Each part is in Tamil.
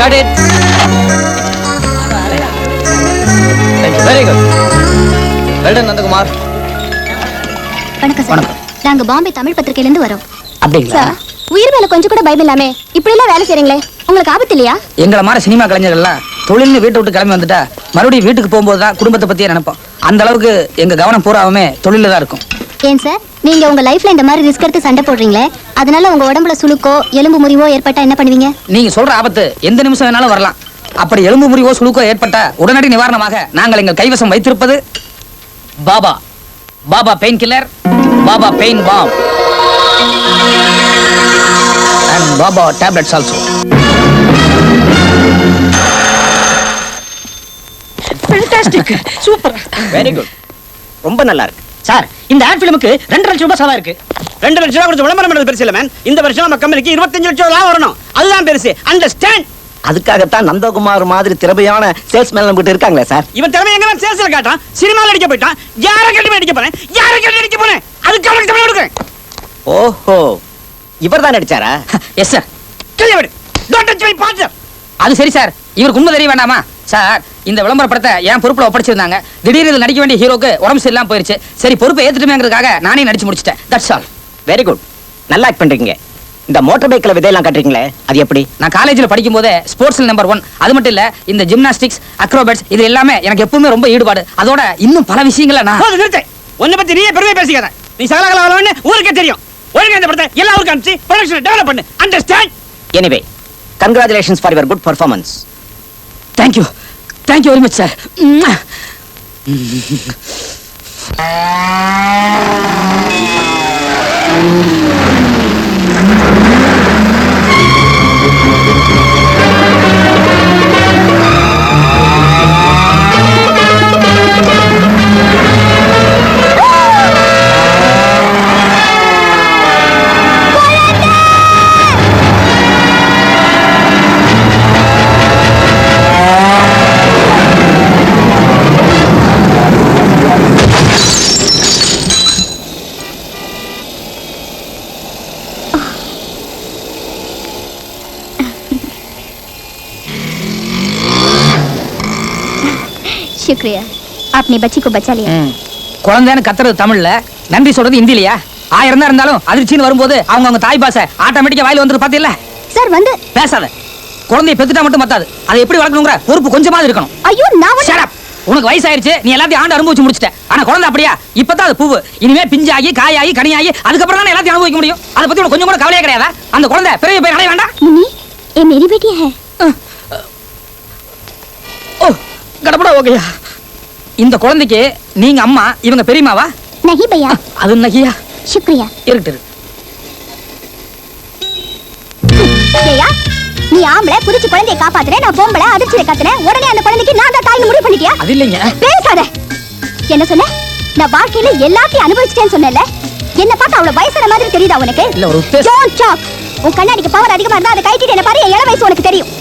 Got it. Thank you. Very good. Well done, Nandakumar. வணக்கம் சார். நாங்க பாம்பே தமிழ் பத்திரிகையில இருந்து வரோம். அப்படிங்களா? உயிர் மேல கொஞ்சம் கூட பயம் இல்லாம இப்படி எல்லாம் வேலை செய்றீங்களே, உங்களுக்கு ஆபத்து இல்லையா? எங்களை மாதிரி சினிமா கலைஞர்கள்லாம் தொழில்னு வீட்டை விட்டு கிளம்பி வந்துட்டா மறுபடியும் வீட்டுக்கு போகும்போது தான் குடும்பத்தை பத்தியே நினைப்போம். அந்த அளவுக்கு எங்க கவனம் பூராவுமே தொழில தான் இருக்கும். ஏன் சார், நீங்க உங்க லைஃப்ல இந்த மாதிரி ரிஸ்க் எடுத்து சண்டை போடுறீங்களே, அதனால உங்க உடம்புல சுளுக்கோ எலும்பு முறிவோ ஏற்பட்டா என்ன பண்ணுவீங்க? நீங்க சொல்ற ஆபத்து எந்த நிமிஷம் வேணாலும் வரலாம். அப்படி எலும்பு முறிவோ சுளுக்கோ ஏற்பட்டா உடனடி நிவாரணமாக நாங்கள் எங்கள் கைவசம் வைத்திருப்பது Baba pain killer, Baba pain balm and Baba tablets also. Fantastic, super, very good, ரொம்ப நல்லா இருக்கு சார். இந்த ஆட் ஃபிலிமுக்கு 2 லட்சம் ரூபாய் செலவா இருக்கு. 2 லட்சம் ரூபாய் கொடுத்து விளம்பரம் பண்ணது பெருசு இல்ல மேன். இந்த வருஷம் நம்ம கம்பெனிக்கு 25 லட்சம் லாபம் வரணும், அதுதான் பெருசு. அண்டர்ஸ்டாண்ட்? அதுக்காகத்தான் நந்தகுமார் மாதிரி திறமையான சேல்ஸ்மேன் நம்ம கிட்ட இருக்காங்களே சார். இவன் திறமை எங்க சேல்ஸ்ல காட்டான், சினிமால அடிக்க போயிட்டான். யாரை கட்டி அடிக்க போறேன், யாரை கட்டி அடிக்க போறேன், அதுக்கு அவனுக்கு தமிழ் கொடுக்குறேன். ஓஹோ, இவர்தான் நடிச்சாரா? Yes sir. கிளிய விடு, டோன்ட் டச் மை பார்ட்னர். அது சரி சார், இவருக்கு உண்மை தெரிய வேண்டாமா சார்? இந்த விளம்பர படத்தை என் பொறுப்புல ஒப்படைச்சிருந்தாங்க. திடீர்னு இதில் நடிக்க வேண்டிய ஹீரோக்கு உடம்பு சரியில்லாம போயிருச்சு. சரி, பொறுப்பை ஏத்துட்டுமேங்கிறதுக்காக நானே நடிச்சு முடிச்சிட்டேன். That's all. வெரி குட், நல்லா ஆக்ட் பண்றீங்க. இந்த மோட்டார் பைக்ல விதையெல்லாம் கட்டுறீங்களே, அது எப்படி? நான் காலேஜில் படிக்கும் போதே ஸ்போர்ட்ஸ்ல நம்பர் 1. அது மட்டும் இல்ல, இந்த ஜிம்னாஸ்டிக்ஸ், அக்ரோபேட்ஸ் இது எல்லாமே எனக்கு எப்பவுமே ரொம்ப ஈடுபாடு. அதோட இன்னும் பல விஷயங்களை நான் நிறுத்த. உன்னை பத்தி நீயே பெருமையா பேசிக்காத. நீ சகலகலவலன்னு ஊருக்கே தெரியும். ஒழுங்கா இந்த படத்தை எல்லா ஊருக்கு அனுப்பிச்சு ப்ரொடக்ஷனை டெவலப் பண்ணு. Understand? Anyway, congratulations for your good performance. Thank you very much sir. शुक्रिया, आपने बच्ची को बचा लिया. குழந்தைன்னு கத்துறது தமிழ்ல, நன்றி சொல்றது இந்தியிலையா? 1000 தான் இருந்தாலும் அதிர்ச்சின்னு வரும்போது அவங்க தாய் பாசை ஆட்டோமேட்டிக்கா வாயில வந்துட்டு பாத்தீல்ல சார். வந்து பேசாத. குழந்தைய பெத்துட்டா மட்டும் பத்தாது, அதை எப்படி வளர்க்கணுங்கிற பொறுப்பு கொஞ்சமாவது இருக்கணும். ஐயோ, நான் Shut up. உனக்கு வயசாயிருச்சு, நீ எல்லாத்தையும் ஆண்டு அனுபவிச்சு முடிச்சிட்ட. ஆனா குழந்தை அப்படியா? இப்பதான் அது பூவு, இனிமே பிஞ்சாகி காயாகி கனியாகி அதுக்கப்புறம் தான் எல்லாத்தையும் அனுபவிக்க முடியும். அதை பத்தி உனக்கு கொஞ்சம் கூட கவலையே கிடையாதா? அந்த குழந்தை பெரிய போய் அடைய வேண்டாம். मुन्नी, ये मेरी बेटी है. ஓ கடப்படா. ஓகேயா, இந்த குழந்தைக்கு நீங்க அம்மா, இவங்க பெரியமாவா? नहीं भैया. அது நகியா. शुक्रिया. இருக்கட்டு. ஏயா, நீ ஆம்பளை புடிச்சு குழந்தையை காப்பாத்துற, நான் பொம்பளை அதிர்ச்சியை காத்துறேன். உடனே அந்த குழந்தைக்கு நான் தான் தாய்னு முடிவு பண்ணிட்டியா? அது இல்லைங்க. பேசாத. என்ன சொன்ன? நான் வாழ்க்கையில எல்லாத்தையும் அனுபவிச்சிட்டேன்னு சொன்னேன்ல. என்ன பார்த்தா அவ்வளவு வயசான மாதிரி தெரியுதா உனக்கு? இல்ல, ஒரு Don't talk. உன் கண்ணாடிக்கு பவர் அதிகமா இருந்தா அதை கைட்டிட்டு என்ன பாரு. என் இள வயசு உனக்கு தெரியும்.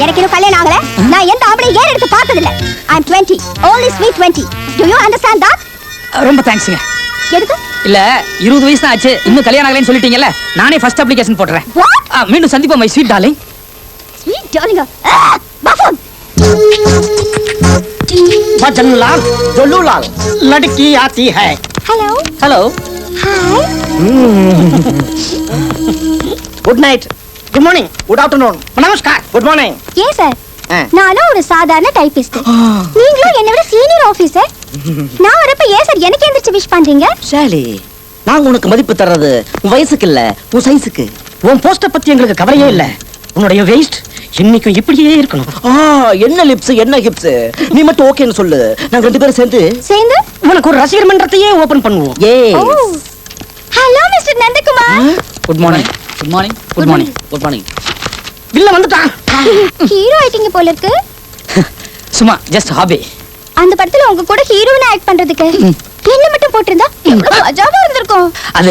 எனக்கு இன்னும் கல்யாணம் ஆகல. நான் எந்த ஆம்பளை ஏற எடுத்து பார்த்தது இல்ல. I'm 20, only sweet 20. Do you understand that? ரொம்ப தேங்க்ஸ்ங்க. எதுக்கு? இல்ல, 20 வயசு தான் ஆச்சு, இன்னும் கல்யாணம் ஆகலைன்னு சொல்லிட்டீங்கல்ல, நானே ஃபர்ஸ்ட் அப்ளிகேஷன் போடுறேன். What? மீண்டும் சந்திப்போம் my sweet darling. Sweet darling. Buffoon. Bhajanlal, Jolulal, लड़की आती है. Hello. Hello. Hi. Good night, good morning, good afternoon, नमस्कार. Good morning. ஏன் சார், நானும் ஒரு சாதாரண டைபிஸ்ட், நீங்களும் என்னை விட சீனியர் ஆபீசர். நான் வரப்ப ஏன் சார் எனக்கு எந்திரிச்சு விஷ் பண்றீங்க? ஷாலி, நாங்க உனக்கு மதிப்பு தர்றது உன் வயசுக்கு இல்ல, உன் சைஸுக்கு. உன் போஸ்டர் பத்தி எங்களுக்கு கவலையே இல்ல. உன்னுடைய வெயிஸ்ட் இன்னைக்கும் இப்படியே இருக்கணும். என்ன லிப்ஸ் என்ன ஹிப்ஸ், நீ மட்டும் ஓகேன்னு சொல்லு, நாங்க 2 பேரும் சேர்ந்து உனக்கு ஒரு ரசிகர் மன்றத்தையே ஓபன் பண்ணுவோம். Hello mister Nandakumar. Good morning. Good morning. Good morning. Good morning. இல்ல வந்துட்டான். ஹீரோ ஆயிட்டீங்க போல இருக்கு. சும்மா ஜஸ்ட் ஹாபி. அந்த படத்துல உங்க கூட ஹீரோயினா ஆக்ட் பண்றதுக்கு என்ன மட்டும் போட்டிருந்தா எவ்வளவு மஜாவா இருந்திருக்கும். அது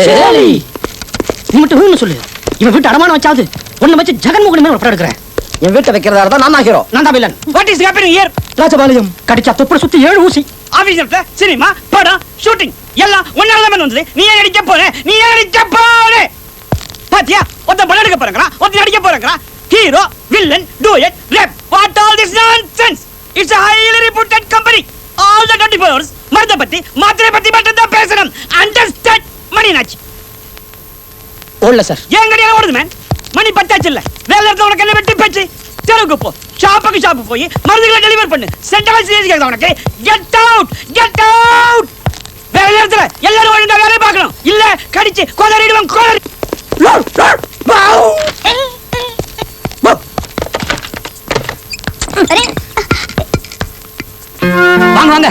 நீ மட்டும் ஹூன்னு சொல்லு. இவன் வீட்டு அடமானம் வச்சாது ஒண்ணு வச்சு ஜெகன்மோகன் மேல ஒரு படம் எடுக்கிறேன். என் வீட்டை வைக்கிறதா இருந்தா நான் தான் ஹீரோ. நான் தான் villain. What is happening here? Rajapalayam கடிச்சா தொப்புற சுத்தி 7 ஊசி. ஆபீஸ்ல சினிமா படம் ஷூட்டிங் எல்லாம் ஒன்னால தான் வந்தது. நீ ஏன் நடிக்க போற? நீ ஏன் நடிக்க போற? பாத்தியா, ஒருத்தன் படம் எடுக்க போறங்கறான், ஒருத்தன் நடிக்க போறங்கறான். Hero kill and do it, rape. What all this nonsense? It's a highly reputed company. All the 24 hours, மருந்த பத்தி மாத்திரை பத்தி மட்டும் தான் பேசணும். Understand? மணி நாச்சு. ஓடல சார். ஏன் கடியால ஓடுது மேன்? மணி பத்தாச்சு இல்ல. வேலை இடத்துல உனக்கு என்ன வெட்டி பேச்சு? தெருவுக்கு போ. ஷாப்புக்கு போய் மருந்துகளை டெலிவர் பண்ணு. சென்ட்ரல் சீரியஸ் கேக்குதா உனக்கு? Get out! Get out! வேலை இடத்துல எல்லாரும் ஒழுங்கா வேலையை பார்க்கணும். இல்ல கடிச்சு கொதறிடுவான் கொதறி. அரே வாங்க வாங்க.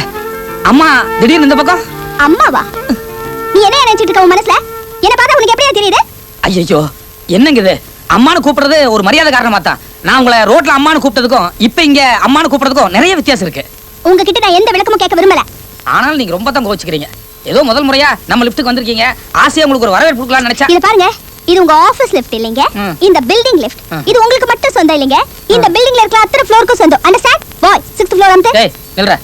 அம்மா திடீர்னு இந்த பக்கம். அம்மாவா? நீ என்ன நினைச்சிட்டு இருக்க உன் மனசுல? என்ன பார்த்தா உனக்கு எப்படியா தெரியுது? ஐயோ என்னங்க இது? அம்மானு கூப்பிடுறது ஒரு மரியாதை காரணமா தான். நான் உங்களை ரோட்ல அம்மானு கூப்பிட்டதுக்கும் இப்ப இங்க அம்மானு கூப்பிடுறதுக்கும் நிறைய வித்தியாசம் இருக்கு. உங்ககிட்ட நான் எந்த விளக்கமும் கேட்க விரும்பல. ஆனாலும் நீங்க ரொம்ப தான் கோவிச்சுக்கிறீங்க. ஏதோ முதல் முறையா நம்ம லிஃப்ட்டுக்கு வந்திருக்கீங்க. ஆசையா உங்களுக்கு ஒரு வரவேற்பு கொடுக்கலாம்னு நினைச்சா. இத பாருங்க, இது உங்க ஆபீஸ் லிஃப்ட் இல்லைங்க. இந்த பில்டிங் லிஃப்ட். இது உங்களுக்கு மட்டும் சொந்தம் இல்லைங்க. இந்த பில்டிங்ல இருக்கிற அத்தனை ஃப்ளோருக்கு சொந்தம். அண்டர்ஸ்டாண்ட்? பாய் 6th ஃப்ளோர் அம்தே. டேய் நில்ற.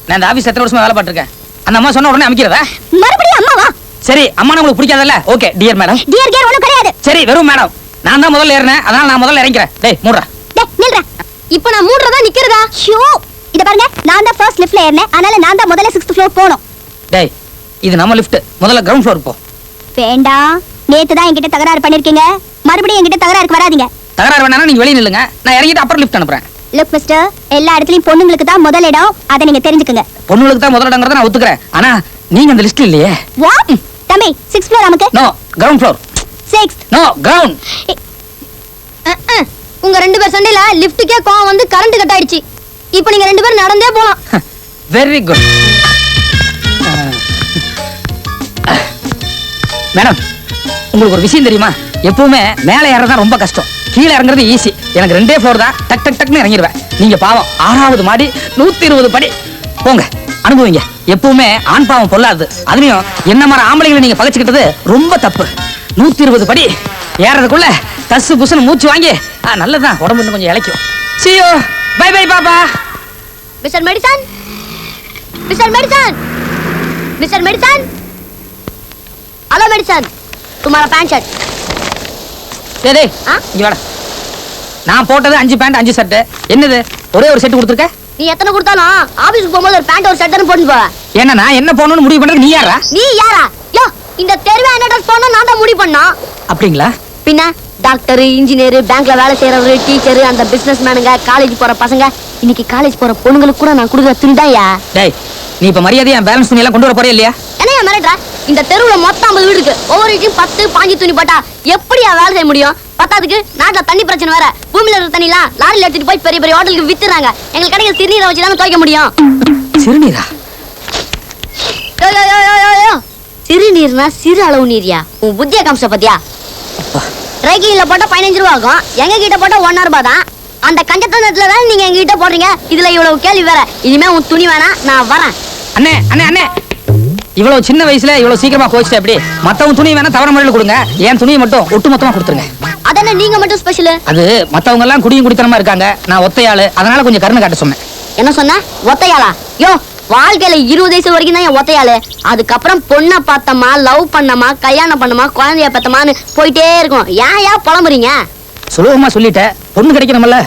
நான் இந்த ஆபீஸ் எத்தனை வருஷமா வேலை பார்த்திருக்கேன். அந்த அம்மா சொன்ன உடனே அமைக்கிறதா? மறுபடியும் அம்மாவா? சரி அம்மா உங்களுக்கு பிடிக்காதல்ல? Okay dear madam. Dear care ஒண்ணும் கிடையாது. சரி வெறும் மேடம். நான் தான் முதல்ல ஏறினேன். அதனால நான் முதல்ல இறங்கிக்கிறேன். டேய் மூடுறா. டேய் நில்றா. இப்போ நான் மூடுறதா நிக்கிறதா? ஷோ. இத பாருங்க, நான் தான் ஃபர்ஸ்ட் லிஃப்ட்ல ஏறினேன். அதனால நான் தான் முதல்ல 6th ஃப்ளோர் போணும். டேய் இது நம்ம லிஃப்ட். முதல்ல கிரவுண்ட் ஃப்ளோர் போ. வேண்டாம். நேத்து தான் என்கிட்ட தகராறு பண்ணிருக்கீங்க. மறுபடியும் என்கிட்ட தகராறுக்கு வராதீங்க. தகராறு வேணா நீங்க வெளிய நில்லுங்க. நான் இறங்கிட்டு அப்புறம் லிஃப்ட் அனுப்புறேன். லுக் மிஸ்டர், எல்லா இடத்துலயும் பொண்ணுங்களுக்கு தான் முதல் இடம். அதை நீங்க தெரிஞ்சுக்கங்க. பொண்ணுங்களுக்கு தான் முதல் இடங்கறத நான் ஒத்துக்கிறேன். ஆனா நீங்க அந்த லிஸ்ட்ல இல்லையே. வாட்? தம்பி 6th ஃப்ளோர் நமக்கு? No ground floor. 6th. No ground. உங்க ரெண்டு பேர் சண்டையில லிஃப்ட்டுக்கே கோவம் வந்து கரண்ட் கட் ஆயிடுச்சு. இப்போ நீங்க ரெண்டு பேரும் நடந்தே போலாம். Very good. மேடம் உங்களுக்கு ஒரு விஷயம் தெரியுமா? எப்பவுமே மேலே ஏறதான் ரொம்ப கஷ்டம், கீழே இறங்குறது ஈஸி. எனக்கு 2 ஃப்ளோர் தான். டக் டக் டக்னு இறங்கிடுவேன். நீங்க பாவம் 6வது மாடி 120 படி. போங்க அனுபவிங்க. எப்பவுமே ஆண் பாவம் பொல்லாது. அதுலயும் என்ன மாதிரி ஆம்பளைங்களை நீங்க பகைச்சுக்கிட்டது ரொம்ப தப்பு. 120 படி ஏறதுக்குள்ள தசு புசுன்னு மூச்சு வாங்கி நல்லதுதான், உடம்பு இன்னும் கொஞ்சம் இளைக்கும். See you. Bye bye பாப்பா. Mister medicine, mister medicine, mister medicine. Hello medicine, तुम्हारा पैंट शर्ट. சரி ஆ? இங்க வாடா. நான் போட்டது 5 பேண்ட் 5 ஷர்ட். என்னது ஒரே ஒரு செட் கொடுத்துருக்க? நீ எத்தனை கொடுத்தாலும் ஆபீஸ்க்கு போகும்போது ஒரு பேண்ட் ஒரு ஷர்ட் போட்டு போவ. ஏன்னா நான் என்ன போகணும்னு முடிவு பண்றது நீ யாரா? நீ யாரா? யோ இந்த தெருவே என்ன ட்ரெஸ் போடணும் நான் தான் முடிவு பண்ணா. அப்படிங்களா? பின்ன டாக்டர், இன்ஜினியர், பேங்க்ல வேலை செய்யறவரு, டீச்சர், அந்த பிசினஸ் மேனுங்க, காலேஜ் போற பசங்க, இன்னைக்கு காலேஜ் போற பொண்ணுங்களுக்கு கூட நான் கொடுக்குற துணிதாயா. டேய் நீ இப்ப மரியாதையா பேலன்ஸ் துணி எல்லாம் கொண்டு வர போறியா இல்லையா? என்னையா மிரட்டுற? இந்த தெருவுல மொத்தம் 50 வீடு இருக்கு. ஒவ்வொரு வீட்லயும் 10 15 துணி போட்டா எப்படியா வேலை செய்ய முடியும்? பத்தாதுக்கு நாட்டுல தண்ணி பிரச்சனை வேற. பூமியில இருக்கிற தண்ணி எல்லாம் லாரில எடுத்துட்டு போய் பெரிய பெரிய ஹோட்டலுக்கு வித்துறாங்க. எங்களுக்கு கிடைக்கிற சிறுநீரை வச்சு தான் துவைக்க முடியும். சிறுநீரா? யோ, யோ, யோ, யோ, யோ, யோ. சிறுநீர்னா சிறு அளவு நீரியா? உன் புத்திய காமிச்ச பத்தியா? ட்ரைக்கிங்ல போட்டா 15 ரூபா ஆகும். எங்க கிட்ட போட்டா 1 ரூபா தான். அந்த கஞ்சத்தனத்துல தான் நீங்க எங்க கிட்ட போடுறீங்க. இதுல இவ்வளவு கேள்வி வேற. இனிமே உன் துணி வேணா, நான் வரேன். அண்ணே அண்ணே அண்ணே, இவ்வளவு சின்ன வயசுல இவ்வளவு சீக்கிரமா கோச்சிட்ட எப்படி? மத்தவங்க துணி வேணா தவற முறையில் கொடுங்க, என் துணியை மட்டும் ஒட்டு மொத்தமா கொடுத்துருங்க. அதென்ன நீங்க மட்டும் ஸ்பெஷல்? அது மத்தவங்க எல்லாம் குடியும் குடித்தனமா இருக்காங்க, நான் ஒத்தையாளு, அதனால கொஞ்சம் கருணை காட்ட சொன்னேன். என்ன சொன்ன? ஒத்தையாளா? யோ வாழ்க்கையில 20 வயசு வரைக்கும் தான் என் ஒத்தையாளு. அதுக்கப்புறம் பொண்ணை பார்த்தமா, லவ் பண்ணமா, கல்யாணம் பண்ணமா, குழந்தைய பெத்தமான்னு போயிட்டே இருக்கும். ஏன் புலம்புறீங்க? சுலபமா சொல்லிட்டேன், பொண்ணு கிடைக்கணும்ல.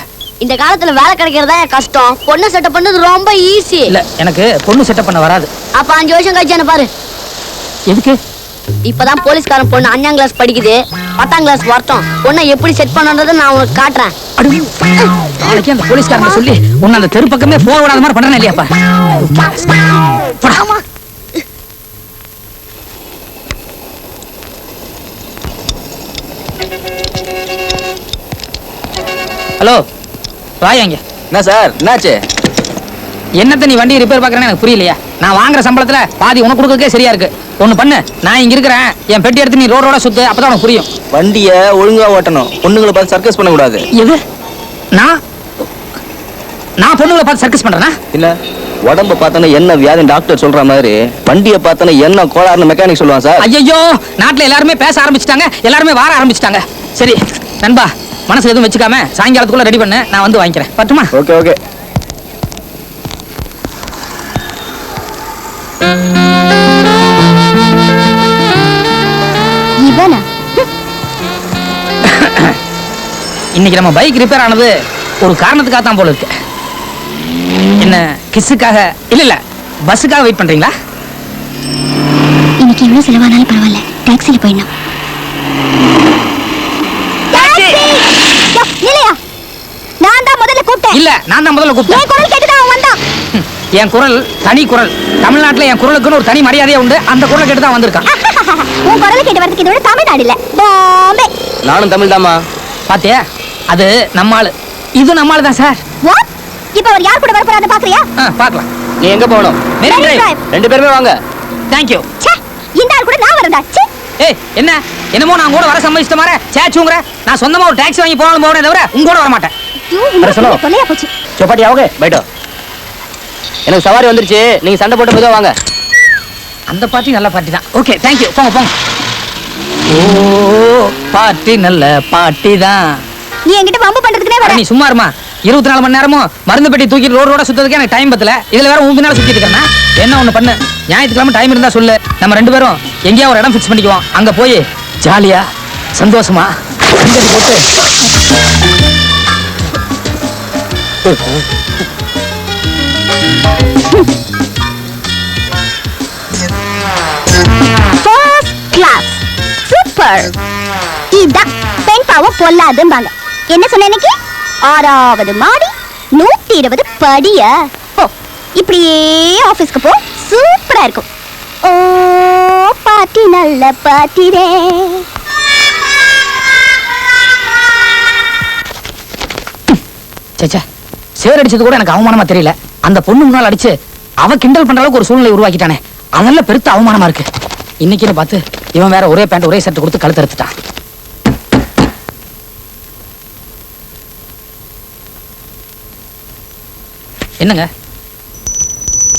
இந்த காலத்துல வேலை கிடைக்கிறதா கஷ்டம். பொண்ணு செட்டப் பண்ணது ரொம்ப ஈஸி. இல்ல எனக்கு பொண்ணு செட்டப் பண்ண வராது. அப்ப 5 வருஷம் கழிச்சு என்ன பாரு. எதுக்கு? இப்பதான் போலீஸ்காரன் பொண்ணு 5ஆம் கிளாஸ் படிக்குது. 10ஆம் கிளாஸ் வரட்டும். பொண்ணை எப்படி செட் பண்ணன்றதை நான் உனக்கு காட்டுறேன். அடி, நாளைக்கு அந்த போலீஸ்காரங்க சொல்லி உன்னை அந்த தெரு பக்கமே போக விடாத மாதிரி பண்றேன் இல்லையாப்பா? ஆமா. ஹலோ வாங்க. என்ன சார் என்னாச்சு? என்னத்த நீ வண்டி ரிப்பேர் பாக்குறேன்னு எனக்கு புரியலையா? நான் வாங்குற சம்பளத்துல பாதி உனக்கு கொடுக்கறதுக்கே சரியா இருக்கு. ஒண்ணு பண்ணு, நான் இங்க இருக்கிறேன், என் பெட்டி எடுத்து நீ ரோடோட சுத்து, அப்பதான் உனக்கு புரியும். வண்டிய ஒழுங்கா ஓட்டணும், பொண்ணுங்களை பார்த்து சர்க்கஸ் பண்ண கூடாது. எது? நான் பொண்ணுங்களை பார்த்து சர்க்கஸ் பண்றேனா? இல்ல உடம்ப பார்த்தோன்னா என்ன வியாதி டாக்டர் சொல்ற மாதிரி வண்டியை பார்த்தோன்னா என்ன கோளாறுன்னு மெக்கானிக் சொல்லுவான் சார். ஐயோ நாட்டுல எல்லாருமே பேச ஆரம்பிச்சிட்டாங்க, எல்லாருமே வார ஆரம்பிச்சிட்டாங்க. சரி நண்பா, மனசு எதுவும் வச்சுக்காம சாயங்காலத்துக்குள்ள ரெடி பண்ணு, நான் வந்து வாங்கிக்கிறேன். பட்டுமா? Okay okay. இவனா? இன்னைக்கு நம்ம பைக் ரிப்பேர் ஆனது ஒரு காரணத்துக்காக தான் போல இருக்கு. என்ன கிஸ்ஸுக்காக இல்ல பஸ்ஸுக்காக வெயிட் பண்றீங்களா? இன்னைக்கு எவ்வளவு செலவானாலும் பரவாயில்ல, டாக்ஸில போயிடணும். இல்லையா, நான் தான் முதல்ல கூப்பிட்டேன். இல்ல நான் தான் முதல்ல கூப்பிட்டேன். என் குரல் கேட்டு தான் அவன் வந்தான். என் குரல் தனி குரல். தமிழ்நாட்டுல என் குரலுக்குன்னு ஒரு தனி மரியாதையே உண்டு. அந்த குரலை கேட்டு தான் வந்திருக்கான். உன் குரலை கேட்டு வரதுக்கு இதோட தமிழ்நாடு இல்ல, பாம்பே. நானும் தமிழ் தாமா. பாத்தியா, அது நம்ம ஆளு, இது நம்ம ஆளு தான் சார். வாட்? இப்ப அவர் யார் கூட வர போறாரு பாக்குறியா? பார்க்கலாம். நீ எங்க போகணும்? Marine Drive. ரெண்டு பேருமே வாங்க. தேங்க்யூ. ச்சே, இந்த ஆள் கூட நான் வரேன்டா. ச்சே. ஏய் என்ன என்னமோ நான் கூட வர சம்மதிச்சிட்ட மாதிரி சேச்சுங்கற. நான் சொந்தமா ஒரு டாக்ஸி வாங்கி போனாலும் போறேனே தவிர உங்க கூட வர மாட்டேன். ஐயோ, இந்த சொல்லு. தொல்லையா போச்சு. चौपाटी आओगे? बैठो. எனக்கு சவாரி வந்துருச்சு, நீங்க சண்டை போட்டு மெதுவா வாங்க. அந்த பார்ட்டி நல்ல பார்ட்டி தான். ஓகே தேங்க்யூ, போங்க போங்க. ஓ பார்ட்டி நல்ல பார்ட்டி தான். நீ என்கிட்ட வம்பு பண்றதுக்குனே வர. நீ சும்மா இருமா. 24 மணி நேரமும் மருந்து பெட்டி தூக்கிட்டு ரோட சுத்ததுக்கு எனக்கு டைம் பத்தல. இதுல வேற உன் பின்னால சுத்திட்டு இருக்கேன்னா என்ன ஒண்ணு பண்ணு. ஞாயிற்றுக்கிழமை டைம் இருந்தா சொல்லு, நம்ம ரெண்டு பேரும் எங்கேயா ஒரு இடம் ஃபிக்ஸ் பண்ணிக்குவோம். அங்க போய் ஜாலியா சந்தோஷமா சங்கதி போட்டு ஃபர்ஸ்ட் கிளாஸ், சூப்பர். இதான் பெண் பாவம் பொல்லாதும்பாங்க. என்ன சொன்ன இன்னைக்கு? 6வது மாடி 120 படிய. போ, இப்படியே ஆபீஸ்க்கு போ, சூப்பரா இருக்கும். ஓ பாட்டி நல்ல பாட்டிரே. சேச்சே, சேர் அடிச்சது கூட எனக்கு அவமானமா தெரியல. அந்த பொண்ணு முன்னால் அடிச்சு அவ கிண்டல் பண்ற அளவுக்கு ஒரு சூழ்நிலை உருவாக்கிட்டானே, அதெல்லாம் பெருத்த அவமானமா இருக்கு. இன்னைக்குன்னு பார்த்து இவன் வேற ஒரே பேண்ட் ஒரே ஷர்ட் கொடுத்து கழுத்து எடுத்துட்டான். என்னங்க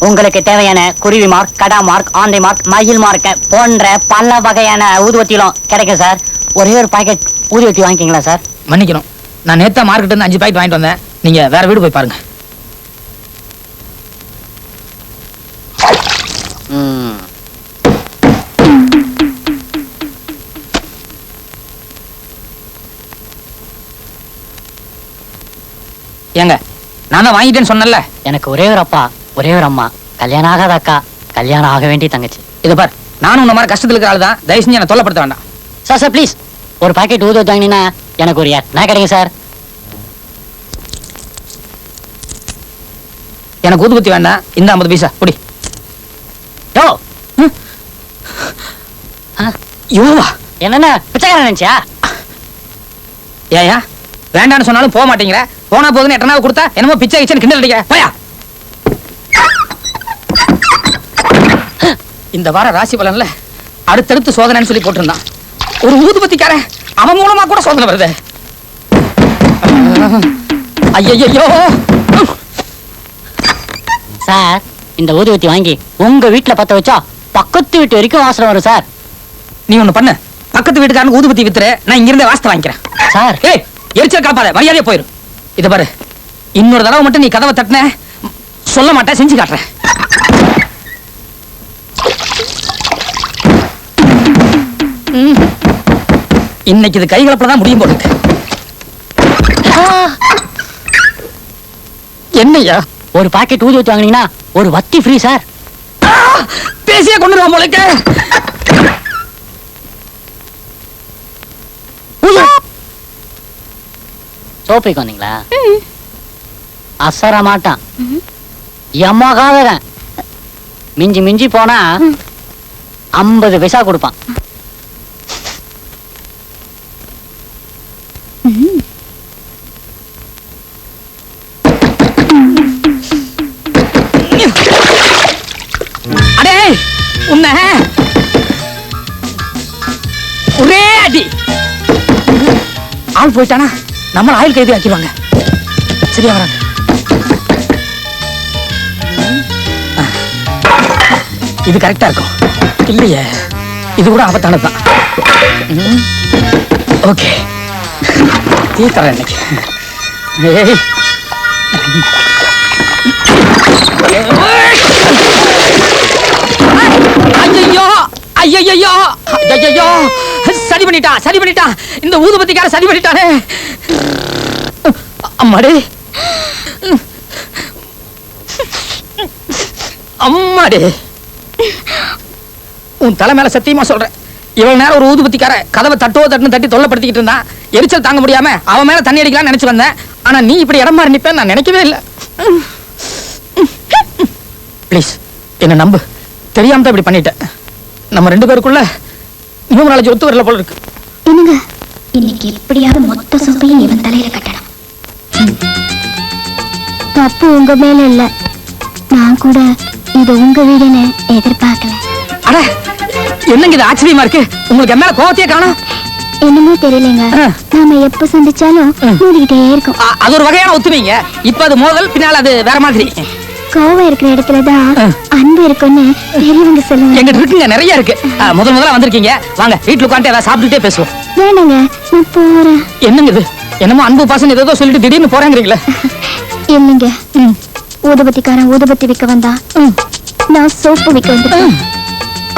உங்களுக்கு தேவையான குருவி மார்க், கடா மார்க், ஆந்தை மார்க், மயில் மார்க் போன்ற பல வகையான ஊதுவத்திலும் கிடைக்கும் சார். ஒரே ஒரு பாக்கெட் ஊதுவத்தி வாங்கிக்கிங்களா சார்? மன்னிக்கணும், நான் நேத்தா மார்க்கெட் இருந்து 5 பாக்கெட் வாங்கிட்டு வந்தேன். நீங்க வேற வீடு போய் பாருங்க. ஏங்க நான் தான் வாங்கிட்டேன்னு சொன்னல. எனக்கு ஒரே ஒரு அப்பா, ஒரே ஒரு அம்மா, கல்யாணம் ஆகாத அக்கா, கல்யாணம் ஆக வேண்டிய தங்கச்சி. இதை பார், நானும் உன்ன மாதிரி கஷ்டத்துல இருக்கிற ஆள் தான். தயவு செஞ்சு என்ன தொல்லப்படுத்த வேண்டாம். சார் சார் ப்ளீஸ், ஒரு பாக்கெட் ஊதுவத்தி வாங்கினீங்கன்னா எனக்கு ஒரு நான் கிடைக்கும் சார். எனக்கு ஊதுபத்தி வேண்டாம், இந்த 50 பைசா குடி. யோ யோவா என்னென்ன பிச்சைக்காரன் நினைச்சியா? ஏயா வேண்டான்னு சொன்னாலும் போக மாட்டேங்கிற. போனா போதுன்னு எட்டனாவது கொடுத்தா என்னமோ பிச்சை கிச்சன் கிண்டல் அடிக்கிற. போயா. இந்த வார ராசி பலன்ல அடுத்தடுத்து சோதனைன்னு சொல்லி போட்டிருந்தான். ஒரு ஊதுபத்திக்காரன் அவன் மூலமா கூட சோதனை வருது. ஐயோ சார், இந்த ஊதுவத்தி வாங்கி உங்க வீட்டுல பத்த வச்சா பக்கத்து வீட்டு வரைக்கும் வாசனை வரும் சார். நீ ஒண்ணு பண்ணு, பக்கத்து வீட்டுக்காரன் ஊதுபத்தி வித்துரு, நான் இங்க இருந்தே வாசத்தை வாங்கிக்கிறேன். சார் ஏய் எரிச்சல் கலப்பாத, மரியாதையா போயிரு. இத பாரு, இன்னொரு தடவை மட்டும் நீ கதவை தட்டின சொல்ல மாட்டேன், செஞ்சு காட்டுறேன். இன்னைக்கு இது கை கலப்பட தான் முடியும் போல இருக்கு. என்னையா ஒரு பாக்கெட் ஊதுவத்தி வாங்கினீங்கன்னா ஒரு வத்தி ஃப்ரீ சார். பேசியே கொண்டு போல இருக்கு. சோப்பைக்கு வந்தீங்களா? அசர மாட்டான், எம்மகாதரன். மிஞ்சி மிஞ்சி போனா 50 பைசா கொடுப்பான். அடே உன்ன ஒரே அடி. ஆள் போயிட்டானா நம்ம ஆயுள் கைது ஆக்கிடுவாங்க. சரியா வராங்க. இது கரெக்டா இருக்கும் இல்லையே? இது கூட ஆபத்தானதுதான். ஓகே தீர்த்தறேன் இன்னைக்கு. ஏய் ஐயோ ஐயோ ஐயோ, சரி பண்ணிட்டா இந்த ஊதுபத்திக்கார சரி பண்ணிட்டானே. அம்மாடி அம்மாடி உன் தலை மேல சத்தியமா சொல்றேன், இவ்வளவு நேரம் ஒரு ஊதுபத்திக்கார கதவை தட்டுன்னு தட்டி தொல்லைப்படுத்திக்கிட்டு இருந்தான். எரிச்சல் தாங்க முடியாம அவன் மேல தண்ணி அடிக்கலாம்னு நினைச்சு வந்தேன். ஆனா நீ இப்படி இடம் மாறி நிப்பேன்னு நான் நினைக்கவே இல்லை. ப்ளீஸ் என்ன நம்பு, தெரியாம தான் இப்படி பண்ணிட்டேன். நம்ம 2 பேருக்குள்ள இன்னும் நாளைக்கு ஒத்து வரல போல இருக்கு. என்னங்க, இன்னைக்கு எப்படியாவது மொத்த சொப்பையும் இவன் தலையில கட்டணும். தப்பு உங்க மேல இல்ல, நான் கூட இது உங்க வீடுன்னு எதிர்பார்க்கல. அட என்னங்க இது ஆச்சரியமா இருக்கு, உங்களுக்கு என் மேல கோவத்தையே காணோம். என்னமோ தெரியலங்க, நாம எப்ப சந்திச்சாலும் மூடிக்கிட்டே இருக்கும். அது ஒரு வகையான ஒத்துமைங்க. இப்ப அது மோதல், பின்னால அது வேற மாதிரி. கோவம் இருக்கிற இடத்துலதான் அன்பு இருக்குன்னு பெரியவங்க சொல்லுவாங்க. எங்கிட்ட இருக்குங்க, நிறைய இருக்கு. முதல்ல வந்திருக்கீங்க, வாங்க வீட்டுல உட்காந்து ஏதாவது சாப்பிட்டுட்டே பேசுவோம். வேணாங்க, நான் போறேன். என்னங்க இது, என்னமோ அன்பு பாசம் ஏதோ சொல்லிட்டு திடீர்னு போறேங்கிறீங்களே. இல்லைங்க, ஊதுபத்திக்காரன் ஊதுபத்தி விற்க வந்தா, நான் சோப்பு விற்க வந்துட்டேன்.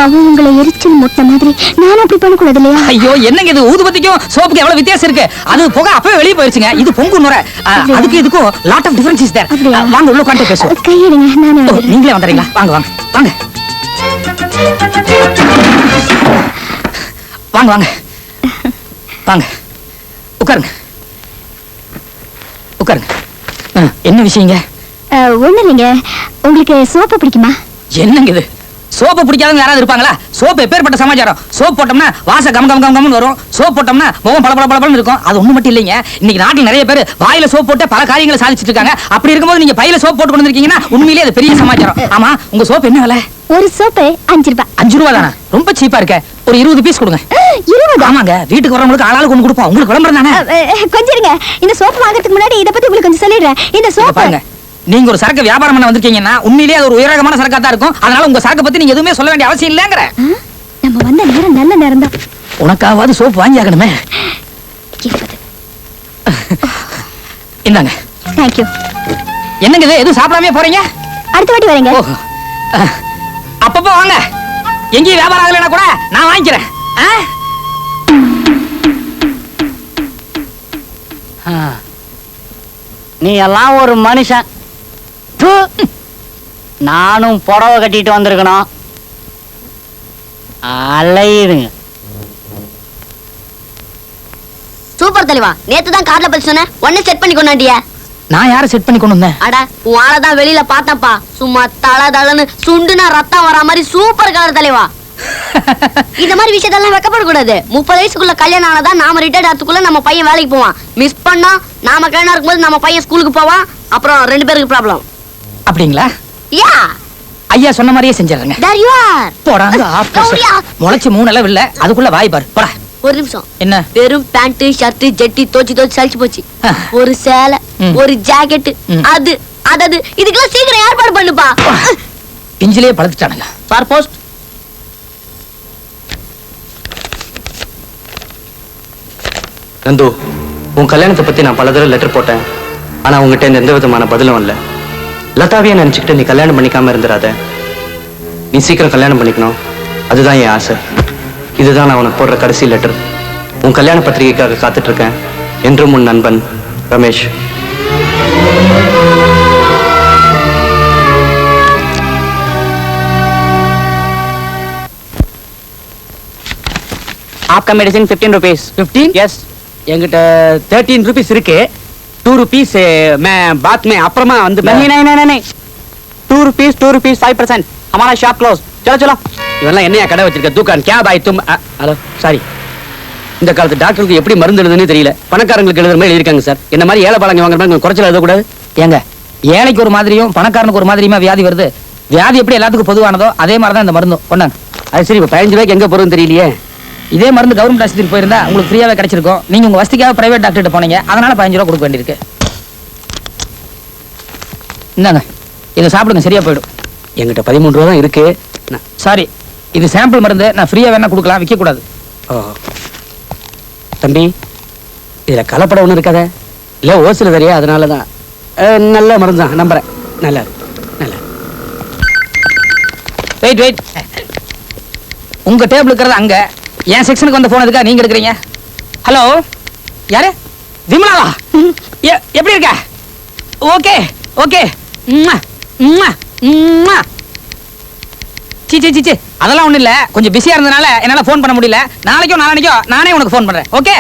அவன் உங்களை எரிச்சல் மூட்ட மாதிரி நானும் அப்படி பண்ணக்கூடாது இல்லையா? ஐயோ என்னங்க இது, ஊதுபத்திக்கும் சோப்புக்கு எவ்வளவு வித்தியாசம் இருக்கு. அது புகை அப்பவே வெளியே போயிருச்சுங்க, இது பொங்கு நுரை. அதுக்கு இதுக்கும் lot of difference is there. வாங்க உள்ள உட்காந்து பேசுவோம். கையிடுங்க, நானே ஓ, நீங்களே வந்துறீங்களா? வாங்க வாங்க வாங்க வாங்க வாங்க வாங்க உட்காருங்க உட்காருங்க. என்ன விஷயங்க? ஒண்ணு இல்லைங்க, உங்களுக்கு சோப்பு பிடிக்குமா? என்னங்க இது, சோப்பு பிடிக்காதவங்க யாராவது இருப்பாங்களா? சோப்பு எப்பேற்பட்ட சமாச்சாரம். சோப் போட்டோம்னா வாசம் கம் கம் கம் கம்னு வரும். சோப் போட்டோம்னா முகம் பல பல பலன்னு இருக்கும். அது ஒண்ணு மட்டும் இல்லைங்க, இன்னைக்கு நாட்டில் நிறைய பேர் வாயில சோப் போட்டு பல காரியங்களை சாதிச்சிட்டு இருக்காங்க. அப்படி இருக்கும்போது நீங்க பையில சோப் போட்டு கொண்டு வந்திருக்கீங்கன்னா உண்மையிலேயே அது பெரிய சமாச்சாரம். ஆமா, உங்க சோப் என்ன விலை? ஒரு சோப்பு 5 ரூபாய். 5 ரூபா தானே, ரொம்ப சீப்பா இருக்க. ஒரு 20 பீஸ் கொடுங்க. 20? ஆமாங்க, வீட்டுக்கு வரவங்களுக்கு ஆளாளுக்கு ஒண்ணு கொடுப்போம். உங்களுக்கு விளம்பரம் தானே. கொஞ்சம் இருங்க, இந்த சோப்பு வாங்குறதுக்கு முன்னாடி இத பத்தி உங்களுக்கு கொஞ்சம் சொல்லிடுறேன். இந்த இங்க சோப்பு பாருங்க, நீங்க ஒரு சரக்கு வியாபாரம் பண்ண வந்திருக்கீங்கன்னா உண்மையிலேயே அது ஒரு உயரகமான சரக்கா தான் இருக்கும். அதனால உங்க சரக்கு பத்தி நீங்க எதுவுமே சொல்ல வேண்டிய அவசியம் இல்லங்கற. நம்ம வந்த நேரம் நல்ல நேரம் தான். உனக்காவது சோப் வாங்கி ஆகணுமே. இந்தாங்க. Thank you. என்னங்க இது, எதுவும் சாப்பிடாமயே போறீங்க? அடுத்த வாட்டி வரேங்க. ஓ, அப்பப்போ வாங்க. எங்கேயும் வியாபாரம் ஆகலைன்னா கூட நான் வாங்கிக்கிறேன். நீ எல்லாம் ஒரு மனுஷன். ப்பு. நானும் புடவை கட்டிட்டு வந்திருக்கணும். அலையுதுங்க. சூப்பர் தலைவா, நேத்து தான் கார்ல பத்தி சொன்னேன், உடனே செட் பண்ணி கொண்டாண்டியா? நான் யாரை செட் பண்ணி கொண்டு வந்தேன்? அட உன் ஆளதான் வெளியில பார்த்தப்பா, சும்மா தளன்னு சுண்டுனா ரத்தம் வரா மாதிரி சூப்பர் கலர் தலைவா. இந்த மாதிரி விஷயத்தெல்லாம் வெக்கப்படக்கூடாது. 30 வயசுக்குள்ள கல்யாணம் ஆனதா நாம ரிட்டையர்ட் ஆகிறதுக்குள்ள நம்ம பையன் வேலைக்கு போவான். மிஸ் பண்ணா நாம கல்யாணம் இருக்கும்போது நம்ம பையன் ஸ்கூலுக்கு போவான். அப்புறம் 2 பேருக்கு ப்ராப்ளம். அப்படிங்களா? யா, ஐயா சொன்ன மாதிரியே செஞ்சிடறேங்க. there you are. போடாங்க கௌரியா. முளைச்சு 3 அளவு இல்ல, அதுக்குள்ள வாய் பாரு. போடா. ஒரு நிமிஷம். என்ன? வெறும் பேண்ட் ஷர்ட் ஜெட்டி தோச்சி சலிச்சு போச்சு. ஒரு சேலை, ஒரு ஜாக்கெட், அது அது இதுக்கெல்லாம் சீக்கிரம் ஏற்பாடு பண்ணுப்பா. பிஞ்சிலே பழுத்துட்டானுங்க. Sir post. நந்து, உன் கல்யாணத்தை பத்தி நான் பல தடவை லெட்டர் போட்டேன். ஆனா உங்ககிட்ட இருந்து எந்த விதமான பதிலும் வரல. லதாவியா நினைச்சுக்கிட்டு நீ கல்யாணம் பண்ணிக்காம இருந்துடாத. நீ சீக்கிரம் கல்யாணம் பண்ணிக்கணும், அதுதான் என் ஆசை. இதுதான் நான் உனக்கு போடுற கடைசி லெட்டர். உன் கல்யாண பத்திரிகைக்காக காத்துட்டு இருக்கேன். என்றும் உன் நண்பன் ரமேஷ். आपका मेडिसिन 15 रुपीस. 15? यस. என்கிட்ட 13 rupees இருக்கு. 2 rupees मैं बाद में அப்புறமா வந்து नहीं नहीं नहीं नहीं 2 रुपीस 5%. हमारा शॉप क्लोज. चलो चलो. இவெல்லாம் என்னையா கடை வச்சிருக்க? தூக்கான் क्या भाई तुम? Hello sorry. இந்த காலத்து டாக்டருக்கு எப்படி மருந்து எழுதுன்னு தெரியல. பணக்காரங்களுக்கு எழுதுற மாதிரி எழுதிருக்காங்க சார். என்ன மாதிரி ஏழை பழங்க வாங்குற மாதிரி குறைச்சல் எழுதக்கூடாது. ஏங்க, ஏழைக்கு ஒரு மாதிரியும் பணக்காரனுக்கு ஒரு மாதிரியுமா வியாதி வருது? வியாதி எப்படி எல்லாத்துக்கும் பொதுவானதோ அதே மாதிரி தான் இந்த மருந்தும். கொண்டாங்க. அது சரி, இப்போ 15 ரூபாய்க்கு எங்க போறதுன்னு தெரியலையே. இதே மருந்து கவர்மெண்ட் ஆஸ்பத்திரிக்கு போயிருந்தா உங்களுக்கு ஃப்ரீயாவே கிடைச்சிருக்கும். நீங்க உங்க வசதிக்காக பிரைவேட் டாக்டர்கிட்ட போனீங்க, அதனால 15 ரூபா கொடுக்க வேண்டியிருக்கு. இந்தாங்க, இதை சாப்பிடுங்க, சரியா போயிடும். என்கிட்ட 13 ரூபா தான் இருக்கு. சாரி, இது சாம்பிள் மருந்து, நான் ஃப்ரீயா வேணா கொடுக்கலாம், விற்க கூடாது. ஓ தம்பி, இதுல கலப்படம் ஒண்ணு இருக்காத? இல்ல ஓசில தெரியா, அதனாலதான். நல்ல மருந்து தான், நம்புறேன். நல்லா இருக்கு, நல்லா. வெயிட் வெயிட், உங்க டேபிள் இருக்கிறது அங்க, என் செக்ஷனுக்கு வந்து போனதுக்கா நீங்க எடுக்கிறீங்க? ஹலோ, யாரு? விமலாவா எப்படி இருக்க? Okay okay. சி அதெல்லாம் ஒண்ணு இல்ல, கொஞ்சம் பிஸியா இருந்தனால என்னால போன் பண்ண முடியல. நாளைக்கோ நாளைக்கோ நானே உனக்கு போன் பண்றேன். Okay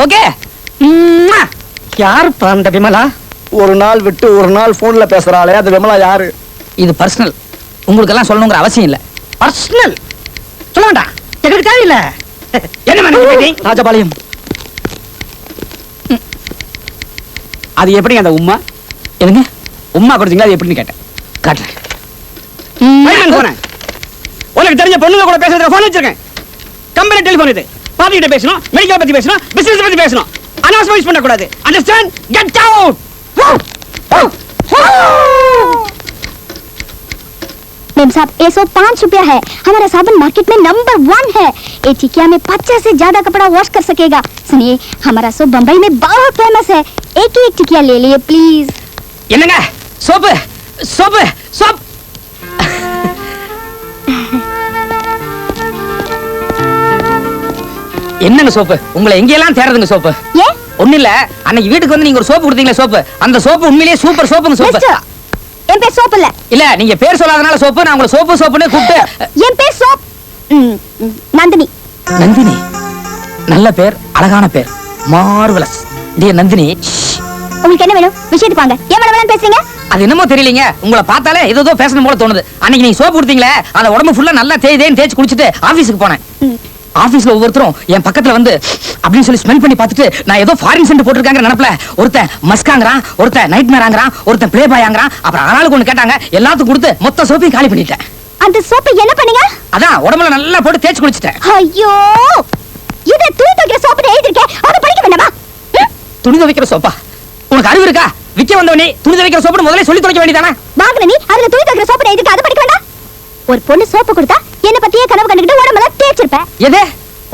okay. யார் அந்த விமலா? ஒரு நாள் விட்டு ஒரு நாள் போன்ல பேசுறாளே அது விமலா யாரு? இது பர்சனல், உங்களுக்கு எல்லாம் சொல்லணுங்கிற அவசியம் இல்ல. பர்சனல் சொல்ல வேண்டாம், எங்களுக்கு தேவையில்ல. என்ன மேடம்? ராஜபாளையம். அது எப்படி அந்த உம்மா? எதுங்க உம்மா கொடுத்தீங்களா? அது எப்படின்னு கேட்டேன். காட்டுறேன். போனேன். உனக்கு தெரிஞ்ச பொண்ணுங்க கூட பேசுறதுல போன் வச்சிருக்கேன். கம்பெனி டெலிபோன் இது. பாதி கிட்ட பேசணும், மெடிக்கல் பத்தி பேசணும், பிசினஸ் பத்தி பேசணும். அனாவசியமா யூஸ் பண்ண கூடாது. அண்டர்ஸ்டாண்ட்? Get out. मेम साहब 105 रुपया है। हमारा साबुन मार्केट में नंबर 1 है। एक टिकिया में 50 से ज्यादा कपड़ा वॉश कर सकेगा। सुनिए, हमारा सोप बम्बई में बहुत फेमस है। एक ही एक टिकिया ले लिए प्लीज। என்னங்க சோப்பு சோப்பு சோப். என்னங்க சோப்பு? உங்களை எங்கெல்லாம் தேடுறதுங்க சோப்பு? ये ஒண்ணு இல்ல, அன்னைக்கு வீட்டுக்கு வந்து நீங்க ஒரு சோப்பு கொடுத்தீங்களே சோப்பு, அந்த சோப்பு உண்மையிலேயே சூப்பர் சோப்புங்க சோப்பு. मिस्टर, என் பேர் சோப் இல்ல. இல்ல நீங்க பேர் சொல்லாதனால சோப்பு, நான் உங்களை சோப்பு சோப்புன்னு கூப்பிட்டு. என் பேர் சோப். நந்தினி. நந்தினி, நல்ல பேர், அழகான பேர், மார்வலஸ். டியர் நந்தினி. உங்களுக்கு என்ன வேணும்? விஷயத்துக்கு வாங்க. ஏன் வேணாம் பேசுறீங்க? அது என்னமோ தெரியலீங்க, உங்களை பார்த்தாலே ஏதோ பேசணும் போல தோணுது. அன்னைக்கு நீங்க சோப்பு கொடுத்தீங்களே, அந்த உடம்பு ஃபுல்லா நல்லா தேய்ச்சு குளிச்சுட்டு ஆபீஸ்க்கு போனேன். ஆபீஸ்ல ஒவ்வொருத்தரும் என் பக்கத்துல வந்து அப்படின்னு சொல்லி ஸ்மெல் பண்ணி பார்த்துட்டு, நான் ஏதோ ஃபாரின் சென்ட் போட்டுருக்காங்க நினைப்புல ஒருத்தன் மஸ்காங்கறான், ஒருத்தன் நைட் மேராங்கறான், ஒருத்தன் ப்ளே பாய் ஆங்கறான். அப்புறம் ஆளாளுக்கு ஒண்ணு கேட்டாங்க, எல்லாத்துக்கும் கொடுத்து மொத்த சோப்பையும் காலி பண்ணிட்டேன். அந்த சோப்பை என்ன பண்ணீங்க? அதான் உடம்புல நல்லா போட்டு தேய்ச்சு குளிச்சிட்டேன். ஐயோ, இத துணி துவைக்கிற சோப்பு எழுதிருக்கேன், அத படிக்க வேண்டாமா? துணி துவைக்கிற சோப்பா? உனக்கு அறிவு இருக்கா? விக்க வந்தவனே துணி துவைக்கிற சோப்புன்னு முதல்ல சொல்லி துவைக்க வேண்டியதானே? வாங்குன நீ அதுல துணி துவைக்கிற சோப்பு எழுதிருக்க, அத படிக்க வேண்டாம்? ஒரு பொண்ணு சோப்பு கொடுத்தா என்ன பத்தியே கனவு கண்டுக்கிட்டு உடம்பெல்லாம் தேய்ச்சிருப்ப. எது?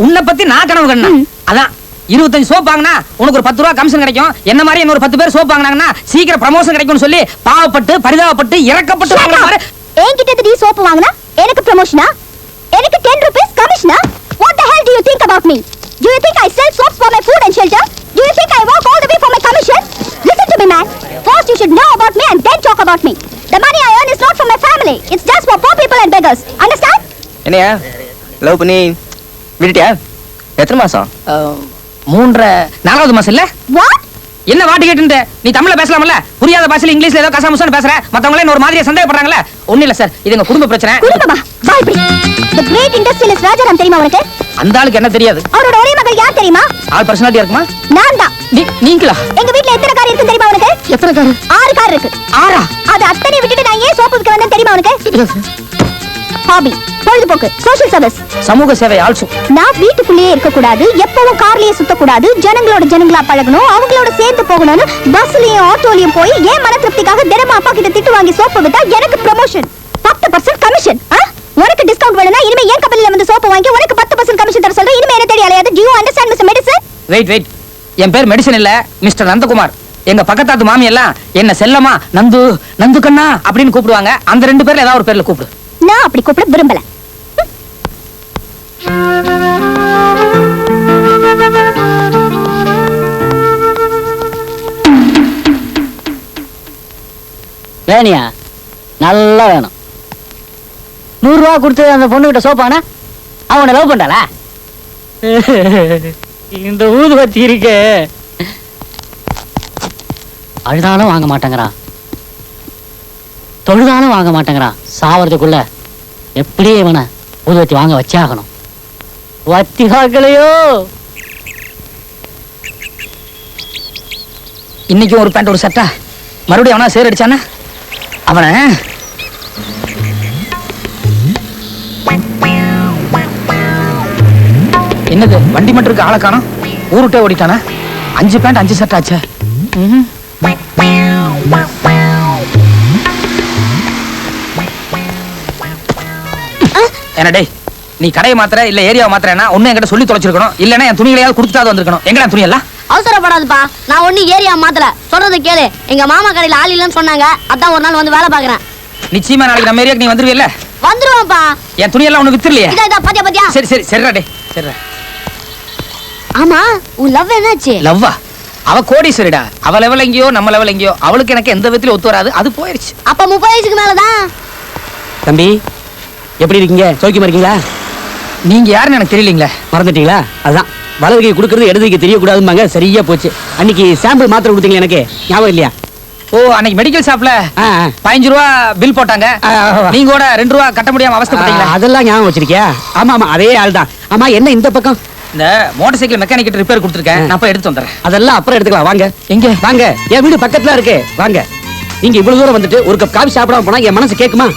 உன்னை பத்தி நான் கனவு கண்ணா? அதான் 25 சோப் வாங்கினா உனக்கு ஒரு 10 ரூபா கமிஷன் கிடைக்கும். என்ன மாதிரி இன்னொரு 10 பேர் சோப் வாங்கினாங்கன்னா சீக்கிரம் ப்ரமோஷன் கிடைக்கும்னு சொல்லி பாவப்பட்டு பரிதாபப்பட்டு இறக்கப்பட்டு வாங்குற மாதிரி. என்கிட்ட நீ சோப்பு வாங்குனா எனக்கு ப்ரமோஷனா? எனக்கு 10 rupees கமிஷனா? What the hell do you think about me? Do you think I sell soaps for my food and shelter? Do you think I walk all the way for my commission? Listen to me, man. First you should know about me and then talk about me. The money I earn is not for my family. It's just for poor people and beggars. Understand? என்னையா லவ் பண்ணி விட்டுட்டியா? எத்தனை மாசம்? 4வது மாசம் இல்ல? What? என்ன வாட்டி கேட்டு நீ தமிழ்ல பேசலாம்ல? புரியாத பாஷையில இங்கிலீஷ்ல ஏதோ கசாமுசான்னு பேசுற. மத்தவங்களே ஒரு மாதிரியா சந்தேகப்படுறாங்களே. ஒண்ணு இல்ல சார், இது எங்க குடும்ப பிரச்சனை. குடும்பமா? பாய்படி. The great industrialist ராஜாராம் தெரியுமா உனக்கு? அந்த ஆளுக்கு என்ன தெரியாது? அவரோட ஒரே மகள் யார் தெரியுமா? ஆள் பர்சனாலிட்டி இருக்குமா? நான் தான். நீங்களா? எங்க வீட்ல எத்தனை கார் இருக்கு தெரியுமா உனக்கு? எத்தனை கார்? 6 கார் இருக்கு. 6ஆ? அது அத்தனை விட்டுட்டு நான் ஏன் சோப்பு விற்க வந்தேன் தெரியுமா உனக்கு? ஹாபி, பொழுதுபோக்கு, சோஷியல் சர்வீஸ், சமூக சேவை ஆல்சோ. நான் வீட்டுக்குள்ளேயே இருக்க கூடாது, எப்பவும் கார்லயே சுத்த கூடாது, ஜனங்களா பழகணும், அவங்களோட சேர்ந்து போகணும்னு பஸ்லயும் ஆட்டோலயும் போய் ஏன் மன திருப்திக்காக தினமும் அப்பா கிட்ட திட்டு வாங்கி சோப்பு விட்டா எனக்கு ப்ரமோஷன், 10% கமிஷன். உனக்கு டிஸ்கவுண்ட் வேணும்னா இனிமே என் கம்பெனில வந்து சோப்பு வாங்கி உனக்கு 10% கமிஷன் தர சொல்றேன். இனிமே என்ன தேடி அலையாது. Do you understand, Mr. Medicine? Wait, என் பேர் மெடிசன் இல்ல, மிஸ்டர் நந்தகுமார். எங்க பக்கத்தாத்து மாமி எல்லாம் என்ன செல்லமா நந்து நந்து கண்ணா அப்படின்னு கூப்பிடுவாங்க. அந்த 2 பேர்ல ஏதாவது ஒரு பேர்ல கூப்பிடு. நான் அப்படி கூப்பிட விரும்பல. வேணியா? நல்லா வேணும். 100 ரூபா கொடுத்து அந்த பொண்ணு கிட்ட சோப்பானா அவனை லவ் பண்றாளா? இந்த ஊதுபத்தி இருக்கு, அழுதாலும் வாங்க மாட்டேங்கிறான், தொழுதாலும் வாங்க மாட்டேங்கிறான். சாவறதுக்குள்ள எப்படியே இவனை ஊதுபத்தி வாங்க வச்சே ஆகணும். வத்தி வாக்கலையோ? இன்னைக்கும் ஒரு பேண்ட் ஒரு சட்டா மறுபடியும் அவனா சேர் அடிச்சானே அவனை. என்னது வண்டி மட்டும் இருக்கு, ஆளை காணோம். ஊருட்டே ஓடிட்டானா? 5 பேண்ட் 5 சட்டை ஆச்சே. என்ன டேய், நீ கடையை மாத்திர இல்ல ஏரியாவை மாத்திரனா ஒண்ணு என்கிட்ட சொல்லி தொலைச்சிருக்கணும், இல்லன்னா என் துணிகளையாவது கொடுத்துட்டாவது வந்திருக்கணும். எங்கடா துணி எல்லாம்? அவசரப்படாதுப்பா, நான் ஒண்ணு ஏரியா மாத்தல, சொல்றது கேளு. எங்க மாமா கடையில ஆள் இல்லன்னு சொன்னாங்க, அதான் ஒரு நாள் வந்து வேலை பாக்குறேன். நிச்சயமா நாளைக்கு நம்ம ஏரியாக்கு நீ வந்துருவியல்ல? வந்துருவான்ப்பா. என் துணி எல்லாம் ஒண்ணு வித்துறலையே? இதா பாத்தியா பாத்தியா? சரி சரிடா டேய், சரிடா. ஆமா, உன் லவ் என்னாச்சு? லவ்வா? அவ கோடீஸ்வரிடா. அவ லெவல் எங்கேயோ, நம்ம லெவல் எங்கேயோ. அவளுக்கு எனக்கு எந்த விதத்திலும் ஒத்து வராது. அது போயிருச்சு. அப்ப 30 வயசுக்கு மேலதான். தம்பி எப்படி இருக்கீங்க? சௌக்கியமா இருக்கீங்களா? நீங்க யாருன்னு எனக்கு தெரியலீங்களே. மறந்துட்டீங்களா? அதுதான் வலது கை கொடுக்கறது இடது கைக்கு தெரியக்கூடாதுமாங்க. சரியா போச்சு. அன்னைக்கு சாம்பிள் மாத்திரை கொடுத்தீங்க, எனக்கு ஞாபகம் இல்லையா? ஓ, அன்னைக்கு மெடிக்கல் ஷாப்ல ஆ, ஆ. 15 ரூபா பில் போட்டாங்க. நீங்க கூட 2 ரூபா கட்ட முடியாம அவஸ்தைப்பட்டீங்களா? அதெல்லாம் ஞாபகம் வச்சிருக்கியா? ஆமா ஆமா, அதே ஆள் தான். ஆமா, என்ன இந்த பக்கம்? இந்த மோட்டார் சைக்கிள் மெக்கானிக் ரிப்பேர் கொடுத்துருக்கேன். நான் போய் எடுத்து வந்துடுறேன். அதெல்லாம் அப்புறம் எடுத்துக்கலாம். வாங்க. எங்க? வாங்க, என் வீடு பக்கத்துல இருக்கு. வாங்க. நீங்க இவ்வளவு தூரம் வந்துட்டு ஒரு கப் காபி சாப்பிடாம போனா என் மனசு கேக்குமா?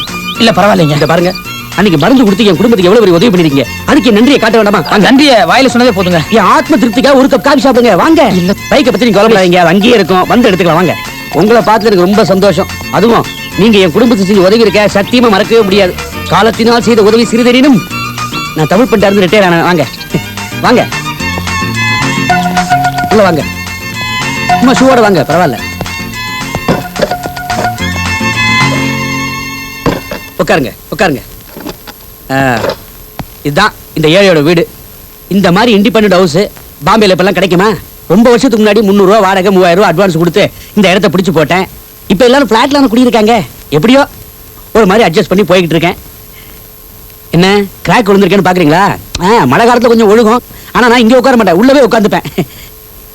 இல்ல பரவாயில்லைங்க. இந்த பாருங்க, அன்னைக்கு மருந்து கொடுத்து என் குடும்பத்துக்கு எவ்வளவு பெரிய உதவி பண்ணிருக்கீங்க. அதுக்கு என் நன்றியை காட்ட வேண்டாமா? நன்றிய வாயில சொன்னதே போதுங்க. என் ஆத்ம திருப்திக்காக ஒரு கப் காபி சாப்பிடுங்க. வாங்க. இல்ல. பைக்கை பத்தி நீங்க கவலைப்படாதீங்க, அது அங்கேயே இருக்கும். வந்து எடுத்துக்கலாம். வாங்க. உங்களை பார்த்து எனக்கு ரொம்ப சந்தோஷம். அதுவும் நீங்க என் குடும்பத்துக்கு செஞ்ச உதவி இருக்க சத்தியமா மறக்கவே முடியாது. காலத்தினால் செய்த உதவி சிறிதெனினும். நான் தமிழ் பண்ணிட்டு இருந்து ரிட்டையர் ஆனேன். வாங்க வாங்க உள்ள வாங்க. சும்மா ஷூவோட வாங்க, பரவாயில்ல. உட்காருங்க உட்காருங்க. இதுதான் இந்த ஏழையோட வீடு. இந்த மாதிரி இண்டிபெண்டன்ட் ஹவுஸ் பாம்பேல இப்பெல்லாம் கிடைக்குமா? ரொம்ப வருஷத்துக்கு முன்னாடி 300 ரூபா வாடகை, 3000 ரூபா அட்வான்ஸ் கொடுத்து இந்த இடத்த பிடிச்சு போட்டேன். இப்ப எல்லாரும் பிளாட்ல குடியிருக்காங்க. எப்படியோ ஒரு மாதிரி அட்ஜஸ்ட் பண்ணி போய்கிட்டு இருக்கேன். என்ன கிராக் விழுந்திருக்கேன்னு பாக்குறீங்களா? மழை காலத்துல கொஞ்சம் ஒழுகும். ஆனா நான் இங்க உட்கார மாட்டேன், உள்ளவே உட்காந்துப்பேன்.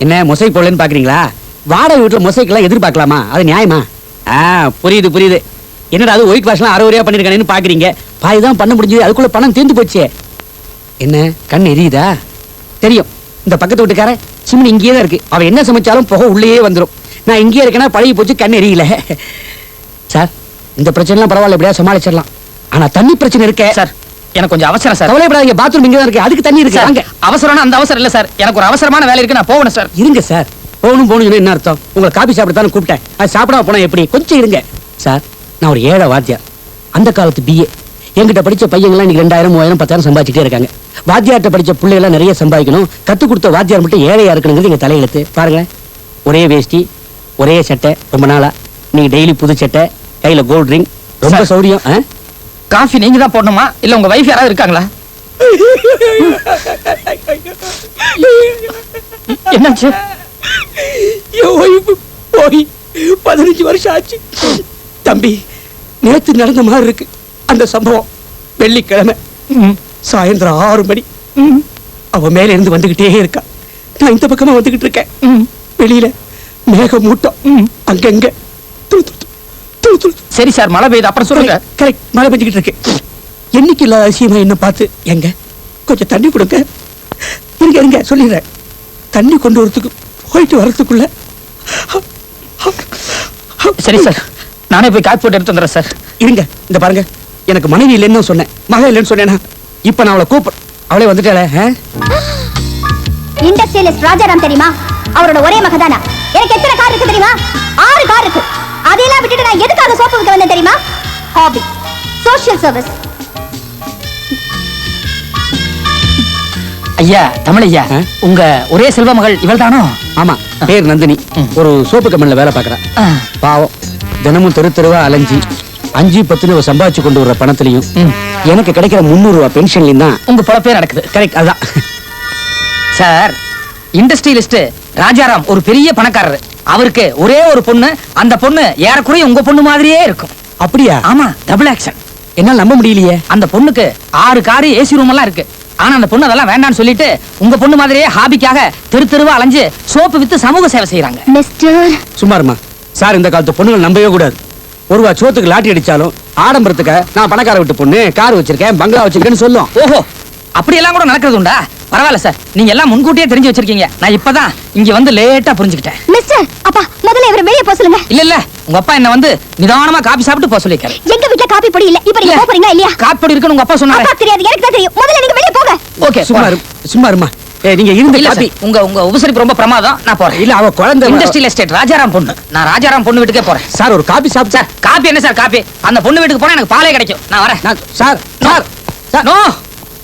என்ன மொசைக் போடலன்னு பாக்குறீங்களா? வாடகை வீட்டுல மொசைக்கெல்லாம் எதிர்பார்க்கலாமா? அது நியாயமா? புரியுது புரியுது. என்னடா அது ஒயிட் வாஷ்லாம் அரைவரையா பண்ணிருக்கானேன்னு பாக்குறீங்க. பாதி தான் பண்ண முடிஞ்சது, அதுக்குள்ள பணம் தீர்ந்து போச்சு. என்ன கண் எரியுதா? தெரியும். இந்த பக்கத்து வீட்டுக்காரன் சிம்னி இங்கேயே தான் இருக்கு. அவன் என்ன சமைச்சாலும் புகை உள்ளே வந்துடும். நான் இங்கேயே இருக்கேன்னா பழகி போச்சு, கண் எரியல. சார், இந்த பிரச்சனைலாம் பரவாயில்ல, எப்படியா சமாளிச்சிடலாம். ஆனா தண்ணி பிரச்சனை இருக்கே சார். எனக்கு கொஞ்சம் அவசரம் சார். கவலைப்படாதீங்க, பாத்ரூம் இங்க தான் இருக்கு. அதுக்கு தண்ணி இருக்கு. வாங்க. அவசரம்னா அந்த அவசரம் இல்ல சார். எனக்கு ஒரு அவசரமான வேலை இருக்கு. நான் போகணும் சார். இருங்க சார். போகணும் என்ன அர்த்தம்? உங்களை காபி சாப்பிடத்தானே கூப்பிட்டேன். அது சாப்பிடாம போனா எப்படி? கொஞ்சம் இருங்க சார். நான் ஒரு ஏழை வாத்தியார். அந்த காலத்து பிஏ. என்கிட்ட படிச்ச பையங்களாம் இன்னைக்கு 2000, 3000, 10,000 சம்பாதிச்சுட்டே இருக்காங்க. வாத்தியார்ட்ட படிச்ச பிள்ளைகளாம் நிறைய சம்பாதிக்கணும். கத்து கொடுத்த வாத்தியார் மட்டும் ஏழையா இருக்கணுங்கிறது எங்க தலையெழுத்து. பாருங்க, ஒரே வேஷ்டி, ஒரே சட்டை. ரொம்ப நாளா நீங்க டெய்லி புது சட்டை, கையில கோல்ட் ரிங். ரொம்ப சௌரியம். காஃபி நீங்க தான் போடணுமா இல்ல உங்க வைஃப் யாராவது இருக்காங்களா? என்னாச்சு? என் ஒய்ஃப் போய் 15 வருஷம் ஆச்சு. தம்பி, நேத்து நடந்த மாதிரி இருக்கு அந்த சம்பவம். வெள்ளிக்கிழமை சாயந்தரம் 6 மணி. அவ மேல இருந்து வந்துகிட்டே இருக்கா. நான் இந்த பக்கமா வந்துகிட்டு இருக்கேன். வெளியில மேக மூட்டம் அங்கங்க. சரி சார், மழை பெய்யுது. அப்புறம் சொல்லுங்க. கரெக்ட், மழை பெஞ்சுக்கிட்டு இருக்கு. என்னைக்கு இல்லாத அதிசயமா என்ன பார்த்து, எங்க கொஞ்சம் தண்ணி கொடுங்க. இருங்க சொல்லிடுறேன். தண்ணி கொண்டு வரதுக்கு போயிட்டு வரதுக்குள்ள. சரி சார், நானே போய் காப்பி போட்டு எடுத்து வந்துடுறேன் சார். இருங்க, இந்த பாருங்க, எனக்கு மனைவி இல்லைன்னு சொன்னேன், மகன் இல்லைன்னு சொன்னேனா? இப்ப நான் அவளை கூப்பிட, அவளே வந்துட்டாளே. இண்டஸ்ட்ரியலிஸ்ட் ராஜாராம் தெரியுமா? அவரோட ஒரே மகதானா? எனக்கு எத்தனை கார் இருக்கு தெரியுமா? 6 கார் இருக்கு. அதெல்லாம் விட்டுட்டு நான் எதுக்காக சோப்பு விற்க வந்தேன் தெரியுமா? Hobby, social service. ஐயா, தமிழ் ஐயா, உங்க ஒரே செல்வ மகள் இவள் தானோ? ஆமா, பேர் நந்தினி. ஒரு சோப்பு கம்பெனில வேலை பார்க்கறா. பாவம், தினமும் தெருவா அலைஞ்சி 5-10 சம்பாதிச்சு கொண்டு வர்ற பணத்திலையும் எனக்கு கிடைக்கிற 300 ரூபாய் பென்ஷன்லயும் தான் உங்க பொழப்பே நடக்குது. கரெக்ட், அதான் சார். இண்டஸ்ட்ரியலிஸ்ட் ராஜாராம் ஒரு பெரிய பணக்காரர். அவருக்கு ஒரே ஒரு பொண்ணு. அந்த பொண்ணு ஏறக்குறைய உங்க பொண்ணு மாதிரியே இருக்கும். அப்படியா? ஆமா, டபுள் ஆக்ஷன். என்னால நம்ப முடியலையே. அந்த பொண்ணுக்கு 6 காரு, ஏசி ரூம் எல்லாம் இருக்கு. ஆனா அந்த பொண்ணு அதெல்லாம் வேண்டாம்னு சொல்லிட்டு உங்க பொண்ணு மாதிரியே ஹாபிக்காக தெருவா அலைஞ்சு சோப்பு வித்து சமூக சேவை செய்யறாங்க. மிஸ்டர், சும்மா இருமா சார். இந்த காலத்து பொண்ணுகள் நம்பவே கூடாது. ஒருவா சோத்துக்கு லாட்டி அடிச்சாலும் ஆடம்பரத்துக்கு நான் பணக்கார விட்டு பொண்ணு, கார் வச்சிருக்கேன், பங்களா வச்சிருக்கேன்னு சொல்லும். ஓஹோ, அப்படி எல்லாம் கூட நடக்கிறது உண்டா? பரவாயில்ல சார், நீங்க எல்லாம் முன்கூட்டியே தெரிஞ்சு வச்சிருக்கீங்க. நான் இப்பதான் இங்க வந்து லேட்டா புரிஞ்சுக்கிட்டேன். மிஸ்டர், அப்பா முதல்ல இவரை வெளியே போக சொல்லுங்க. இல்ல உங்க அப்பா என்ன வந்து நிதானமா காபி சாப்பிட்டு போக சொல்லிருக்காரு. எங்க வீட்ல காபி பொடி இல்ல. இப்ப நீங்க போறீங்களா இல்லையா? காப்பி பொடி இருக்குன்னு உங்க அப்பா சொன்னாரு. அப்பா தெரியாது, எனக்கு தான் தெரியும். முதல்ல நீங்க வெளியே போங்க. ஓகே, சும்மா இருமா. நீங்க இருந்த இல்ல காபி. சார், உங்க உபசரிப்பு ரொம்ப பிரமாதம். நான் போறேன். இல்ல, அவ குழந்தை. இண்டஸ்ட்ரியல் எஸ்டேட் ராஜாராம் பொண்ணு. நான் ராஜாராம் பொண்ணு வீட்டுக்கே போறேன். சார், ஒரு காபி சாப்பிட்டு. சார், காப்பி என்ன சார் காப்பி? அந்த பொண்ணு வீட்டுக்கு போனா எனக்கு பாலே கிடைக்கும். நான் வரேன். Sir sir sir, no.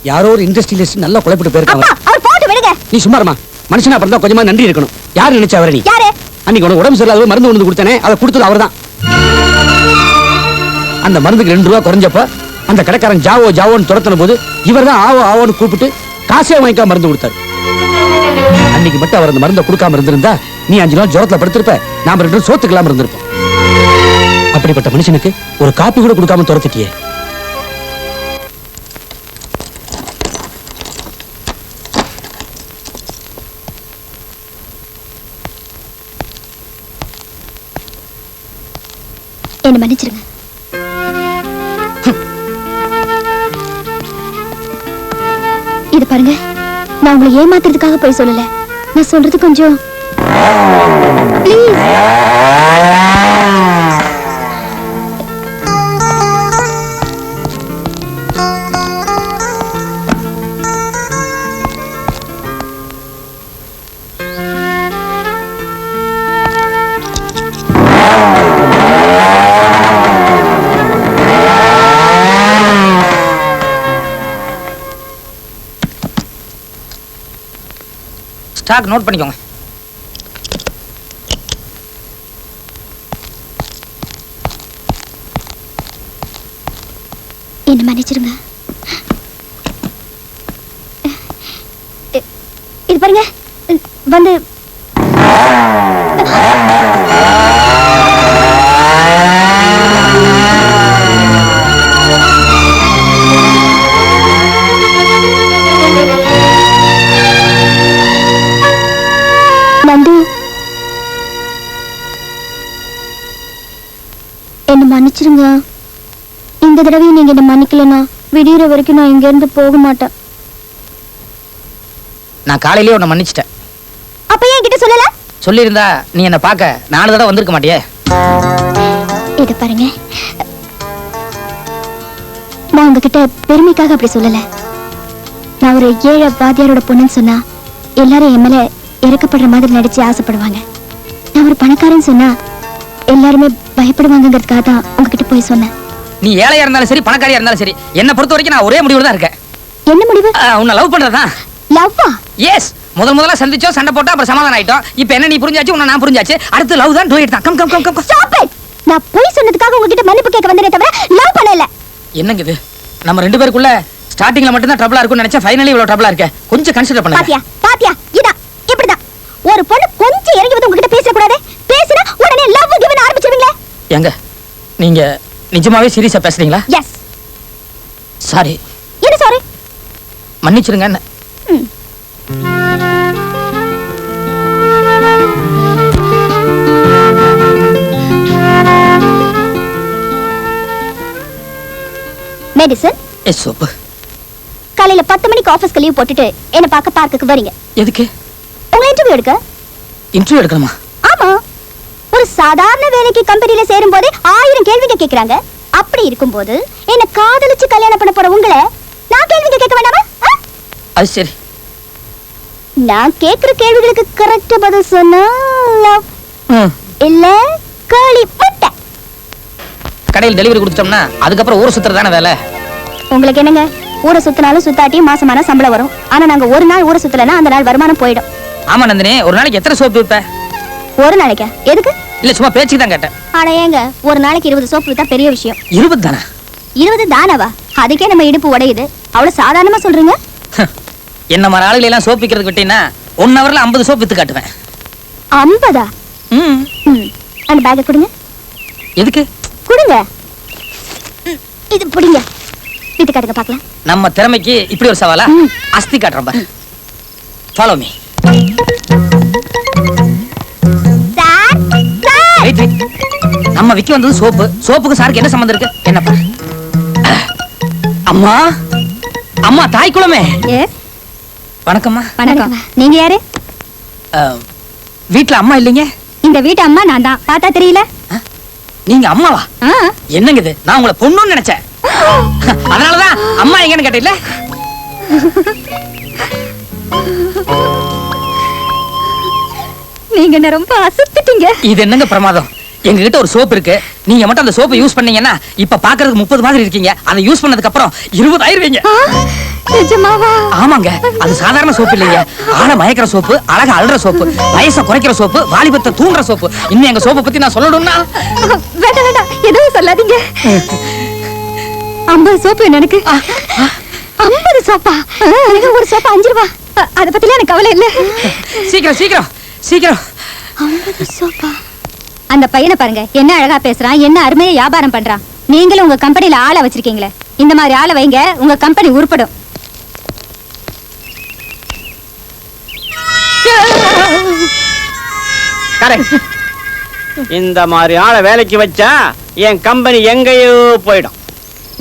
யாரோ ஒரு இண்டஸ்ட்ரியலிஸ்ட் நல்லா குழப்பிட்டு போயிருக்காங்க. அப்பா, அவர் போட்டு விடுங்க. நீ சும்மா இருமா. மனுஷனா பிறந்தா கொஞ்சமா நன்றி இருக்கணும். யாரு நினைச்சா அவரை? நீ யாரு? அன்னைக்கு உனக்கு உடம்பு சரியில்லாத மருந்து கொண்டு கொடுத்தானே, அதை கொடுத்தது அவர்தான். அந்த மருந்துக்கு 2 ரூபா குறைஞ்சப்ப அந்த கடைக்காரன் ஜாவோன்னு துரத்தின போது இவர்தான் ஆவோன்னு கூப்பிட்டு காசே வாங்கிக்காம மருந்து கொடுத்தாரு. அன்னைக்கு மட்டும் அவர் அந்த மருந்தை கொடுக்காம இருந்திருந்தா நீ 5 நாள் ஜுரத்துல படுத்திருப்ப, நாம 2 சோத்துக்கலாம இருந்திருப்போம். அப்படிப்பட்ட மனுஷனுக்கு ஒரு காப்பி கூட கொடுக்காம துரத்திட்டியே. என்ன மன்னிச்சிருங்க. இது பாருங்க, நான் உங்களை ஏமாத்துறதுக்காக போய் சொல்லல. நான் சொல்றது கொஞ்சம் ப்ளீஸ். ஸ்டாக் நோட் பண்ணிக்கோங்க. என்ன மன்னிச்சிருங்க. இது பாருங்க, வந்து நந்து, என்ன மன்னிச்சிருங்க. இந்த தடவையும் நீங்க என்ன மன்னிக்கலனா விடியற வரைக்கும் நான் இங்க இருந்து போக மாட்டேன். நான் காலையிலேயே உன்னை மன்னிச்சிட்டேன். அப்ப ஏன் கிட்ட சொல்லல? சொல்லியிருந்தா நீ என்ன பார்க்க 4 தடவை வந்திருக்க மாட்டியே. இத பாருங்க, நான் உங்ககிட்ட பெருமைக்காக அப்படி சொல்லல. நான் ஒரு ஏழை வாத்தியாரோட பொண்ணுன்னு சொன்னா எல்லாரும் என் மேல இறக்கப்படுற மாதிரி நடிச்சு ஆசைப்படுவாங்க. நான் ஒரு பணக்காரன்னு சொன்னா எல்லாருமே பயப்படுவாங்கிறதுக்காக தான் உங்ககிட்ட போய் சொன்னேன். நீ ஏழையா இருந்தாலும் சரி பணக்காரியா இருந்தாலும் சரி, என்ன பொறுத்த வரைக்கும் நான் ஒரே முடிவுல தான் இருக்கேன். என்ன முடிவு? உன்னை லவ் பண்றதா? லவ்வா? எஸ். முதல்ல சந்திச்சோம், சண்டை போட்டோம், அப்புறம் சமாதானம் ஆயிட்டோம். இப்போ என்ன நீ புரிஞ்சாச்சு, உன்னை நான் புரிஞ்சாச்சு. அடுத்து லவ் தான், டூயட் தான். Come come come come. Stop it. நான் போய் சொன்னதுக்காக உங்ககிட்ட மன்னிப்பு கேட்க வந்தேனே தவிர லவ் பண்ணல. என்னங்க இது? நம்ம 2 பேருக்குள்ள ஸ்டார்டிங்ல மட்டும் தான் ட்ரபிளா இருக்கும்னு நினைச்சா ஃபைனலி இவ்வளவு ட்ரபிளா இருக்கு. கொஞ்சம் கன்சிடர் பண்ணுங்க. பாத்தியா பாத்தியா, இதான் இப்படிதான் ஒரு பொண்ணு கொஞ்சம் இறங்கி வந்து உங்ககிட்ட பேச கூடாது. பேசினா உடனே லவ் கிவன் ஆரம்பிச்சிடுவீங்க. ஏங்க நீங்க நிஜமாவே சீரியஸா பேசுறீங்களா? எஸ். சாரி. என்ன சாரி? மன்னிச்சிருங்க. என்ன மெடிசன்? S soap. காலையில 10 மணிக்கு ஆபீஸ்க்கு லீவ் போட்டுட்டு என்ன பார்க்க பார்க்குக்கு வரீங்க. எதுக்கு? உங்க இன்டர்வியூ எடுக்க. இன்டர்வியூ எடுக்கணுமா? ஆமா. ஒரு சாதாரண வேலைக்கு கம்பெனில சேரும் போதே 1000 கேள்விங்க கேக்குறாங்க. அப்படி இருக்கும்போது என்ன காதலிச்சு கல்யாணம் பண்ண போற உங்களை நான் கேள்விங்க கேட்க வேண்டாமா? அது சரி. நான் கேக்குற கேள்விகளுக்கு கரெக்ட்டா பதில் சொன்னா லவ் இல்ல காளி பட்டை. கடையில் டெலிவரி கொடுத்துட்டோம்னா அதுக்கப்புறம் ஊர் சுத்துறதான வேலை. உங்களுக்கு என்னங்க, ஊரை சுத்தினாலும் சுத்தாட்டி மாசமான சம்பளம் வரும். ஆனா நாங்க ஒரு நாள் ஊரை சுத்தலன்னா அந்த நாள் வருமானம் போயிடும். ஆமா நந்தினி, ஒரு நாளைக்கு எத்தனை சோப்பு விப்ப? ஒரு நாளைக்கா? எதுக்கு? இல்ல சும்மா பேச்சுக்கு தான் கேட்டேன். ஆனா ஏங்க, ஒரு நாளைக்கு 20 சோப்பு வித்தா பெரிய விஷயம். 20 தானா? 20 தானவா? அதுக்கே நம்ம இடுப்பு உடையுது. அவ்வளவு சாதாரணமா சொல்றீங்க? என்ன மாதிரி ஆளுகளை எல்லாம் சோப்பு விக்கிறதுக்கு விட்டீங்கன்னா 1 ஹவர்ல 50 சோப்பு வித்து காட்டுவேன். 50? அந்த பேக்கை கொடுங்க. எதுக்கு? கொடுங்க. இது பிடிங்க, வித்து காட்டுங்க பார்க்கலாம். நம்ம திறமைக்கு இப்படி ஒரு சவாலா? அஸ்தி காட்டுறேன் பாரு. Follow me. Sir sir, wait wait. நம்ம விக்க வந்தது சோப்பு. சோப்புக்கு சாருக்கு என்ன சம்பந்தம் இருக்கு? என்ன பாரு. அம்மா அம்மா தாய் குலமே. வணக்கம்மா. வணக்கம். நீங்க யாரு? வீட்ல அம்மா இல்லைங்க. இந்த வீட்டு அம்மா நான் தான். பார்த்தா தெரியல? நீங்க அம்மாவா? என்னங்க இது? நான் உங்களை பொண்ணுன்னு நினைச்சேன். அதனாலதான் அம்மா எங்கன்னு கேட்டீங்களா? நீங்க என்ன ரொம்ப அசத்திட்டீங்க. இது என்னங்க பிரமாதம்? எங்க கிட்ட ஒரு சோப்பு இருக்கு. நீங்க மட்டும் அந்த சோப்பை யூஸ் பண்ணீங்கன்னா இப்ப பாக்குறதுக்கு 30 மாதிரி இருக்கீங்க. அதை யூஸ் பண்ணதுக்கு அப்புறம் 20 ஆயிருவீங்க. நிஜமாவா? ஆமாங்க, அது சாதாரண சோப்பு இல்லைங்க. ஆள மயக்கிற சோப்பு, அழகா அழுற சோப்பு, வயசை குறைக்கிற சோப்பு, வாலிபத்தை தூண்டுற சோப்பு. இன்னும் எங்க சோப்பை பத்தி நான் சொல்லணும்னா? வேண்டாம் வேண்டாம், எதுவும் சொல்லாதீங்க. 50 சோப்பு எனக்கு. 50 சோப்பா? ஒரு சோப்பா 5 ரூபா. அத பத்தில எனக்கு கவலை இல்ல. சீக்கிரம் சீக்கிரம் சீக்கிரம். அந்த பையனை பாருங்க, என்ன அழகா பேசுறான், என்ன அருமையா வியாபாரம் பண்றான். நீங்களும் உங்க கம்பெனில ஆளை வச்சிருக்கீங்களே, இந்த மாதிரி ஆளை வைங்க, உங்க கம்பெனி உருப்படும். இந்த மாதிரி ஆளை வேலைக்கு வச்சா என் கம்பெனி எங்கேயோ போயிடும்.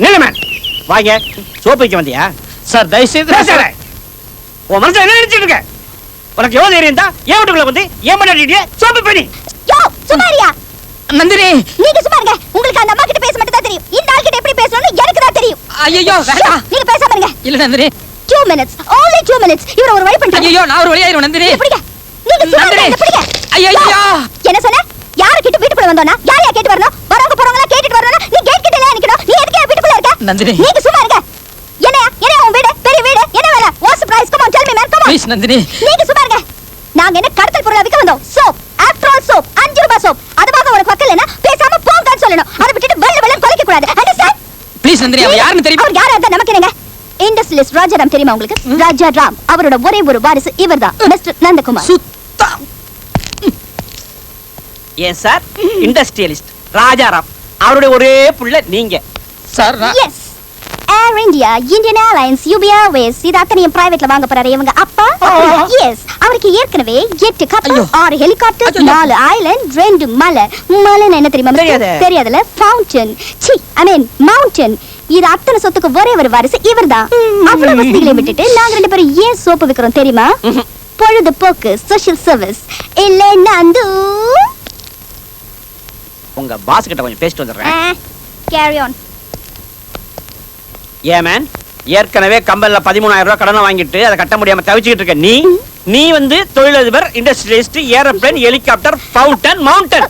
நிலைமேன் வாங்க, சோப்பு வைக்க வந்தியா? சார் தயவுசெய்து உன் மனசுல என்ன நினைச்சிட்டு இருக்க? உனக்கு எவ்வளவு தைரியம் தான் ஏன் வீட்டுக்குள்ள வந்து ஏன் பண்ணி சோப்பு பண்ணி? யோ சுமாரியா நந்தினி, நீங்க சும்மா இருங்க. உங்களுக்கு அந்த அம்மா கிட்ட பேச மட்டும் தான் தெரியும். இந்த ஆள் கிட்ட எப்படி பேசணும்னு எனக்கு தான் தெரியும். ஐயோ வேண்டாம். நீங்க பேசாம இருங்க. இல்ல நந்தினி, 2 minutes, only 2 minutes. இவர ஒரு வழி பண்ணிட்டு. ஐயோ நான் ஒரு வழியாயிரும் நந்தினி. எப்படிங்க? நீங்க சும்மா இருங்க, நந்தினி. எப்படிங்க? ஐயோ என்ன சொன்ன? யார கிட்ட வீட்டுக்குள்ள வந்தோனா? யார் கேட்டு வரணும்? வரவங்க போறவங்க கேட்டிட்டு வரணும். நீ கேட் கிட்ட இல்ல நிக்கணும். நீ எதுக்கு வீட்டுக்குள்ள இருக்க? நந்தினி, நீங்க சும்மா இருங்க. என்ன உன் வீடு? பெரிய வீடு. என்ன வேலை? What's price? Come on tell me man, come on. Please Nandini. நீங்க சும்மா இருங்க. நாங்க என்ன கடத்தல் பொருளை விக்க வந்தோம்? சோப், ஆஃப்டர் ஆல் சோப், 5 ரூபாய் சோப். அதுவாக உனக்கு வக்கலனா பேசாம போங்கன்னு சொல்லணும். அதை விட்டுட்டு வெள்ள கொலைக்க கூடாது. அண்டர்ஸ்டாண்ட்? ப்ளீஸ் நந்தினி, அவ யாருன்னு தெரியுமா? அவர் யாரா இருந்தா நமக்கு என்னங்க? இண்டஸ்ட்ரியலிஸ்ட் ராஜாராம் தெரியுமா உங்களுக்கு? ராஜாராம், அவரோட ஒரே ஒரு வாரிசு இவர்தான், மிஸ்டர் நந்தகுமார். சுத்தா ஏன் சார் இண்டஸ்ட்ரியலிஸ்ட் ராஜாராம் அவருடைய ஒரே புள்ள நீங்க? Sir yes, Air India, Indian Airlines, UB Airways, இது அத்தனையும் பிரைவேட்ல வாங்க போறாரு இவங்க அப்பா. எஸ், அவருக்கு ஏற்கனவே 8 கப்பல், 6 ஹெலிகாப்டர், 4 ஐலண்ட், 2 மலை. மலைன்னு என்ன தெரியுமா? தெரியாதுல? ஃபவுண்டன், சி ஐ மீன் மவுண்டன். இது அத்தனை சொத்துக்கு ஒரே ஒரு வாரிசு இவர்தான். அவ்வளவு வசதிகளை விட்டுட்டு நாங்க 2 பேரும் ஏன் சோப்பு விக்கிறோம் தெரியுமா? பொழுதுபோக்கு, சோஷியல் சர்வீஸ். இல்ல நந்து, உங்க பாஸ் கிட்ட கொஞ்சம் பேசிட்டு வந்துடுறேன். Carry on. ஏன் மேன், ஏற்கனவே கம்பெனில 13,000 ரூபாய் கடனை வாங்கிட்டு அதை கட்ட முடியாம தவிச்சுக்கிட்டு இருக்க நீ வந்து தொழிலதிபர், industrialist, aeroplane, helicopter, fountain, mountain.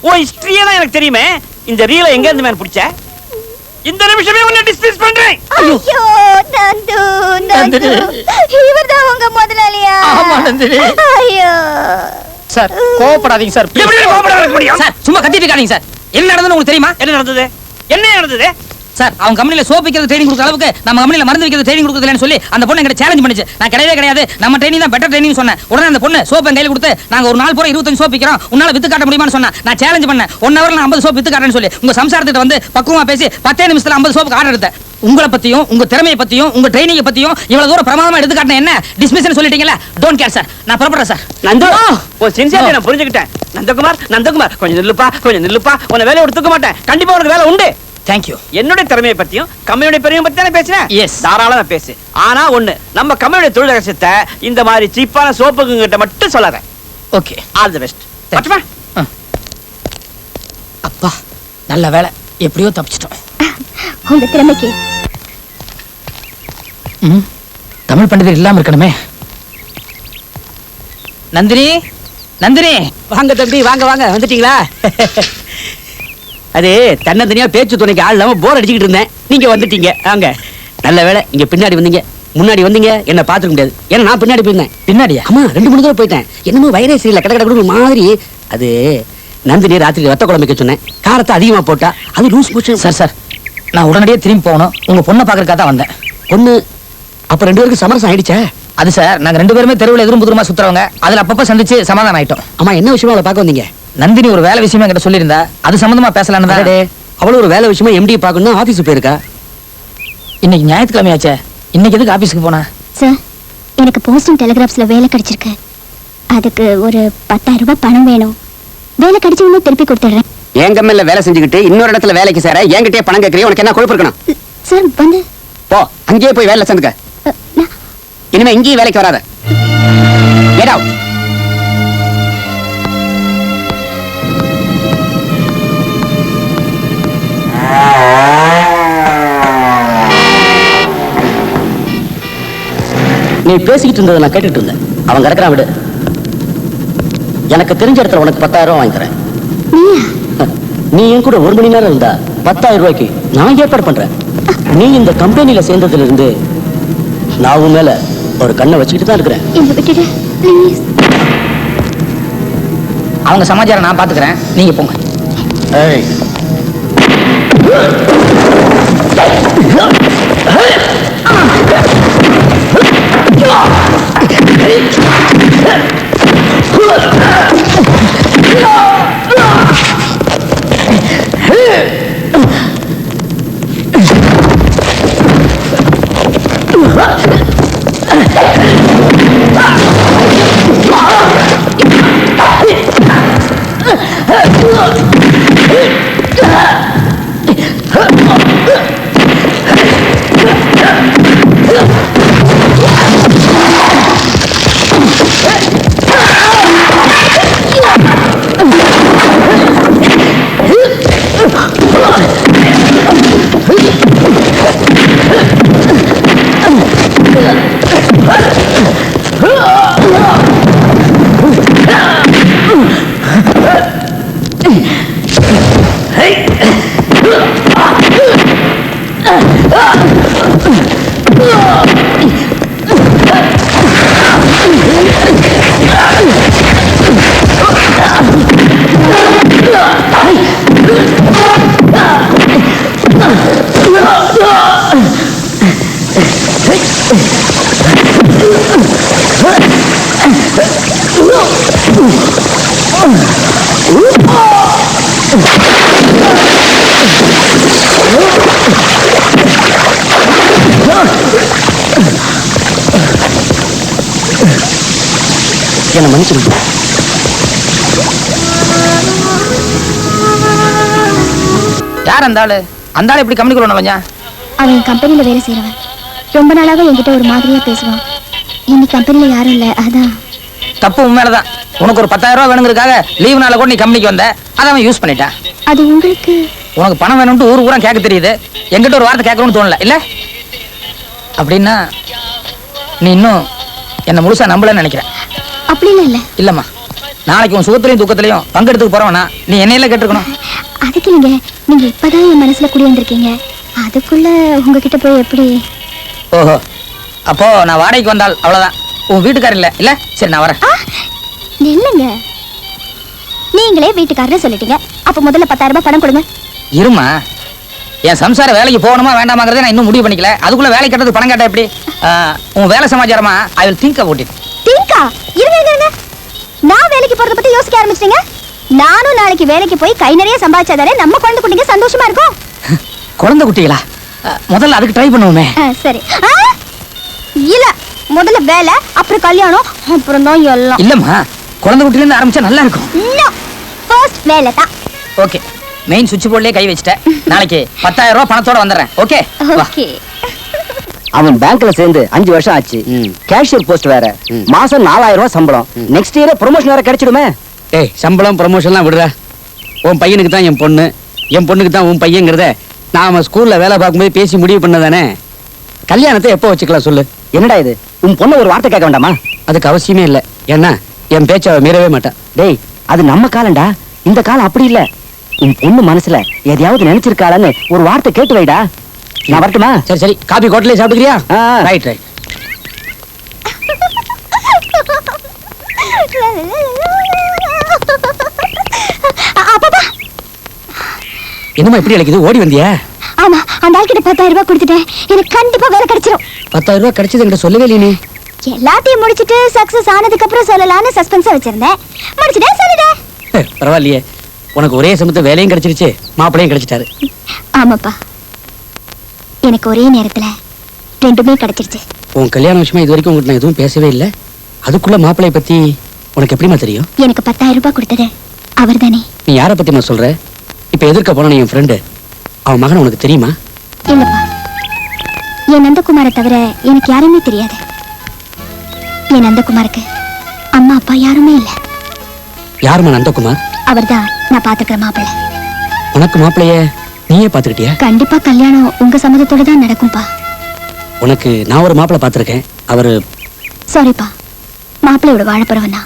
Oh ஹிஸ்டரியெல்லாம் எனக்கு தெரியுமே. இந்த ரீலை எங்க இருந்து மேன் பிடிச்ச? இந்த நிமிஷமே உன்னை டிஸ்மிஸ் பண்றேன். ஐயோ நந்து, நந்து இவர்தான் உங்க முதலாளியா? ஆமா நந்தினி. ஐயோ சார் கோவப்படாதீங்க சார். எப்படி கோபப்படாம இருக்க முடியும்? சார் சும்மா கத்திட்டு இருக்காதீங்க சார். என்ன நடந்ததுன்னு உங்களுக்கு தெரியுமா? என்ன நடந்தது? என்ன நடந்தது? சார் அவங்க கம்பெனில சோப் விக்கிறது ட்ரைனிங் கொடுக்குற அளவுக்கு நம்ம கம்பெனில மருந்து விக்கிறது ட்ரைனிங் கொடுக்குறதுலன்னு சொல்லி அந்த பொண்ணு எங்கிட்ட சேலஞ்ச் பண்ணுச்சு. நான் கிடையவே கிடையாது, நம்ம ட்ரைனிங் தான் பெட்டர் ட்ரைனிங் சொன்னேன். உடனே அந்த பொண்ணு சோப் என் கையில கொடுத்து நாங்க ஒரு நாள் பூரா 25 சோப் விக்கிறோம், உன்னால வித்து காட்ட முடியுமான்னு சொன்னா. நான் சேலஞ்ச் பண்ணேன், 1 ஹவர்ல நான் 50 சோப் வித்து காட்டுறேன்னு சொல்லி உங்க சம்சாரத்திட்ட வந்து பக்குவமா பேசி 10 நிமிஷத்துல 50 சோப்புக்கு ஆர்டர் எடுத்தேன். உங்களை பத்தியும் உங்க திறமையை பத்தியும் உங்க ட்ரைனிங்கை பத்தியும் இவ்வளவு தூரம் பிரமாதமா எடுத்து காட்டின என்ன டிஸ்மிஸ்னு சொல்லிட்டீங்களா? டோன்ட் கேர் சார், நான் புறப்படுறேன் சார். நந்து, ஓ சின்சியரிட்டி நான் புரிஞ்சுக்கிட்டேன். நந்தகுமார் கொஞ்சம் நில்லுப்பா. உன்னை வேலையை எடுத்துக்க மாட்டேன். கண்டிப்பா உனக்கு வேலை உண்டு. தேங்க்யூ. என்னுடைய திறமையை பத்தியும் கம்பெனியோட பெருமையை பத்தி தானே பேசுறேன். Yes. தாராளமா பேசு. ஆனா ஒண்ணு, நம்ம கம்பெனியோட தொழில் ரகசியத்தை இந்த மாதிரி சீப்பான சோப்புங்க கிட்ட மட்டும் சொல்லாத. Okay, all the best. பட்டுமா? அப்பா நல்ல வேலை, எப்படியோ தப்பிச்சிட்டோம். உங்க திறமைக்கு தமிழ் பண்டிதர் இல்லாம இருக்கணுமே. நந்தினி, நந்தினி வாங்க தம்பி, வாங்க வந்துட்டீங்களா? அது தன்னந்தனியா பேச்சு துணைக்கு ஆள் இல்லாம போர் அடிச்சுக்கிட்டு இருந்தேன். நீங்க வந்துட்டீங்க. வாங்க. நல்ல வேலை நீங்க பின்னாடி வந்தீங்க. முன்னாடி வந்தீங்க என்ன பாத்துக்க முடியாது. ஏன்னா நான் பின்னாடி போயிருந்தேன். பின்னாடியா? ஆமா, 2-3 தடவை போயிட்டேன். என்னமோ வைரஸ் இல்ல, கடை மாதிரி. அது நந்தினி ராத்திரி ரத்த குழம்பு வைக்க சொன்னேன். காரத்தை அதிகமா போட்டா அது லூஸ் மோஷன். சார் நான் உடனடியே திரும்பி போகணும். உங்க பொண்ணை பாக்குறதுக்காக தான் வந்தேன். பொண்ணு அப்ப 2 பேருக்கு சமரசம் ஆயிடுச்சே? அது சார் நாங்க 2 பேருமே தெருவில் எதிரும் புதிரமா சுத்துறவங்க. அதுல அப்பப்ப சந்திச்சு சமாதானம் ஆயிட்டோம். ஆமா, என்ன விஷயமா அவளை பார்க்க வந்தீங்க? நந்தினி ஒரு வேலை விஷயமா என்கிட்ட சொல்லியிருந்தா, அது சம்பந்தமா பேசலான்னு தான். அவளும் ஒரு வேலை விஷயமா எம்டி பார்க்கணும் ஆபீஸ் போயிருக்கா. இன்னைக்கு ஞாயிற்றுக்கிழமையாச்சே, இன்னைக்கு எதுக்கு ஆபீஸ்க்கு போனா? சார், எனக்கு போஸ்ட் அண்ட் டெலிகிராஃப்ஸ்ல வேலை கிடைச்சிருக்கு. அதுக்கு ஒரு 10,000 ரூபாய் பணம் வேணும். வேலை கிடைச்சவங்க திருப்பி கொடுத்துடுறேன். என் கம்பெனில வேலை செஞ்சுக்கிட்டு இன்னொரு இடத்துல வேலைக்கு சேர என்கிட்டயே பணம் கேட்கறிய? உனக்கு என்ன கொழுப்பு இருக்கணும்? சார் வந்து போ, அங்கேயே போய் வேலை சேர்ந்துக்க. இனிமே இங்கேயும் வேலைக்கு வராத. Get out. நீ பேசிக்கிட்டு இருந்ததை நான் கேட்டுட்டு இருந்தேன். அவன் கிடக்குறான், விடு. எனக்கு தெரிஞ்ச இடத்துல உனக்கு 10,000 வாங்கி தரேன். நீ என் கூட 1 மணி நேரம் இருந்தா 10,000 ரூபாய்க்கு நான் ஏற்பாடு பண்றேன். நீ இந்த கம்பெனில சேர்ந்ததுல இருந்து நான் உன் மேல ஒரு கண்ணை வச்சுக்கிட்டு தான் இருக்கிறேன். என்ன விட்டுடு ப்ளீஸ். அவங்க சமாச்சாரம் நான் பாத்துக்கிறேன், நீங்க போங்க. ஏய், என்ன மன்னிச்சிருங்க. யார் அந்த ஆளு? அந்த ஆளு எப்படி கம்பெனிக்குள்ள நுழைஞ்சா? அவன் என் கம்பெனில வேலை செய்யறவன். ரொம்ப நாளாக என்கிட்ட ஒரு மாதிரியா பேசுவான். இன்னைக்கு கம்பெனில யாரும் இல்ல, அதான். தப்பு உண்மையிலதான். உனக்கு ஒரு 10,000 ரூபாய் வேணுங்கிறதுக்காக லீவ் நாள கூட நீ கம்பெனிக்கு வந்த, அதை அவன் யூஸ் பண்ணிட்டான். அது உங்களுக்கு உனக்கு பணம் வேணும்னு ஊர் ஊரா கேட்க தெரியுது, எங்கிட்ட ஒரு வார்த்தை கேட்கணும்னு தோணல இல்ல? அப்படின்னா நீ இன்னும் என்ன முழுசா நம்பலன்னு நினைக்கிறேன். அப்படின்னு இல்ல. இல்லம்மா, நாளைக்கு உன் சுகத்திலையும் துக்கத்திலையும் பங்கெடுத்துக்கு போறவனா நீ என்னையில கேட்டிருக்கணும். அதுக்கு நீங்க இப்பதான் என் மனசுல குடி வந்திருக்கீங்க. அதுக்குள்ள உங்ககிட்ட போய் எப்படி? ஓஹோ, அப்போ நான் வாடகைக்கு வந்தால் அவ்வளவுதான். உன் வீட்டுக்காரர் இல்ல இல்ல? சரி நான் வரேன். இல்லைங்க, நீங்களே வீட்டுக்காரர் சொல்லிட்டீங்க. அப்ப முதல்ல 10,000 ரூபாய் பணம் கொடுங்க. இருமா, என் சம்சார வேலைக்கு போகணுமா வேண்டாமாங்கிறத நான் இன்னும் முடிவு பண்ணிக்கல. அதுக்குள்ள வேலை கட்டது பணம் கேட்டா எப்படி? உன் வேலை சமாச்சாரமா I will think about it. திங்கா? இருங்க, நான் வேலைக்கு போறத பத்தி யோசிக்க ஆரம்பிச்சிட்டீங்க. நானும் நாளைக்கு வேலைக்கு போய் கை நிறைய சம்பாதிச்சாதானே நம்ம குழந்தை குட்டிங்க சந்தோஷமா இருக்கும். குழந்தை குட்டிகளா? முதல்ல அதுக்கு ட்ரை பண்ணுவோமே. சரி. இல்ல, முதல்ல வேலை, அப்புறம் கல்யாணம், அப்புறம் தான் எல்லாம். இல்லம்மா, குழந்தை குட்டில இருந்து ஆரம்பிச்சா நல்லா இருக்கும். ஃபர்ஸ்ட் வேலை தான். ஓகே, மெயின் சுவிட்ச் போர்ட்லயே கை வச்சிட்டேன். நாளைக்கு 10,000 ரூபாய் பணத்தோட வந்துடுறேன். Okay okay. அவன் பேங்க்ல சேர்ந்து 5 வருஷம் ஆச்சு. கேஷியர் போஸ்ட் வேற. மாசம் 4,000 ரூபாய் சம்பளம். நெக்ஸ்ட் இயர் ப்ரொமோஷன் வேற கிடைச்சிடுமே. ஏய், சம்பளம் ப்ரமோஷன்லாம் விடுற. உன் பையனுக்கு தான் என் பொண்ணு, என் பொண்ணுக்கு தான் உன் பையங்கிறத நாம ஸ்கூல்ல வேலை பார்க்கும்போது பேசி முடிவு பண்ணதானே. கல்யாணத்தை எப்போ வச்சுக்கலாம் சொல்லு. என்னடா இது, உன் பொண்ணு ஒரு வார்த்தை கேட்க வேண்டாமா? அதுக்கு அவசியமே இல்லை. ஏன்னா என் பேச்ச அவ மீறவே மாட்டான். டேய், அது நம்ம காலம்டா. இந்த காலம் அப்படி இல்ல. உன் பொண்ணு மனசுல எதையாவது நினைச்சிருக்காளான்னு ஒரு வார்த்தை கேட்டு வைடா. நான் வரட்டுமா? சரி சரி, காபி ஹோட்டலே சாப்பிட்டுக்கிறியா? Right right. என்னமா இப்படி அழைக்குது? ஓடி வந்தியா? ஆமா, அந்த ஆள்கிட்ட 10,000 ரூபாய் கொடுத்துட்டேன். எனக்கு கண்டிப்பா வேலை கிடைச்சிரும். 10,000 ரூபாய் கிடைச்சது என்கிட்ட சொல்லவே இல்லையே நீ. எல்லாத்தையும் முடிச்சிட்டு சக்சஸ் ஆனதுக்கு அப்புறம் சொல்லலாம்னு சஸ்பென்ஸா வச்சிருந்தேன். முடிச்சிட்டேன், சொல்லிட்டேன். பரவாயில்லையே, உனக்கு ஒரே சமயத்துல வேலையும் கிடைச்சிருச்சு, மாப்பிளையும் கிடைச்சிட்டாரு. ஆமாப்பா, எனக்கு ஒரே நேரத்துல ரெண்டுமே கிடைச்சிருச்சு. உன் கல்யாண விஷயமா இது வரைக்கும் உங்ககிட்ட நான் எதுவும் பேசவே இல்லை. அதுக்குள்ள மாப்பிளைய பத்தி உனக்கு எப்படிமா தெரியும்? எனக்கு 10,000 ரூபாய் கொடுத்தது அவர் தானே. நீ யாரை பத்திமா சொல்ற? இப்ப எதிர்க்க போன என் ஃப்ரெண்டு, அவன் மகன் உனக்கு தெரியுமா? இல்லப்பா, என் நந்தகுமாரை தவிர எனக்கு யாருமே தெரியாது. என் நந்தகுமாருக்கு அம்மா அப்பா யாருமே இல்ல. யாருமா நந்தகுமார்? அவர்தான் நான் பாத்துக்கிற மாப்பிள்ளை. உனக்கு மாப்பிளைய நீயே பாத்துக்கிட்டியா? கண்டிப்பா கல்யாணம் உங்க சம்மதத்தோட தான் நடக்கும்பா. உனக்கு நான் ஒரு மாப்பிள்ளை பாத்திருக்கேன். அவரு சாரிப்பா, மாப்பிள்ளையோட வாழப்போறவனா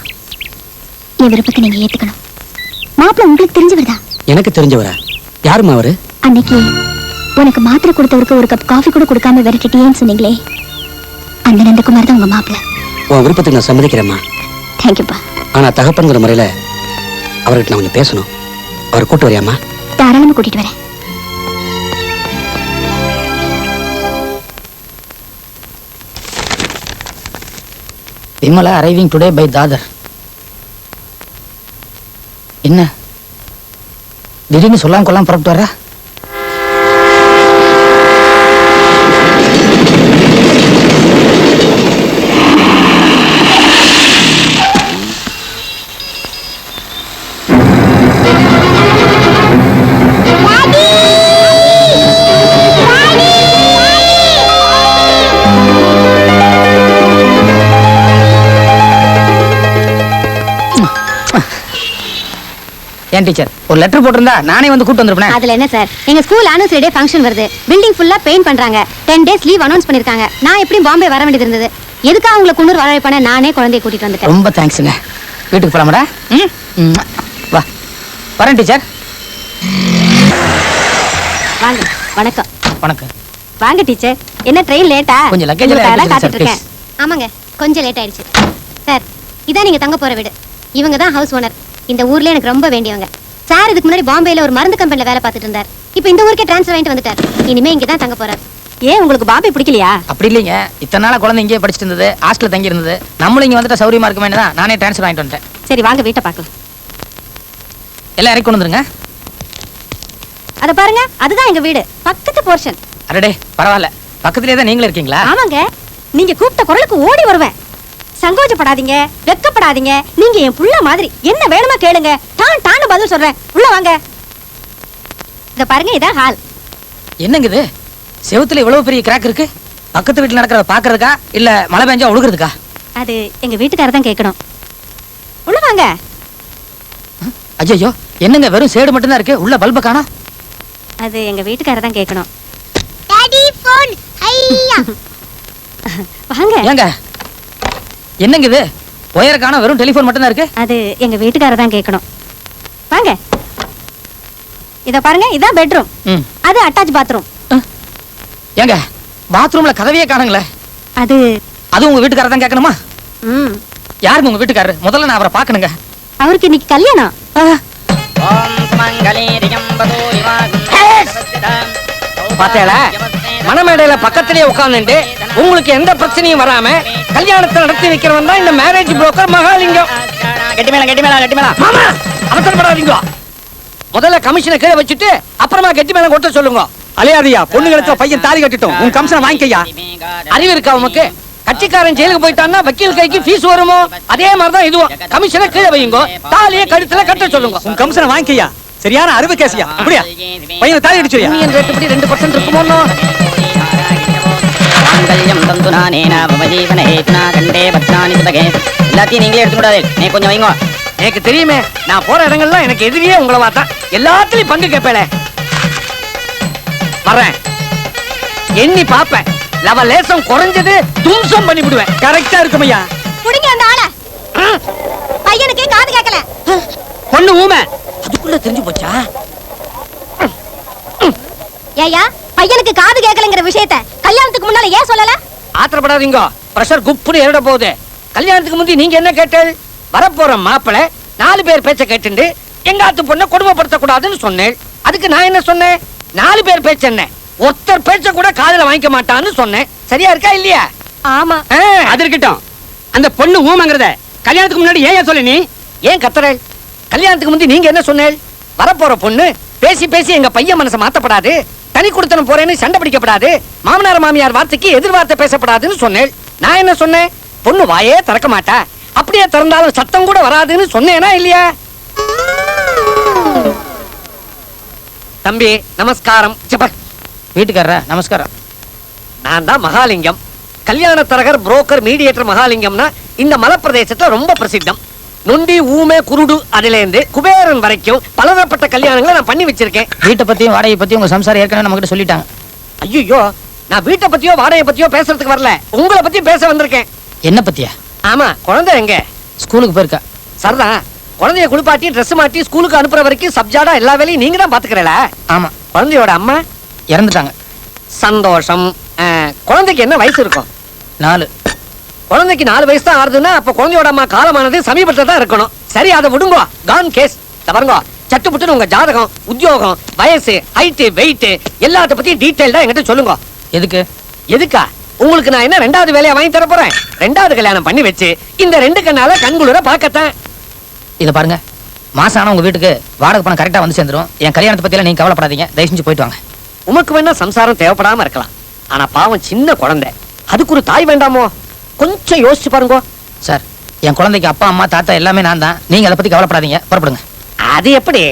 என் விருப்பத்தை நீங்க ஏத்துக்கணும். மாப்பிள்ளை உங்களுக்கு தெரிஞ்சவர்தான். எனக்கு தெரிஞ்சவரா? யாருமா அவரு? அன்னைக்கு உனக்கு மாத்திரை கொடுத்தவருக்கு ஒரு கப் காஃபி கூட கொடுக்காம விரட்டிட்டேன்னு சொன்னீங்களே, அந்த நந்தகுமார் தான் உங்க மாப்பிள்ளை. உன் விருப்பத்துக்கு நான் சம்மதிக்கிறேம்மா. தேங்க்யூப்பா. ஆனா தகப்பன்கிற முறையில அவர்கிட்ட நான் கொஞ்சம் பேசணும். அவர் கூட்டு வரியாமா? தாராளமா கூட்டிட்டு வரேன். Vimala arriving today by Dadar. என்ன திடீர்னு சொல்லாம கொள்ளாம புறப்பட்டு வர. ஏன் டீச்சர் ஒரு லெட்டர் போட்டிருந்தா நானே வந்து கூட்டு வந்திருப்பேன். அதுல என்ன சார், எங்க ஸ்கூல் ஆனுவல் டே ஃபங்க்ஷன் வருது, பில்டிங் ஃபுல்லா பெயிண்ட் பண்றாங்க, 10 days லீவ் அனௌன்ஸ் பண்ணிருக்காங்க. நான் எப்படியும் பாம்பே வர வேண்டியது இருந்தது. எதுக்காக உங்களை குன்னூர் வரவேற்பானே நானே குழந்தைய கூட்டிட்டு வந்துட்டேன். ரொம்ப தேங்க்ஸுங்க. வீட்டுக்கு போலாமடா? வா வரேன் டீச்சர். வாங்க. வணக்கம். வணக்கம். வாங்க டீச்சர். என்ன ட்ரெயின் லேட்டா? கொஞ்சம் luggage எல்லாம் உங்களுக்காக எடுத்து காத்துட்டு வச்சிருக்கேன், இருக்கேன். ஆமாங்க, கொஞ்சம் லேட் ஆயிடுச்சு. சார், இதான் நீங்க தங்க போற வீடு. இவங்க தான் ஹவுஸ் ஓனர். இந்த ஊர்ல எனக்கு ரொம்ப வேண்டியவங்க. சார் இதுக்கு முன்னாடி பாம்பேல ஒரு மருந்து கம்பெனில வேலை பார்த்துட்டு இருந்தார். இப்போ இந்த ஊருக்கே ட்ரான்ஸ்ஃபர் ஆயிட்டு வந்துட்டார். இனிமே இங்க தான் தங்க போறார். ஏன் உங்களுக்கு பாம்பே பிடிக்கலையா? அப்படி இல்லைங்க, இத்தனை நாளா குழந்தை இங்கே படிச்சுட்டு இருந்தது, ஹாஸ்டல்ல தங்கி இருந்தது. நம்மளும் இங்க வந்துட்டு சௌரியமா இருக்க வேண்டியதான் நானே ட்ரான்ஸ்ஃபர் ஆயிட்டு வந்துட்டேன். சரி வாங்க வீட்டை பார்க்கலாம். எல்லாம் இறக்கி கொண்டு வந்துருங்க. அத பாருங்க, அதுதான் எங்க வீடு, பக்கத்து போர்ஷன். அடடே பரவாயில்ல, பக்கத்துலயே தான் நீங்களும் இருக்கீங்களா? ஆமாங்க, நீங்க கூப்பிட்ட குரலுக்கு ஓடி வருவேன். சங்கோஜப்படாதீங்க, வெக்கப்படாதீங்க. நீங்க என் புள்ள மாதிரி. என்ன வேணுமா கேளுங்க, டான் டான்னு பதில் சொல்றேன். உள்ள வாங்க. இத பாருங்க, இதான் ஹால். என்னங்க இது, செவுத்துல இவ்வளவு பெரிய கிராக் இருக்கு? பக்கத்து வீட்டுல நடக்கிறத பாக்குறதுக்கா இல்ல மழை பெஞ்சா ஒழுகுறதுக்கா? அது எங்க வீட்டுக்காரர் தான் கேட்கணும். உள்ள வாங்க. ஐயோ என்னங்க, வெறும் சேடு மட்டும் தான் இருக்கு, உள்ள பல்ப காணோம். அது எங்க வீட்டுக்காரர் தான் கேட்கணும். டாடி போன் ஐயா. வாங்க. ஏங்க என்னங்க இது, ஒயர் காணோம், வெறும் டெலிபோன் மட்டும் தான் இருக்கு. அது எங்க வீட்டுக்காரர் தான் கேட்கணும். வாங்க. இத பாருங்க, இதான் பெட்ரூம். அது அட்டாச் பாத்ரூம். ஏங்க பாத்ரூம்ல கதவையே காணுங்களே. அது அது உங்க வீட்டுக்காரர் தான் கேட்கணுமா? யாருங்க உங்க வீட்டுக்காரர்? முதல்ல நான் அவரை பார்க்கணுங்க. அவருக்கு இன்னைக்கு கல்யாணம். பாத்தேளா, மணமேடையில பக்கத்திலேயே உட்கார்ந்துட்டு உங்களுக்கு எந்த பிரச்சனையும் வராம கல்யாணத்தை நடத்தி வைக்கிறவன் தான் இந்த மேரேஜ் புரோக்கர் மகாலிங்கம். கெட்டிமேளம் மாமா, அவசரப்படாதீங்க. முதல்ல கமிஷனை கீழே வச்சுட்டு அப்புறமா கெட்டிமேளம் கொட்ட சொல்லுங்க. அலையாதியா, பொண்ணுங்களுக்கு பையன் தாலி கட்டிட்டோம், உன் கமிஷனை வாங்கிக்கையா. அறிவு இருக்கா உமக்கு? கட்சிக்காரன் ஜெயிலுக்கு போயிட்டான்னா வக்கீல் கைக்கு ஃபீஸ் வருமோ? அதே மாதிரிதான் இதுவும். கமிஷனை கீழே வையுங்க, தாலியை கழுத்துல கட்ட சொல்லுங்க. உன் கமிஷனை வாங்கிக்கையா. சரியான அறிவு கேசியா. அப்படியா பையனை தாலி கட்டிச்சுயா. யூனியன் ரேட் இப்படி 2% இருக்குமோ? எல்லாத்தையும் நீங்களே எடுத்து கூடாது, நீ கொஞ்சம் வைங்க. எனக்கு தெரியுமே, நான் போற இடங்கள்லாம் எனக்கு எதிரியே உங்களை பார்த்தா எல்லாத்துலயும் பங்கு கேட்பேல. வர்றேன், எண்ணி பாப்பேன். லவலேசம் குறைஞ்சது தும்சம் பண்ணி விடுவேன். கரெக்டா இருக்கும் ஐயா. புடிங்க அந்த ஆளை. பையனுக்கு காது கேட்கல. பொண்ணு ஊமை, அதுக்குள்ள தெரிஞ்சு போச்சா? ஏயா, பையனுக்கு காது கேட்கலங்கிற விஷயத்தை கல்யாணத்துக்கு முன்னால ஏன் சொல்லல? ஆத்திரப்படாதீங்க, பிரஷர் குப்புன்னு ஏறிட போகுது. கல்யாணத்துக்கு முந்தி நீங்க என்ன கேட்டல்? வரப்போற மாப்பிளை 4 பேர் பேச்ச கேட்டு எங்க ஆத்து பொண்ணை கொடுமைப்படுத்த கூடாதுன்னு சொன்னேன். அதுக்கு நான் என்ன சொன்னேன்? 4 பேர் பேச்ச என்ன, ஒருத்தர் பேச்ச கூட காதுல வாங்கிக்க மாட்டான்னு சொன்னேன். சரியா இருக்கா இல்லையா? ஆமா. அது இருக்கட்டும். அந்த பொண்ணு ஊமைங்கிறத கல்யாணத்துக்கு முன்னாடி ஏன் சொல்ல? நீ ஏன் கத்துறேன்? கல்யாணத்துக்கு முந்தி நீங்க என்ன சொன்னேன்? வரப்போற பொண்ணு பேசி பேசி எங்க பையன் மனசை மாத்தப்படாது, தனி கொடுத்தனம் போறேன்னு சண்டை பிடிக்கப்படாது, மாமனார் மாமியார் வார்த்தைக்கு எதிர்வார்த்தை பேசப்படாதுன்னு சொன்னேன். நான் என்ன சொன்னேன்? பொண்ணு வாயே திறக்க மாட்டா, அப்படியே திறந்தாலும் சத்தம் கூட வராதுன்னு சொன்னேனா இல்லையா? தம்பி நமஸ்காரம். வீட்டுக்காரரா நமஸ்காரம். நான் தான் மகாலிங்கம், கல்யாண தரகர் புரோக்கர் மீடியேட்டர் மகாலிங்கம்னா இந்த மலைப்பிரதேசத்துல ரொம்ப பிரசித்தம். நொண்டி ஊமை குருடு அதிலேருந்து குபேரன் வரைக்கும் பலதரப்பட்ட கல்யாணங்களை நான் பண்ணி வச்சிருக்கேன். வீட்டை பத்தியும் வாடகை பத்தியும் உங்க சம்சாரம் ஏற்கனவே நம்ம கிட்ட சொல்லிட்டாங்க. ஐயோ, நான் வீட்டை பத்தியோ வாடகை பத்தியோ பேசுறதுக்கு வரல, உங்களை பத்தி பேச வந்திருக்கேன். என்ன பத்தியா? ஆமா, குழந்தை எங்க? ஸ்கூலுக்கு போயிருக்கா. சரிதான், குழந்தைய குளிப்பாட்டி ட்ரெஸ் மாட்டி ஸ்கூலுக்கு அனுப்புற வரைக்கும் சப்ஜாடா எல்லா வேலையும் நீங்க தான் பாத்துக்கிறீங்களா? ஆமா. குழந்தையோட அம்மா இறந்துட்டாங்க. சந்தோஷம். குழந்தைக்கு என்ன வயசு இருக்கும்? 4. குழந்தைக்கு 4 வயசு தான் ஆறுதுன்னா அப்ப குழந்தையோட அம்மா காலமானது சமீபத்தில் தான் இருக்கணும். சரி, அதை விடுங்க. கான் கேஸ் பாருங்க. சட்டுப்புட்டு உங்க ஜாதகம், உத்தியோகம், வயசு, ஹைட், வெயிட் எல்லாத்த பத்தி டீடைல்டா என்கிட்ட சொல்லுங்க. எதுக்கு? எதுக்கா? உங்களுக்கு நான் என்ன 2வது வேலையா வாங்கி தர போறேன்? 2வது கல்யாணம் பண்ணி வச்சு இந்த 2 கண்ணால கண்குளிர பார்க்கத்தான். இத பாருங்க, மாசம் ஆனா உங்க வீட்டுக்கு வாடகை பணம் கரெக்டா வந்து சேர்ந்துரும். என் கல்யாணத்தை பத்தியெல்லாம் நீங்க கவலைப்படாதீங்க. தயவு செஞ்சு போயிட்டு வாங்க. உமக்கு வேணா சம்சாரம் தேவைப்படாம இருக்கலாம், ஆனா பாவம் சின்ன குழந்தை, அதுக்கு ஒரு தாய் வேண்டாமோ? கொஞ்சம் யோசிச்சு பாருங்க சார். என் குழந்தைக்கு அப்பா அம்மா தாத்தா எல்லாமே நான் தான். நீங்க அதை பத்தி கவலைப்படாதீங்க. புறப்படுங்க. அது எப்படி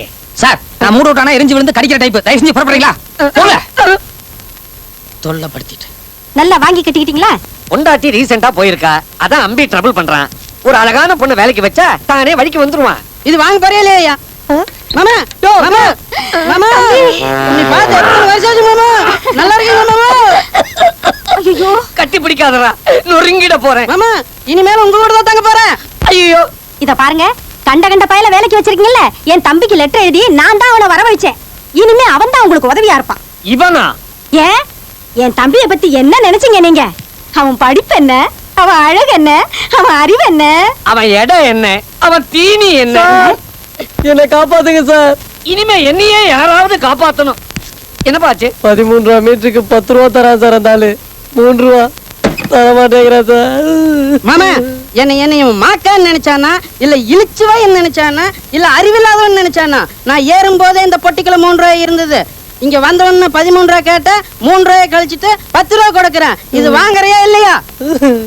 சார்? நான் மூடு விட்டானா எரிஞ்சு விழுந்து கடிக்கிற டைப். தயவு செஞ்சு புறப்படுறீங்களா? போங்க. தொல்லைப்படுத்திட்டு நல்லா வாங்கி கட்டிக்கிட்டீங்களா? பொண்டாட்டி ரீசெண்டா போயிருக்கா, அதான் அம்பி ட்ரபிள் பண்றான். ஒரு அழகான பொண்ணு வேலைக்கு வச்சா தானே வழிக்கு வந்துருவான். இது வாங்க போறீங்களே ஐயா. மாமா மாமா மாமா நீ பாத்து எத்தனை வருஷம் ஆச்சு மாமா? நல்லா இருக்கீங்க மாமா? ஐயோ, கட்டி பிடிக்காதடா, நொறுங்கிட போறேன். மாமா இனிமேல் உங்க கூட தான் தங்க போறேன். ஐயோ, இத பாருங்க, கண்ட கண்ட பையல வேலைக்கு வச்சிருக்கீங்கல்ல, என் தம்பிக்கு லெட்டர் எழுதி நான் தான் அவனை வரவழைச்சேன். இனிமே அவன் தான் உங்களுக்கு உதவியா இருப்பான். இவனா? ஏன் என் தம்பியை பத்தி என்ன நினைச்சீங்க நீங்க? அவன் படிப்பு என்ன, அவன் அழகு என்ன, அவன் அறிவு என்ன, அவன் இடம் என்ன, அவன் தீனி என்ன? என்ன காப்பாத்துங்க சார். இனிமே என்னையே யாராவது காப்பாத்தணும். என்னப்பா ஆச்சு? 13 மீட்டருக்கு 10 ரூபா தரா சார். அந்த ஆளு 3 ரூபா தர மாட்டேங்கிறா சார். மாமா என்னை மாக்கான்னு நினைச்சானா, இல்ல இழிச்சுவாய் நினைச்சானா, இல்ல அறிவில்லாதவன் நினைச்சானா? நான் ஏறும் போதே இந்த பொட்டிக்குள்ள 3 ரூபாய் இருந்தது. இங்க வந்தவொன்னு 13 ரூபாய் கேட்ட 3 ரூபாய் கழிச்சிட்டு 10 ரூபாய் கொடுக்கறேன். இது வாங்குறியா இல்லையா?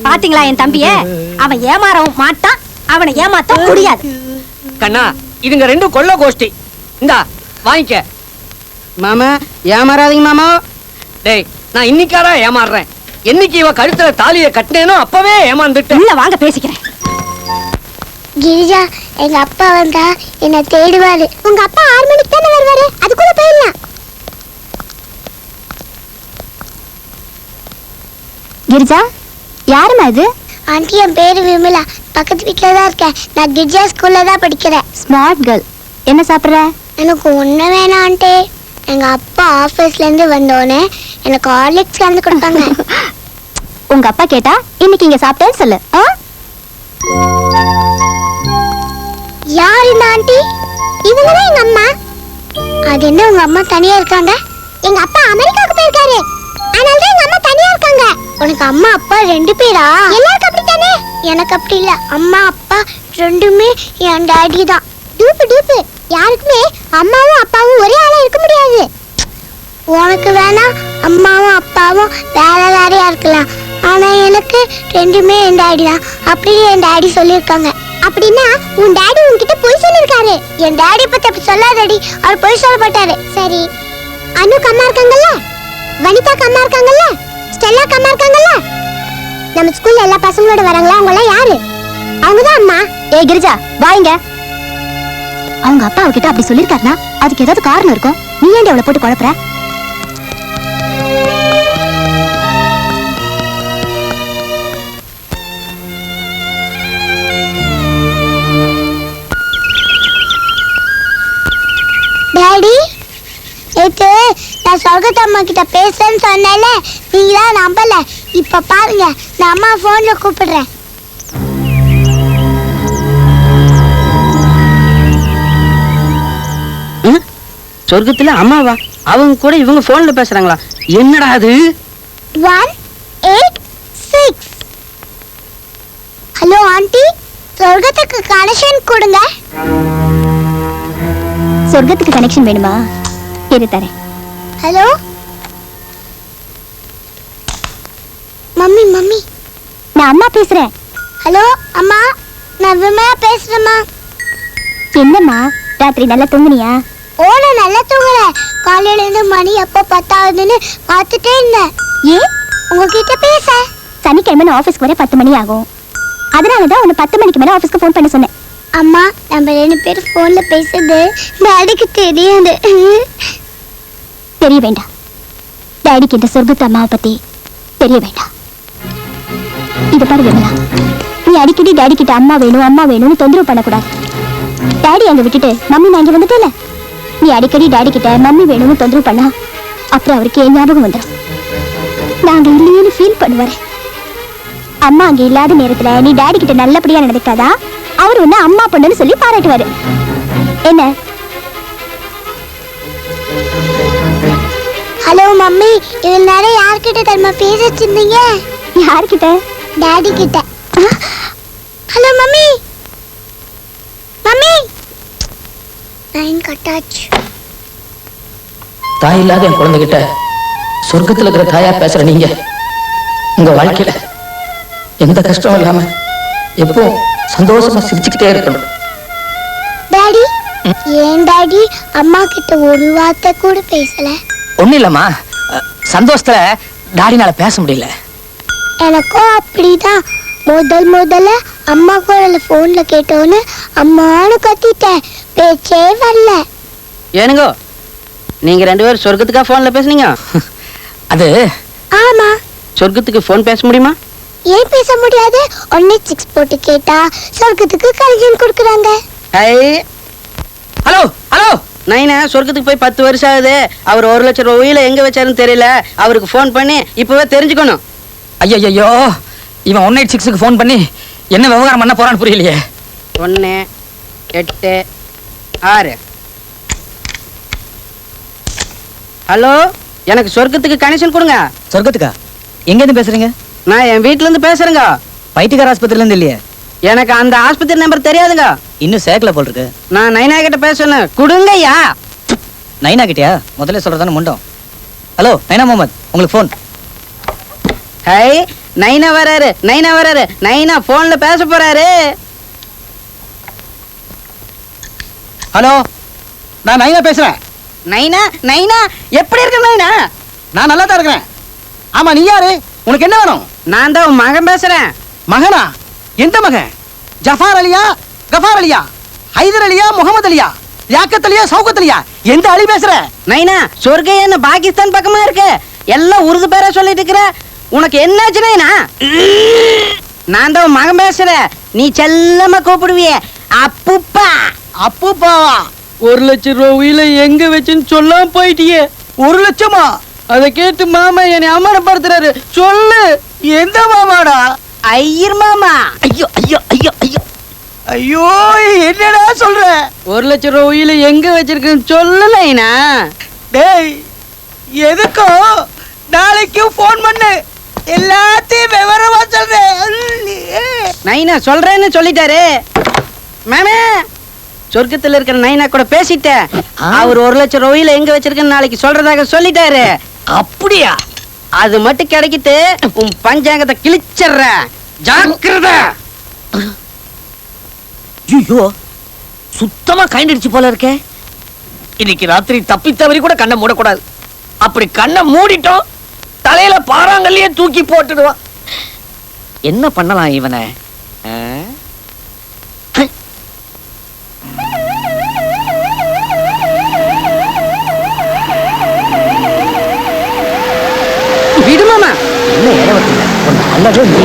பாத்தீங்களா என் தம்பிய? அவன் ஏமாறவும் மாட்டான், அவனை ஏமாத்த முடியாது. கண்ணா, இதுங்க ரெண்டும் கொள்ள கோஷ்டி. இந்தா வாங்கிக்க. மாமா ஏமாறாதீங்க மாமா. டேய், நான் இன்னைக்காரா ஏமாறுறேன். என்னைக்கு இவ கழுத்துல தாலியை கட்டினேனோ அப்பவே ஏமாந்துட்டேன். உள்ள வாங்க பேசிக்கிறேன். கிரிஜா, எங்க அப்பா வந்தா என்ன தேடுவாரு. உங்க அப்பா 6 மணிக்கு தானே வருவாரு, அதுக்குள்ள போயிடலாம். கிரிஜா, யாருமா இது? ஆண்டி, என் பேரு விமலா. பக்கத்து வீட்டுல தான் இருக்கேன். நான் கிரிஜா ஸ்கூல்ல தான் படிக்கிறேன். Smart girl. என்ன சாப்பிடுற? எனக்கு ஒண்ணு வேணாம் ஆண்டி. எங்க அப்பா ஆபீஸ்ல இருந்து வந்தோடனே எனக்கு ஹார்லிக்ஸ் கலந்து கொடுத்தாங்க. உங்க அப்பா கேட்டா இன்னைக்கு இங்க சாப்பிட்டேன்னு சொல்லு. யார் இந்த ஆண்டி? இவங்கதான் எங்க அம்மா. அது என்ன உங்க அம்மா தனியா இருக்காங்க? எங்க அப்பா அமெரிக்காவுக்கு போயிருக்காரு, அதனால தான் எங்க அம்மா தனியா இருக்காங்க. உனக்கு அம்மா அப்பா 2 பேரா? எல்லாருக்கும் அப்படித்தானே? எனக்கு அப்படி இல்ல. அம்மா அப்பா ரெண்டுமே என் டாடி தான். டூப்பு டூப்பு. யாருக்குமே அம்மாவும் அப்பாவும் ஒரே ஆளா இருக்க முடியாது. உனக்கு வேணா அம்மாவும் அப்பாவும் வேற வேறையா இருக்கலாம், ஆனா எனக்கு ரெண்டுமே என் டாடி தான் அப்படின்னு என் டாடி சொல்லியிருக்காங்க. அப்படின்னா உன் டாடி உன்கிட்ட பொய் சொல்லிருக்காரு. என் டாடி பத்தி அப்படி சொல்லாதடி, அவர் பொய் சொல்ல மாட்டாரு. சரி, அனுக்கு அம்மா இருக்காங்கல்ல, வனிதாக்கு அம்மா இருக்காங்கல்ல, ஸ்டெல்லாக்கு அம்மா இருக்காங்கல்ல, நம்ம ஸ்கூல்ல எல்லா பசங்களோட வராங்களா, அவங்க எல்லாம் யாரு? அவங்கதான் அம்மா. ஏ கிரிஜா, வாங்க. அவங்க அப்பா அவகிட்ட அப்படி சொல்லிருக்காருனா அதுக்கு ஏதாவது காரணம் இருக்கும். நீ ஏன்டி அவளை போட்டு குழப்புற? டாடி, நேத்து நான் சொர்க்கத்து அம்மா கிட்ட பேசுறேன்னு சொன்னேன்ல, நீங்களா நம்பல. இப்ப பாருங்க, நான் அம்மா போன்ல கூப்பிடுறேன். சொர்க்கத்துல அம்மாவா? அவங்க கூட இவங்க போன்ல பேசுறாங்களா? என்னடா அது? 186. ஹலோ ஆண்டி, சொர்க்கத்துக்கு கனெக்ஷன் கொடுங்க. சொர்க்கத்துக்கு கனெக்ஷன் வேணுமா? இரு தரேன். ஹலோ மம்மி, மம்மி நான் அம்மா பேசுறேன். ஹலோ அம்மா, நான் விமலா பேசுறேம்மா. என்னம்மா, ராத்திரி நல்லா தூங்குனியா? நான் நல்லா தூங்குறேன். காலையில இருந்து மணி எப்போ 10 ஆகுதுன்னு பார்த்துட்டே இருந்தேன். ஏன்? உங்ககிட்ட பேச. சனிக்கிழமை நான் ஆபீஸ்க்கு வர 10 மணி ஆகும். அதனாலதான் உன்னை 10 மணிக்கு மேல ஆபீஸ்க்கு ஃபோன் பண்ண சொன்னேன். அம்மா, நம்ம 2 பேரும் போன்ல பேசுறது டாடிக்கு தெரியாது. தெரிய வேண்டாம். டாடிக்கு இந்த சொர்க்கத்து அம்மாவை பத்தி தெரிய வேண்டாம். இது பாரு விமலா, நீ அடிக்கடி டாடி கிட்ட அம்மா வேணும் அம்மா வேணும்னு தொந்தரவு பண்ணக்கூடாது. டாடி அங்க விட்டுட்டு மம்மி நான் இங்க வந்துட்டேல, நீ அடிக்கடி டாடி கிட்ட மம்மி வேணும்னு தொந்தரவு பண்ணா அப்புறம் அவருக்கு என் ஞாபகம் வந்துடும். நாங்க இல்லையேன்னு ஃபீல் பண்ணுவாரு. அம்மா அங்க இல்லாத நேரத்துல நீ டாடி கிட்ட நல்லபடியா நடந்துக்காதா அவர் உன்ன அம்மா பொண்ணுன்னு சொல்லி பாராட்டுவாரு. என்ன? ஹலோ மம்மி, இவ்வளவு நேரம் யார்கிட்ட தெரியுமா பேசிட்டு இருந்தீங்க? யார்கிட்ட? டாடி கிட்ட. ஹலோ மம்மி, மம்மி லைன் கட்டாச்சு. தாய் இல்லாத என் குழந்தைகிட்ட சொர்க்கத்துல இருக்கிற தாயா பேசுற நீங்க உங்க வாழ்க்கையில எந்த கஷ்டம் இல்லாம எப்போ சந்தோஷமா சிரிச்சுக்கிட்டே இருக்கணும். டாடி, ஏன் டாடி அம்மா கிட்ட ஒரு வார்த்தை கூட பேசல? ஒண்ணு இல்லம்மா, சந்தோஷத்துல டாடினால பேச முடியல. எனக்கும் அப்படிதான். முதல்ல அம்மா குரல போன்ல கேட்டோன்னு அம்மானு கத்திட்டேன், பேச்சே வரல. ஏனுங்கோ நீங்க 2 பேரும் சொர்க்கத்துக்கா போன்ல பேசுனீங்க? அது ஆமா. சொர்க்கத்துக்கு போன் பேச முடியுமா? ஏன் பேச முடியாது? 186 போட்டு கேட்டா சொர்க்கத்துக்கு கல்யாணம் கொடுக்குறாங்க. ஹலோ ஹலோ, நைனா சொர்க்கத்துக்கு போய் 10 வருஷம் ஆகுது. அவர் 1 லட்சம் ரூபாயில எங்க வச்சாருன்னு தெரியல. அவருக்கு போன் பண்ணி இப்பவே தெரிஞ்சுக்கணும். ஐயோ, இவன் 186க்கு ஃபோன் பண்ணி என்ன விவகாரம் பண்ண போறான்னு புரியலையே. 1 8 6. ஹலோ, எனக்கு சொர்க்கத்துக்கு கனெக்ஷன் கொடுங்க. சொர்க்கத்துக்கா? எங்க இருந்து பேசுறீங்க? நான் என் வீட்ல இருந்து பேசுறேங்க. பைத்தியக்கார ஆஸ்பத்திரியில இருந்து இல்லையே. எனக்கு அந்த ஆஸ்பத்திரி நம்பர் தெரியாதுங்க. இன்னும் சேர்க்கல போல் இருக்கு. நான் நைனா கிட்ட பேசணும், கொடுங்கய்யா. நைனா கிட்டயா? முதல்ல சொல்றதானே முண்டம். ஹலோ நைனா முகமது, உங்களுக்கு ஃபோன். ஹை, நைனா வராரு. நைனா போன்ல பேச போறாரு. ஹலோ, நான் நைனா பேசுறேன். நைனா எப்படி இருக்க நைனா? நான் நல்லா தான் இருக்கிறேன். ஆமா, நீ யாரு? உனக்கு என்ன வேணும்? நான் தான் உன் மகன் பேசுறேன். மகனா? எந்த மகன்? ஜஃபார் அலியா, கஃபார் அலியா, ஹைதர் அலியா, முகமது அலியா, யாக்கத் அலியா, சௌகத் அலியா? எந்த அலி பேசுற? நைனா, சொர்க்கம் என்ன பாகிஸ்தான் பக்கமா இருக்கு? எல்லாம் உருது பேரா சொல்லிட்டு இருக்கிற. உனக்கு என்னாச்சு நைனா? நான் தான் உன் மகன் பேசுறேன். நீ செல்லமா கூப்பிடுவிய அப்புப்பா. அப்புப்பாவா? 1 லட்சம் ரூபாயில எங்க வச்சுன்னு சொல்லாம போயிட்டியே. 1 லட்சமா? அதை கேட்டு மாமா என்னை அவமானப்படுத்துறாரு. சொல்லு. எந்த மாமாடா? ஐயர் மாமா. ஐயோ ஐயோ ஐயோ ஐயோ ஐயோ, என்னடா சொல்ற? 1 லட்சம் ரூபாயில எங்க வச்சிருக்குன்னு சொல்லலைனா? டேய், எதுக்கோ நாளைக்கு போன் பண்ணு, எல்லாத்தையும் விவரமா சொல்றேன். நைனா சொல்றேன்னு சொல்லிட்டாரு. மாமா, சொர்க்கத்துல இருக்கிற நைனா கூட பேசிட்டேன். அவர் 1 லட்சம் ரூபாயில எங்க வச்சிருக்குன்னு நாளைக்கு சொல்றதாக சொல்லிட்டாரு. அப்படியா? அது மட்டும் கிடைக்கிட்டு உன் பஞ்சாங்கத்தை கிழிச்சற. ஜாக்கிரதை. ஐயோ, சுத்தமா கைண்டிடுச்சு போல இருக்கே. இன்னைக்கு ராத்திரி தப்பி தவறி கூட கண்ணை மூடக்கூடாது. அப்படி கண்ணை மூடிட்டோம், தலையில பாறாங்கல்லையே தூக்கி போட்டுடுவான். என்ன பண்ணலாம் இவனை? விடுமாமா. என்ன ஏவத்தில்லை, நல்லதே நீ.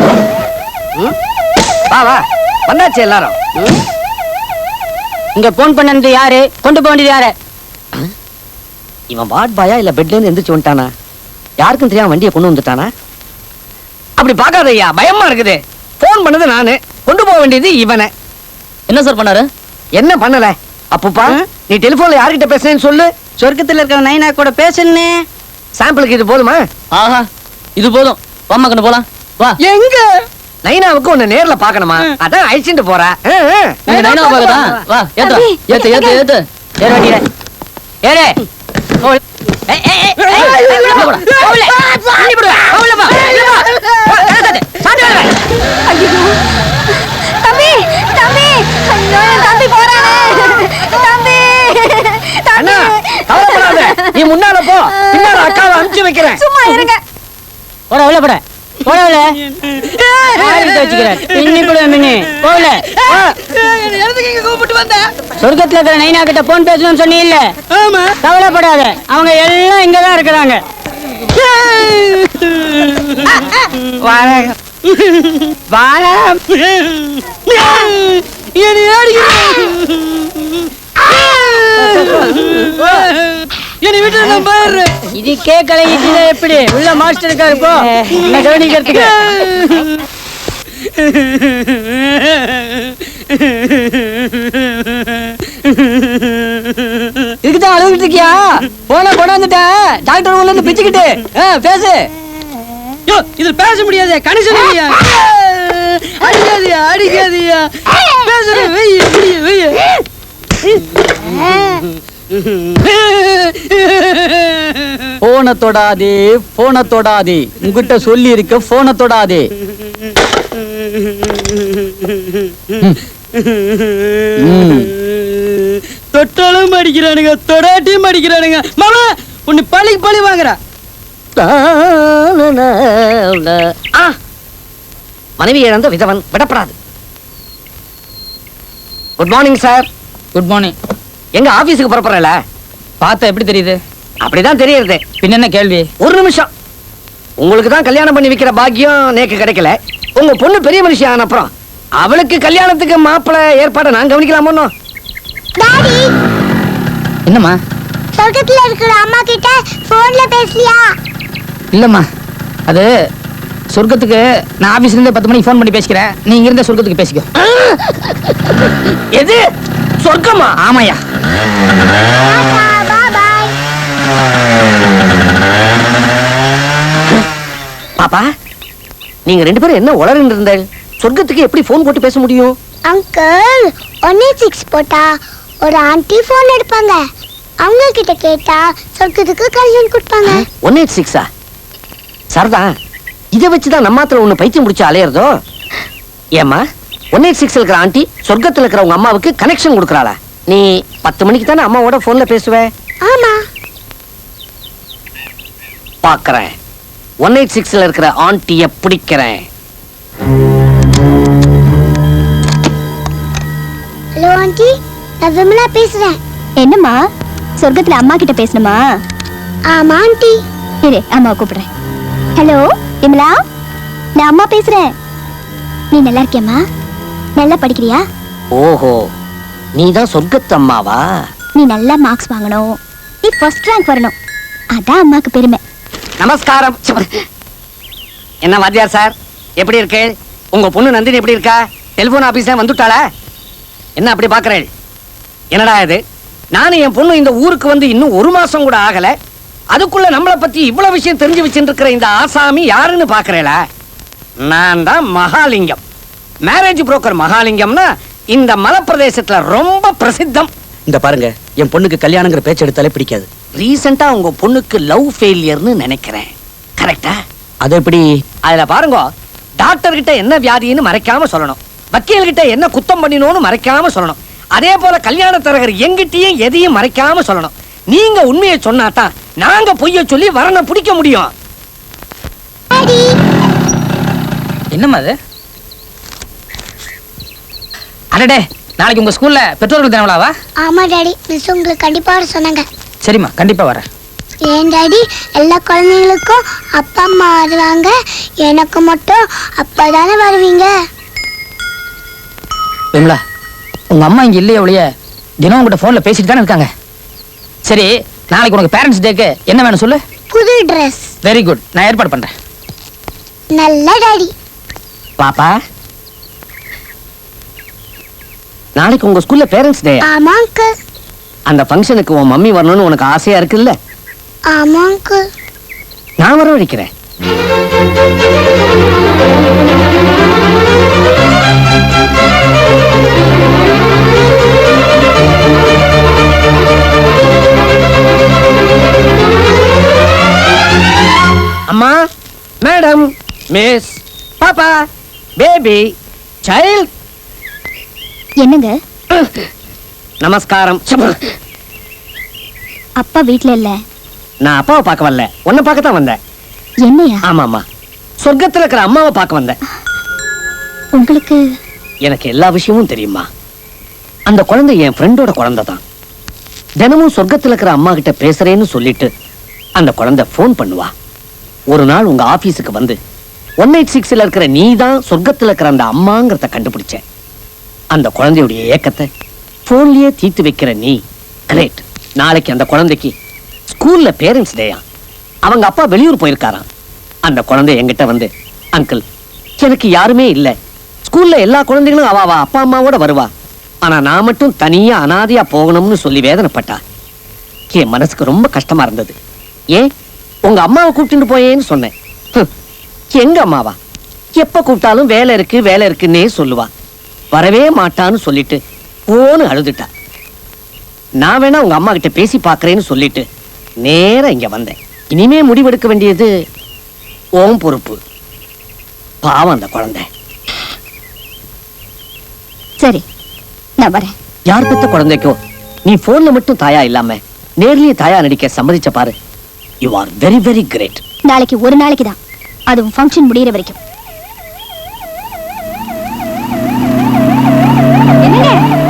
வா வா, வந்தாச்சு எல்லாரும். இங்க போன் பண்ணது யாரு? கொண்டு போக வேண்டியது யாரு? இவன் வார்ட் பாயா இல்ல பெட்ல இருந்து எந்திரிச்சு வந்துட்டானா? யாருக்கும் தெரியாம வண்டியை கொண்டு வந்துட்டானா? அப்படி பாக்காத ஐயா, பயமா இருக்குது. போன் பண்ணது நானு, கொண்டு போக வேண்டியது இவனை. என்ன சார் பண்ணாரு? என்ன பண்ணல? அப்பப்பா, நீ டெலிபோன்ல யார்கிட்ட பேசுறேன்னு சொல்லு. சொர்க்கத்துல இருக்கிற நைனா கூட பேசுன்னு. சாம்பிளுக்கு இது போதுமா? ஆஹா, இது போதும். வாமா கண்ணு போலாம். வா. எங்க? நைனாவுக்கு உன்னை நேர்ல பாக்கணுமா? அதான் அழிச்சுட்டு போற. நைனாவை பாக்கதா? வா, ஏத்து ஏத்து ஏத்து ஏத்து. ஏறு வண்டியில. ஏறு. நீ முன்னால போ, பின்னால அக்காவை அனுப்பிச்சு வைக்கிறேன். சும்மா இருங்க. போட உள்ள போட. போட உள்ள. சொர்க்கத்துல இருக்கிற நைனா கிட்ட போன் பேசணும்னு சொன்னீங்கல்ல? கவலைப்படாத, அவங்க எல்லாம் இங்கதான் இருக்கிறாங்க. இது கேட்கல. இதுல எப்படி உள்ள மாஸ்டர் இருக்காரு? போ, என்ன கவனிக்கிறதுக்கு. இதுக்குதான் அழுகிட்டு இருக்கியா? போன கொண்டாந்துட்டேன் டாக்டர் உள்ள இருந்து பிச்சுக்கிட்டு. பேசு. இது பேச முடியாது. கனெக்ஷன் இல்லையா? அடிக்காதியா, அடிக்காதியா. பேசுறேன். வெய்ய வெய்ய வெய்ய. போனை தொடாதே, போனை தொடாதே, உங்ககிட்ட சொல்லி இருக்க போனை தொடாதே. தொட்டாலும் அடிக்கிறானுங்க, தொடாட்டியும் அடிக்கிறானுங்க. மாமா உன்னை பழிக்கு பழி வாங்குறா. மனைவி இழந்த விதவன் விடப்படாது. Good morning sir. Good morning. எங்க ஆபீஸுக்கு புறப்படுறல? பார்த்தா எப்படி தெரியுது? அப்படிதான் தெரியுது. பின்ன என்ன கேள்வி? ஒரு நிமிஷம். உங்களுக்கு தான் கல்யாணம் பண்ணி வைக்கிற பாக்கியம் நேக்கு கிடைக்கல. உங்க பொண்ணு பெரிய மனுஷி ஆன அப்புறம் அவளுக்கு கல்யாணத்துக்கு மாப்பிள்ளை ஏற்பாடு நான் கவனிக்கலாமோ? டாடி, என்னம்மா? சொர்க்கத்துல இருக்கிற அம்மா கிட்ட போன்ல பேசலையா? இல்லம்மா, அது சொர்க்கத்துக்கு நான் ஆபீஸ்ல இருந்தே 10 மணிக்கு ஃபோன் பண்ணி பேசிக்கிறேன். நீ இங்க இருந்தே சொர்க்கத்துக்கு பேசிக்கோ. எது சொர்க்கமா? ஆமாயா. பாய். பாப்பா, நீங்க 2 பேரும் என்ன உளறிட்டு இருந்தீங்க? சொர்க்கத்துக்கு எப்படி போன் போட்டு பேச முடியும்? அங்கிள் 186 போட்டா ஒரு ஆன்ட்டி போன் எடுப்பாங்க. அவங்க கிட்ட கேட்டா சொர்க்கத்துக்கு கல்யாணம் கொடுப்பாங்க. 186ஆ? சரதா, இதை வச்சுதான் நம்மாத்துல ஒண்ணு பைத்தியம் முடிச்சு அலையறதோ? ஏமா 186 இருக்கிற ஆண்டி சொர்க்கத்துல இருக்கிற உங்க அம்மாவுக்கு கனெக்ஷன் கொடுக்கறாளா? நீ 10 மணிக்கு தானே அம்மாவோட போன்ல பேசுவே? ஆமா. பாக்குறேன். 186ல இருக்கிற ஆண்டிய பிடிக்கிறேன். ஹலோ ஆன்ட்டி, நான் விமலா பேசுறேன். என்னம்மா, சொர்க்கத்துல அம்மா கிட்ட பேசணுமா? ஆமா ஆன்ட்டி. இரு, அம்மா கூப்பிடுறேன். ஹலோ விமலா, நான் அம்மா பேசுறேன். நீ நல்லா இருக்கியம்மா? நல்லா படிக்கிறியா? ஓஹோ, நீதான் சொர்க்கத்து அம்மாவா? நீ நல்லா மார்க்ஸ் வாங்கணும், நீ ஃபர்ஸ்ட் ரேங்க் வரணும், அதான் அம்மாக்கு பெருமை. நமஸ்காரம். என்ன வாத்தியார் சார், எப்படி இருக்கு? உங்க பொண்ணு நந்தினி எப்படி இருக்கா? டெலிபோன் ஆபீஸ்ல வந்துட்டாளா? என்ன அப்படி பாக்குறேன்? என்னடா இது, நானும் என் பொண்ணு இந்த ஊருக்கு வந்து இன்னும் 1 மாசம் கூட ஆகல, அதுக்குள்ள நம்மளை பத்தி இவ்வளவு விஷயம் தெரிஞ்சு வச்சுட்டு இருக்கிற இந்த ஆசாமி யாருன்னு பாக்குறேளா? நான் தான் மகாலிங்கம், மேரேஜ் புரோக்கர் மகாலிங்கம்னா இந்த மலைப்பிரதேசத்துல ரொம்ப பிரசித்தம். இந்த பாருங்க, என் பொண்ணுக்கு கல்யாணங்கிற பேச்சு எடுத்தாலே பிடிக்காது. ரீசெண்டா உங்க பொண்ணுக்கு லவ் ஃபெயிலியர்னு நினைக்கிறேன். கரெக்டா? அது எப்படி? அதுல பாருங்க, டாக்டர் கிட்ட என்ன வியாதின்னு மறைக்காம சொல்லணும், வக்கீல் கிட்ட என்ன குத்தம் பண்ணினோன்னு மறைக்காம சொல்லணும், அதே போல கல்யாண தரகர் எங்கிட்டயும் எதையும் மறைக்காம சொல்லணும். நீங்க உண்மையை சொன்னாதான் நாங்க பொய்ய சொல்லி வரனை பிடிக்க முடியும். என்னம்மா அது? அடடே, நாளைக்கு உங்க ஸ்கூல்ல பெற்றோர்கள் தின விழாவா? ஆமா டாடி, மிஸ் உங்களுக்கு கண்டிப்பா வர சொன்னாங்க. சரிம்மா, கண்டிப்பா வரேன். ஏன் டாடி, எல்லா குழந்தைங்களுக்கும் அப்பா அம்மா வருவாங்க, எனக்கு மட்டும் அப்பா தானே வருவீங்க? விமலா, உங்க அம்மா இங்க இல்லையே ஒழிய தினம் உங்ககிட்ட போன்ல பேசிட்டு தானே இருக்காங்க. சரி, நாளைக்கு உனக்கு பேரண்ட்ஸ் டேக்கு என்ன வேணும் சொல்லு. புது ட்ரெஸ். வெரி குட், நான் ஏற்பாடு பண்றேன். நல்ல டாடி. பாப்பா, நாளைக்கு உங்க ஸ்கூல்ல பேரண்ட்ஸ் டே. ஆமா அங்கிள். அந்த ஃபங்க்ஷனுக்கு உன் மம்மி வரணும்னு உனக்கு ஆசையா இருக்குல்ல? ஆமா அங்கிள். நான் வரவழைக்கிறேன். அம்மா, மேடம், மிஸ், பாப்பா, பேபி, சைல்ட். என்னங்க, நமஸ்காரம். அப்பா வீட்ல இல்ல. நான் அப்பாவை பார்க்க வரல, உன்னை பார்க்க தான் வந்தேன். என்னையா? ஆமாமா, சொர்க்கத்துல இருக்கிற அம்மாவை பார்க்க வந்தேன். உங்களுக்கு எனக்கு எல்லா விஷயமும் தெரியுமா. அந்த குழந்தை என் ஃப்ரெண்டோட குழந்தை தான். தினமும் சொர்க்கத்துல இருக்கிற அம்மா கிட்ட பேசுறேன்னு சொல்லிட்டு அந்த குழந்தை போன் பண்ணுவா. ஒரு நாள் உங்க ஆபீஸுக்கு வந்து 186ல இருக்கிற நீ தான் சொர்க்கத்துல இருக்கிற அந்த அம்மாங்கிறத கண்டுபிடிச்சேன். அந்த குழந்தையுடைய ஏக்கத்தை போன்லயே தீர்த்து வைக்கிற நீ கிரேட். நாளைக்கு அந்த குழந்தைக்கு ஸ்கூல்ல பேரண்ட்ஸ் டேயா. அவங்க அப்பா வெளியூர் போயிருக்காராம். அந்த குழந்தை என்கிட்ட வந்து, அங்கிள், எனக்கு யாருமே இல்ல, ஸ்கூல்ல எல்லா குழந்தைகளும் அவ அப்பா அம்மாவோட வருவா, ஆனா நான் மட்டும் தனியா அனாதையா போகணும்னு சொல்லி வேதனைப்பட்டா. என் மனசுக்கு ரொம்ப கஷ்டமா இருந்தது. ஏன் உங்க அம்மாவை கூப்பிட்டு போயேன்னு சொன்னேன். எங்க அம்மாவா? எப்ப கூப்பிட்டாலும் வேலை இருக்கு வேலை இருக்குன்னே சொல்லுவா. வரவே மாட்டான்னு சொல்லிட்டு போன்னு அழுதுட்டா. நான் வேணா உங்க அம்மா கிட்ட பேசி பாக்குறேன்னு சொல்லிட்டு நேரா இங்க வந்தேன். இனிமே முடிவெடுக்க வேண்டியது ஓம் பொறுப்பு. பாவம் அந்த குழந்தை. சரி, நான் வரேன். யார் பெத்த குழந்தைக்கோ நீ போன்ல மட்டும் தாயா இல்லாம நேர்லயே தாயா நடிக்க சம்மதிச்ச பாரு. You are very very great. நாளைக்கு ஒரு நாளைக்கு தான், அதுவும் ஃபங்க்ஷன் முடியிற வரைக்கும்.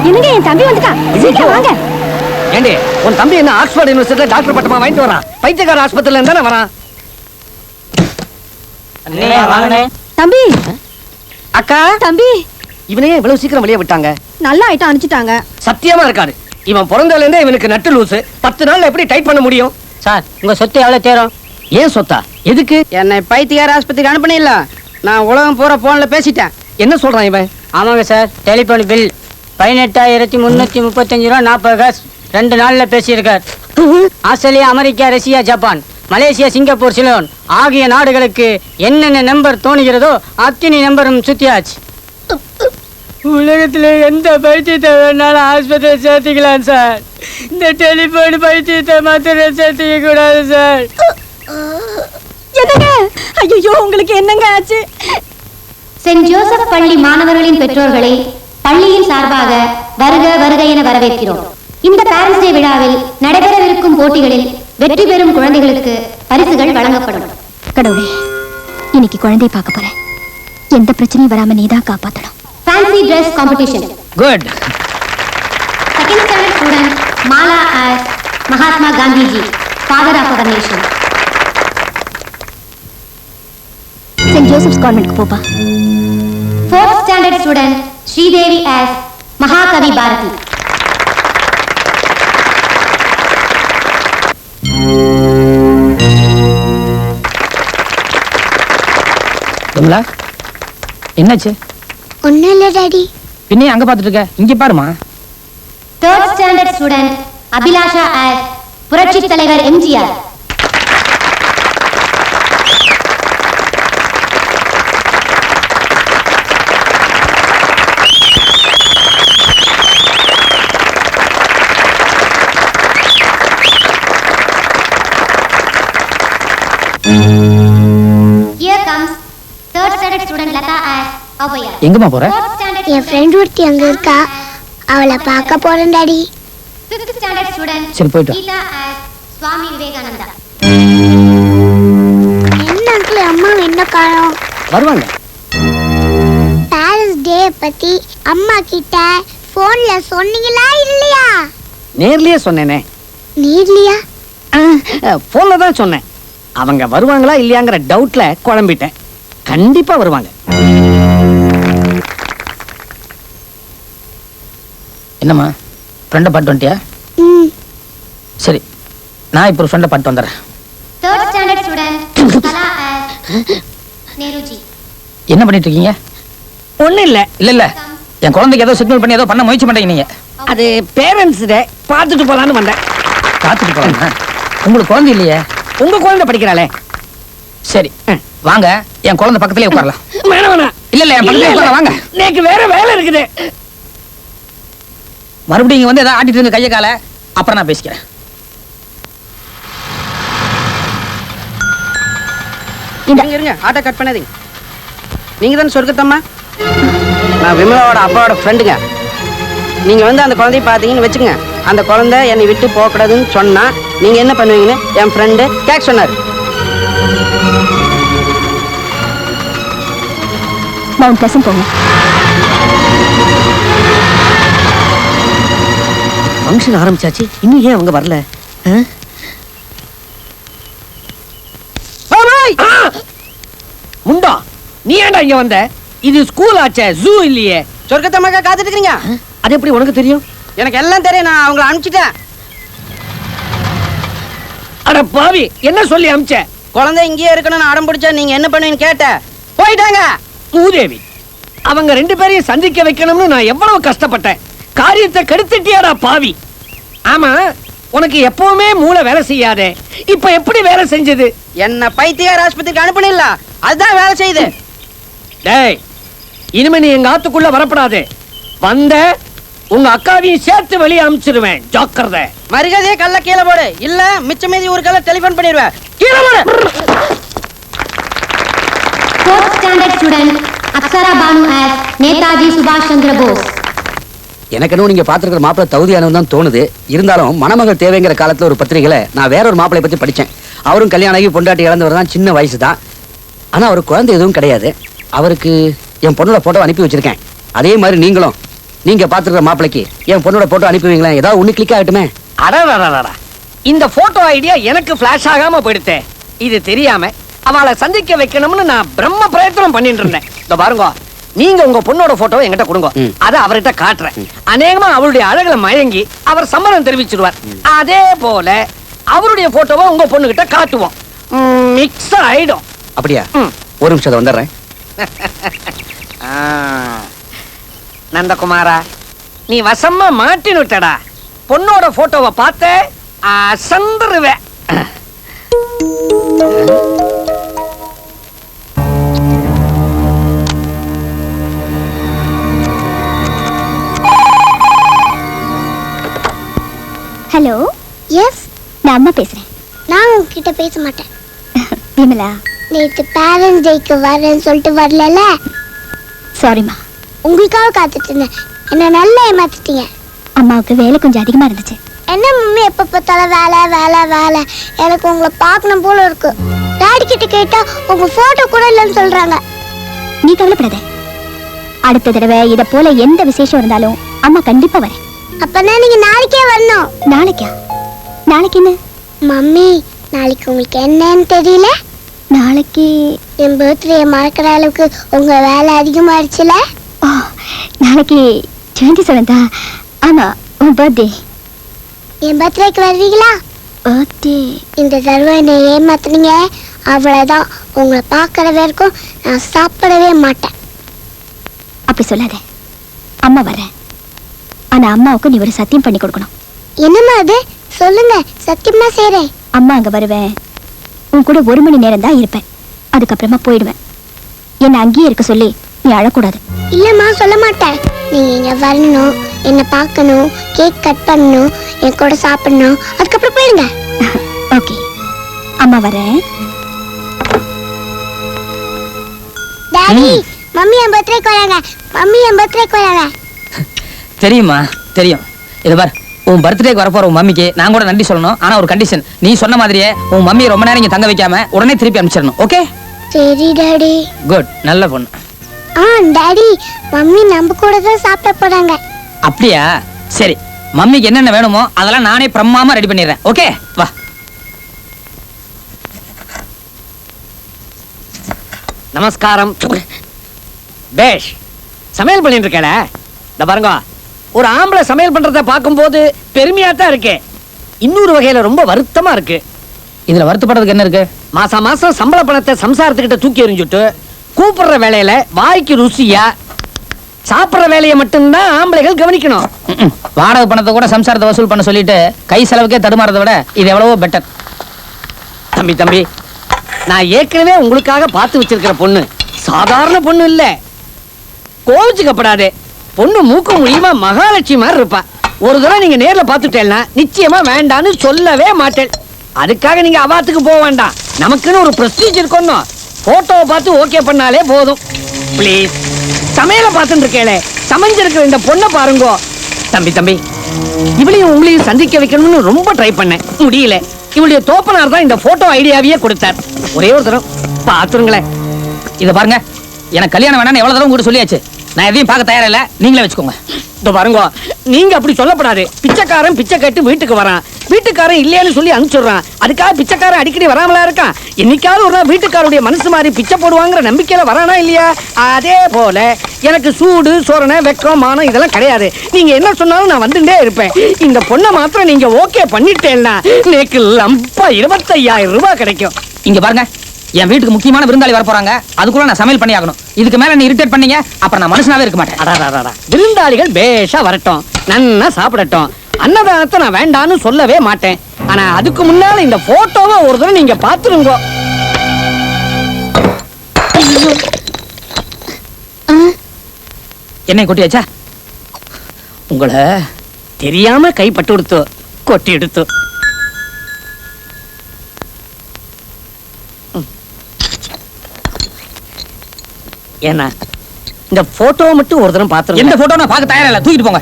என்னங்க என் தம்பி வந்துட்டான், சீக்கிரம் வாங்க. ஏண்டி உன் தம்பி என்ன ஆக்ஸ்போர்ட் யூனிவர்சிட்டியில டாக்டர் பட்டமா வாங்கிட்டு வரான்? பைத்தியக்கார ஆஸ்பத்திரியில இருந்தானே வரான். தம்பி, அக்கா, தம்பி இவனையே இவ்வளவு சீக்கிரம் வெளியே விட்டாங்க? நல்லா ஆயிட்டா அனுப்பிச்சிட்டாங்க. சத்தியமா இருக்காது. இவன் பிறந்ததுல இருந்தே இவனுக்கு நட்டு லூசு. 10 நாள்ல எப்படி டைப் பண்ண முடியும்? சார் உங்க சொத்து எவ்வளவு தேரும்? ஏன் சொத்தா? எதுக்கு? என்னை பைத்தியக்கார ஆஸ்பத்திரிக்கு அனுப்பினில்ல, நான் உலகம் பூரா போன்ல பேசிட்டேன். என்ன சொல்றான் இவன்? ஆமாங்க சார், டெலிபோன் பில் 18,335 ரூபா 40 காசு 2 நாள்ல பேசியிருக்கார். Australia, America, Russia, Japan, Malaysia, Singapore, Ceylon ஆகிய நாடுகளுக்கு என்னென்ன நம்பர் தோணுகிறதோ அத்தனை நம்பரும் சுத்தியாச்சு. உலகத்துல எந்த பைத்தியத்தை வேணாலும் ஆஸ்பத்திரி சேர்த்துக்கலாம் சார். இந்த டெலிபோன் பைத்தியத்தை மாத்திரம் சேர்த்துக்க கூடாது சார். என்னங்க? ஐயோ, உங்களுக்கு என்னங்க ஆச்சு? சென்ட் ஜோசப் பள்ளி மாணவர்களின் பெற்றோர்களை பள்ளியின் சார்பாக வருக வருக என வரவேற்கிறோம். இந்த பேரண்ட்ஸ் டே விழாவில் நடைபெறவிருக்கும் போட்டிகளில் வெற்றி பெறும் குழந்தைகளுக்கு பரிசுகள் வழங்கப்படும். கடவுளே, இன்னைக்கு குழந்தைய பார்க்க போறேன். எந்த பிரச்சனையும் வராம நீதான் காப்பாத்தணும். Fancy dress competition. Good. Second standard student Mala as Mahatma Gandhiji, father of our nation. Saint Joseph's கான்வென்ட்க்கு போப்பா. Fourth standard student Sridevi as Mahakavi Bharathi. Kamala, என்னாச்சு? ஒன்னும் இல்ல டாடி. பின்னே அங்க பாத்துட்டு இருக்க, இங்க பாருமா. Third standard student Abhilasha as புரட்சி தலைவர் MGR. Here comes third standard student Lata as Abhaya. எங்கம்மா போற? Fourth standard என் ஃப்ரெண்ட் ஒருத்தி அங்க இருக்கா, அவளை பார்க்க போறேன் டாடி. fifth standard student சரி, போயிட்டு வா. Geeta as Swami Vivekananda. என்ன அங்கிள், அம்மா என்ன காணோம்? வருவாங்க. பேரண்ட்ஸ் டே பத்தி அம்மா கிட்ட போன்ல சொன்னீங்களா இல்லையா? நேர்லயே சொன்னேனே. நீர்லியா? போன்ல தான் சொன்னேன். அவங்க வருவாங்களா இல்லையாங்கிற டவுட்ல குழம்பிட்டேன். கண்டிப்பா வருவாங்க. என்னம்மா, ஃப்ரெண்டை பாட்டு வந்துட்டியா? சரி, நான் இப்போ ஒரு ஃப்ரெண்டை பாட்டு வந்துடுறேன். Third standard student Kala as Nehruji. என்ன பண்ணிட்டு இருக்கீங்க? ஒண்ணு இல்ல. இல்ல இல்ல, என் குழந்தைக்கு ஏதோ சிக்னல் பண்ணி ஏதோ பண்ண முயற்சி பண்றீங்க நீங்க. அது பேரண்ட்ஸ் டே, பார்த்துட்டு போலான்னு வந்தேன். காத்துட்டு போறேன். உங்களுக்கு குழந்தை இல்லையே? உங்க குழந்தை படிக்கிறாளே. சரி வாங்க, என் குழந்தை பக்கத்துலயே உட்காரலாம். வேணாம் வேணாம். இல்ல இல்ல, என் பக்கத்துலயே உட்காரலாம் வாங்க. எனக்கு வேற வேலை இருக்குது. மறுபடியும் இங்க வந்து ஏதாவது ஆட்டிட்டு இருந்து கைய கால, அப்புறம் நான் பேசிக்கிறேன். இருங்க இருங்க, ஆட்டோ கட் பண்ணாதீங்க. நீங்க தானே சொர்க்கத்தம்மா? நான் விமலாவோட அப்பாவோட ஃப்ரெண்டுங்க. நீங்க வந்து அந்த குழந்தைய பார்த்தீங்கன்னு வச்சுங்க, அந்த குழந்தை என்னை விட்டு போகக்கூடாதுன்னு சொன்னா நீங்க என்ன பண்ணுவீங்கன்னு என் ஃப்ரெண்டு கேட்க சொன்னார். மவுண்ட் பிளசன்ட் போங்க. ஃபங்க்ஷன் ஆரம்பிச்சாச்சு, இன்னும் ஏன் அவங்க வரல? முண்டா, நீ ஏன்டா இங்க வந்த? இது ஸ்கூல் ஆச்சே, ஜூ இல்லையே. சொர்க்கத்தம்மாக்கா காத்துட்டு இருக்கீங்க. அது எப்படி உனக்கு தெரியும்? எனக்கு எல்லாம் தெரியும், நான் அவங்கள அனுப்பிச்சிட்டேன். அட பாவி, என்ன சொல்லி அனுப்பிச்ச? குழந்தை இங்கேயே இருக்கணும்னு அடம் பிடிச்சா நீங்க என்ன பண்ணுவீங்கன்னு கேட்ட போயிட்டாங்க. பூதேவி, அவங்க 2 பேரையும் சந்திக்க வைக்கணும்னு நான் எவ்வளவு கஷ்டப்பட்டேன். காரியத்தை கெடுத்துட்டியாடா பாவி. ஆமா, உனக்கு எப்பவுமே மூளை வேலை செய்யாதே, இப்ப எப்படி வேலை செஞ்சது? என்ன பைத்தியார் ஆஸ்பத்திரிக்கு அனுப்புனில்ல, அதுதான் வேலை செய்யுது. டேய், இனிமே நீ எங்க ஆத்துக்குள்ள வரப்படாது. வந்த உங்க அக்காவையும் சேர்த்து வெளியே அனுப்பிச்சிருவேன். ஜாக்கிரதை. மரியாதையே கல்ல கீழே போடு, இல்ல மிச்ச மீதி ஒரு கல்ல டெலிபோன் பண்ணிடுவேன். கீழே போடு. 4th standard student Aksara Banu as Netaji Subhash Chandra Bose. எனக்கு இன்னும் நீங்க பாத்துருக்கிற மாப்பிள்ளை தகுதியானவன் தான் தோணுது. இருந்தாலும் மணமகள் தேவைங்கிற காலத்துல ஒரு பத்திரிகையில நான் வேற ஒரு மாப்பிள்ளை பத்தி படிச்சேன். அவரும் கல்யாணம் ஆகி பொண்டாட்டி இழந்தவர் தான், சின்ன வயசு தான். ஆனா அவர் குழந்தை எதுவும் கிடையாது. அவருக்கு என் பொண்ணோட போட்டோ அனுப்பி வச்சிருக்கேன். அதே மாதிரி நீங்களும் நீங்க பாத்துருக்கிற மாப்பிள்ளைக்கு என் பொண்ணோட போட்டோ அனுப்புவீங்களா? ஏதாவது ஒண்ணு கிளிக் ஆகட்டுமே. அடடடடடா. இந்த போட்டோ ஐடியா எனக்கு பிளாஷ் ஆகாம போயிடுத்தே. இது தெரியாம அவளை சந்திக்க வைக்கணும்னு நான் பிரம்ம பிரயத்தனம் பண்ணிட்டு இருந்தேன். இதோ பாருங்க, நீங்க உங்க பொண்ணோட போட்டோவை என்கிட்ட கொடுங்க. அதை அவர்கிட்ட காட்டுறேன். அநேகமா அவருடைய அழகுல மயங்கி அவர் சம்மதம் தெரிவிச்சிடுவார். அதே போல அவருடைய போட்டோவை உங்க பொண்ணுகிட்ட காட்டுவோம். மிக்ஸ் ஆயிடும். அப்படியா? ஒரு நிமிஷம் வந்துடுறேன். நந்தகுமாரா, நீ வசமா மாட்டினுட்டடா. பொண்ணோட போட்டோவை பார்த்த அசந்துருவேன். ஹலோ. எஸ், நான் அம்மா பேசுறேன். நான் உங்ககிட்ட பேச மாட்டேன். விமலா, நேத்து பேரண்ட்ஸ் டேக்கு வரேன்னு சொல்லிட்டு வரல. சாரிம்மா. உங்களுக்காக காத்துட்டு இருந்தேன். என்ன நல்லா ஏமாத்திட்டீங்க. அம்மாவுக்கு வேலை கொஞ்சம் அதிகமா இருந்துச்சு. என்ன மம்மி எப்ப பார்த்தாலும் வேலை வேலை வேலை. எனக்கு உங்களை பார்க்கணும் போல இருக்கு. டாடி கிட்ட கேட்டா உங்க போட்டோ கூட இல்லைன்னு சொல்றாங்க. நீ கவலைப்படாத. அடுத்த தடவை இத போல எந்த விசேஷம் இருந்தாலும் அம்மா கண்டிப்பா வரேன். அப்பனா நீங்க நாளைக்கே வரணும். நாளைக்கா? நாளைக்கு என்ன மம்மி? நாளைக்கு உங்களுக்கு என்னன்னு தெரியல. நாளைக்கு என் பர்த்டே மறக்கிற அளவுக்கு உங்க வேலை அதிகமாயிடுச்சுல. நாளைக்கு 27 ஆமா, உன் பர்த்டே. என் பர்த்டேக்கு வருவீங்களா? பர்த்டே. இந்த தடவை என்னை ஏமாத்துனீங்க, அவ்வளவுதான். உங்களை பார்க்கற வரைக்கும் நான் சாப்பிடவே மாட்டேன். அப்படி சொல்லாத. அம்மா வரேன். ஆனா அம்மாவுக்கு நீ ஒரு சத்தியம் பண்ணி கொடுக்கணும். என்னம்மா அது? சொல்லுங்க, சத்தியமா செய்றேன். அம்மா அங்க வருவேன். உன் கூட 1 மணி நேரம் தான் இருப்பேன். அதுக்கப்புறமா போயிடுவேன். என்னை அங்கேயே இருக்க சொல்லி நீ அழக்கூடாது. இல்லம்மா, சொல்ல மாட்டேன். நீங்க இங்க வரணும், என்ன பார்க்கணும், கேக் கட் பண்ணணும், என் கூட சாப்பிடணும், அதுக்கப்புறம் போயிடுங்க. ஓகே, அம்மா வரேன். டாடி, மம்மி என் பர்த்டேக்கு வராங்க. மம்மி என் பர்த்டேக்கு வராங்க. தெரியுமா? தெரியும். இது பார், உன் பர்த்டேக்கு வரப்போற உன் மம்மிக்கு நான் கூட நன்றி சொல்லணும். ஆனா ஒரு கண்டிஷன். நீ சொன்ன மாதிரியே உன் மம்மி ரொம்ப நேரம் இங்க தங்க வைக்காம உடனே திருப்பி அனுப்பிச்சிடணும். ஓகே? சரி டாடி. குட், நல்ல பொண்ணு. டாடி, மம்மி நம்ம கூட தான் சாப்பிட போறாங்க. அப்படியா? சரி, மம்மிக்கு என்னென்ன வேணுமோ அதெல்லாம் நானே பிரம்மாமா ரெடி பண்ணிடுறேன். ஓகே, வா. நமஸ்காரம். பேஷ். சமையல் பண்ணிட்டு இருக்கல. இந்த பாருங்க, ஒரு ஆம்பளை சமையல் பண்றத பார்க்கும்போது பெருமையா தான் இருக்கு. இன்னொரு வகையில ரொம்ப வருத்தமா இருக்கு. இதுல வருத்தப்படுறதுக்கு என்ன இருக்கு? மாசம் மாசம் சம்பள பணத்தை சம்சாரத்துக்கிட்ட தூக்கி எறிஞ்சுட்டு கூப்பிடுற வேலையில வாய்க்கு ருசியா சாப்பிடுற வேலையை மட்டும்தான் ஆம்பளைகள் கவனிக்கணும். வாடகை பணத்தை கூட சம்சாரத்தை வசூல் பண்ண சொல்லிட்டு கை செலவுக்கே தடுமாறதை விட இது எவ்வளவோ பெட்டர். தம்பி தம்பி, நான் ஏற்கனவே உங்களுக்காக பார்த்து வச்சிருக்கிற பொண்ணு சாதாரண பொண்ணு இல்ல. கோவிச்சுக்கப்படாதே. பொண்ணு மூக்கு மூலியமா மகாலட்சுமி மாதிரி இருப்பா. ஒரு தடவை நீங்க நேர்ல பார்த்துட்டேன்னா நிச்சயமா வேண்டான்னு சொல்லவே மாட்டேன். அதுக்காக நீங்க அவாத்துக்கு போக வேண்டாம். நமக்குன்னு ஒரு பிரஸ்டீஜ் இருக்கணும். போட்டோவை பார்த்து ஓகே பண்ணாலே போதும். ப்ளீஸ். சமையல பார்த்துட்டு இருக்கேளே, சமைஞ்சிருக்கிற இந்த பொண்ணை பாருங்க. தம்பி தம்பி, இவளையும் உங்களையும் சந்திக்க வைக்கணும்னு ரொம்ப ட்ரை பண்ணேன், முடியல. இவளுடைய தோப்பனார் தான் இந்த போட்டோ ஐடியாவையே கொடுத்தார். ஒரே ஒரு தரம் பாத்துருங்களேன். இதை பாருங்க, எனக்கு கல்யாணம் வேணாம்னு எவ்வளவு தடவை உங்ககிட்ட சொல்லியாச்சு. நான் எதையும் பார்க்க தயாரா இல்ல, நீங்களே வச்சுக்கோங்க. இதோ பாருங்க, நீங்க அப்படி சொல்லப்படாது. பிச்சைக்காரன் பிச்சை கேட்டு வீட்டுக்கு வரான், வீட்டுக்காரன் இல்லையான்னு சொல்லி அனுப்பிச்சுடுறான். அதுக்காக பிச்சைக்காரன் அடிக்கடி வராமலா இருக்கான். என்னைக்காவது ஒரு நாள் வீட்டுக்காரருடைய மனசு மாதிரி பிச்சை போடுவாங்கிற நம்பிக்கையில வரானா இல்லையா? அதே போல எனக்கு சூடு சோரணை வெக்கம் மானம் இதெல்லாம் கிடையாது. நீங்க என்ன சொன்னாலும் நான் வந்துட்டே இருப்பேன். இந்த பொண்ணை மாத்திரம் நீங்க ஓகே பண்ணிட்டேன்னா எனக்கு லம்பா 25,000 ரூபாய் கிடைக்கும். இங்க பாருங்க, என் வீட்டுக்கு முக்கியமான விருந்தாளி வர போறாங்க. அதுக்குள்ள நான் சமையல் பண்ணி ஆகணும். இதுக்கு மேல நீ இரிட்டேட் பண்ணீங்க அப்புறம் நான் மனுஷனாவே இருக்க மாட்டேன். அடாடாடா, விருந்தாளிகள் பேஷா வரட்டும், நன்னா சாப்பிடட்டும். அன்னதானத்தை நான் வேண்டான்னு சொல்லவே மாட்டேன். ஆனா அதுக்கு முன்னால இந்த போட்டோவை ஒரு தடவை நீங்க பாத்துருங்க. என்னை கொட்டியாச்சா? உங்களை தெரியாம கைப்பட்டு கொடுத்து கொட்டி எடுத்து. ஏன்னா இந்த போட்டோவை மட்டும் ஒரு தரம் பாத்துருங்க. எந்த போட்டோ நான் பார்க்க தயாரா இல்ல, தூக்கிட்டு போங்க.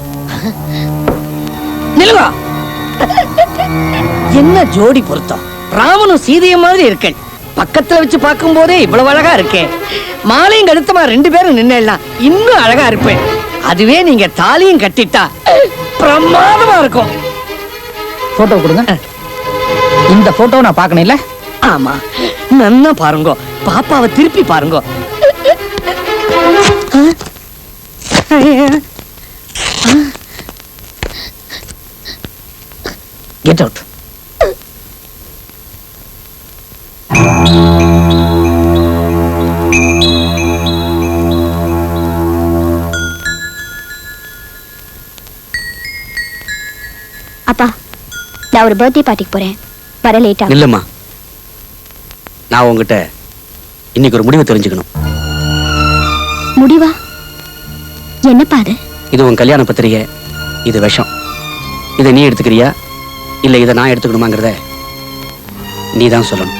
நிலுவா என்ன ஜோடி பொருத்தம், ராமனும் சீதைய மாதிரி இருக்கேன். பக்கத்துல வச்சு பார்க்கும் போதே இவ்வளவு அழகா இருக்கேன். மாலையும் கழுத்தமா 2 பேரும் நின்னேலாம் இன்னும் அழகா இருப்பேன். அதுவே நீங்க தாலியும் கட்டிட்டா பிரமாதமா இருக்கும். போட்டோ கொடுங்க. இந்த போட்டோ நான் பார்க்கணும் இல்ல? ஆமா, நன்னா பாருங்க. பாப்பாவை திருப்பி பாருங்க. Get out. அப்பா, நான் ஒரு பர்த்டே பார்ட்டிக்கு போறேன், வர லேட்டா. இல்லம்மா, நான் உங்ககிட்ட இன்னைக்கு ஒரு முடிவை தெரிஞ்சுக்கணும். முடிவா? என்னப்பா அது? இது உன் கல்யாண பத்திரிகை, இது விஷம். இதை நீ எடுத்துக்கிறியா இல்ல இதை நான் எடுத்துக்கணுமாங்கிறத நீ தான் சொல்லணும்.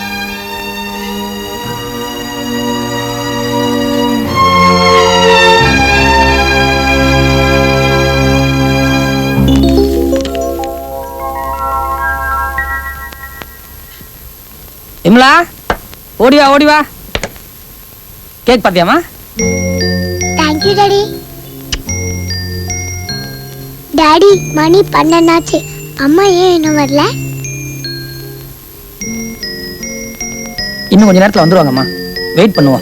விமலா, ஓடிவா ஓடிவா. கேக் பாத்தியாமா? Thank you daddy. டாடி, மணி 12 ஆச்சு. அம்மா ஏன் இன்னும் வரல? இன்னும் கொஞ்ச நேரத்துல வந்துருவாங்கம்மா, வெயிட் பண்ணுவோம்.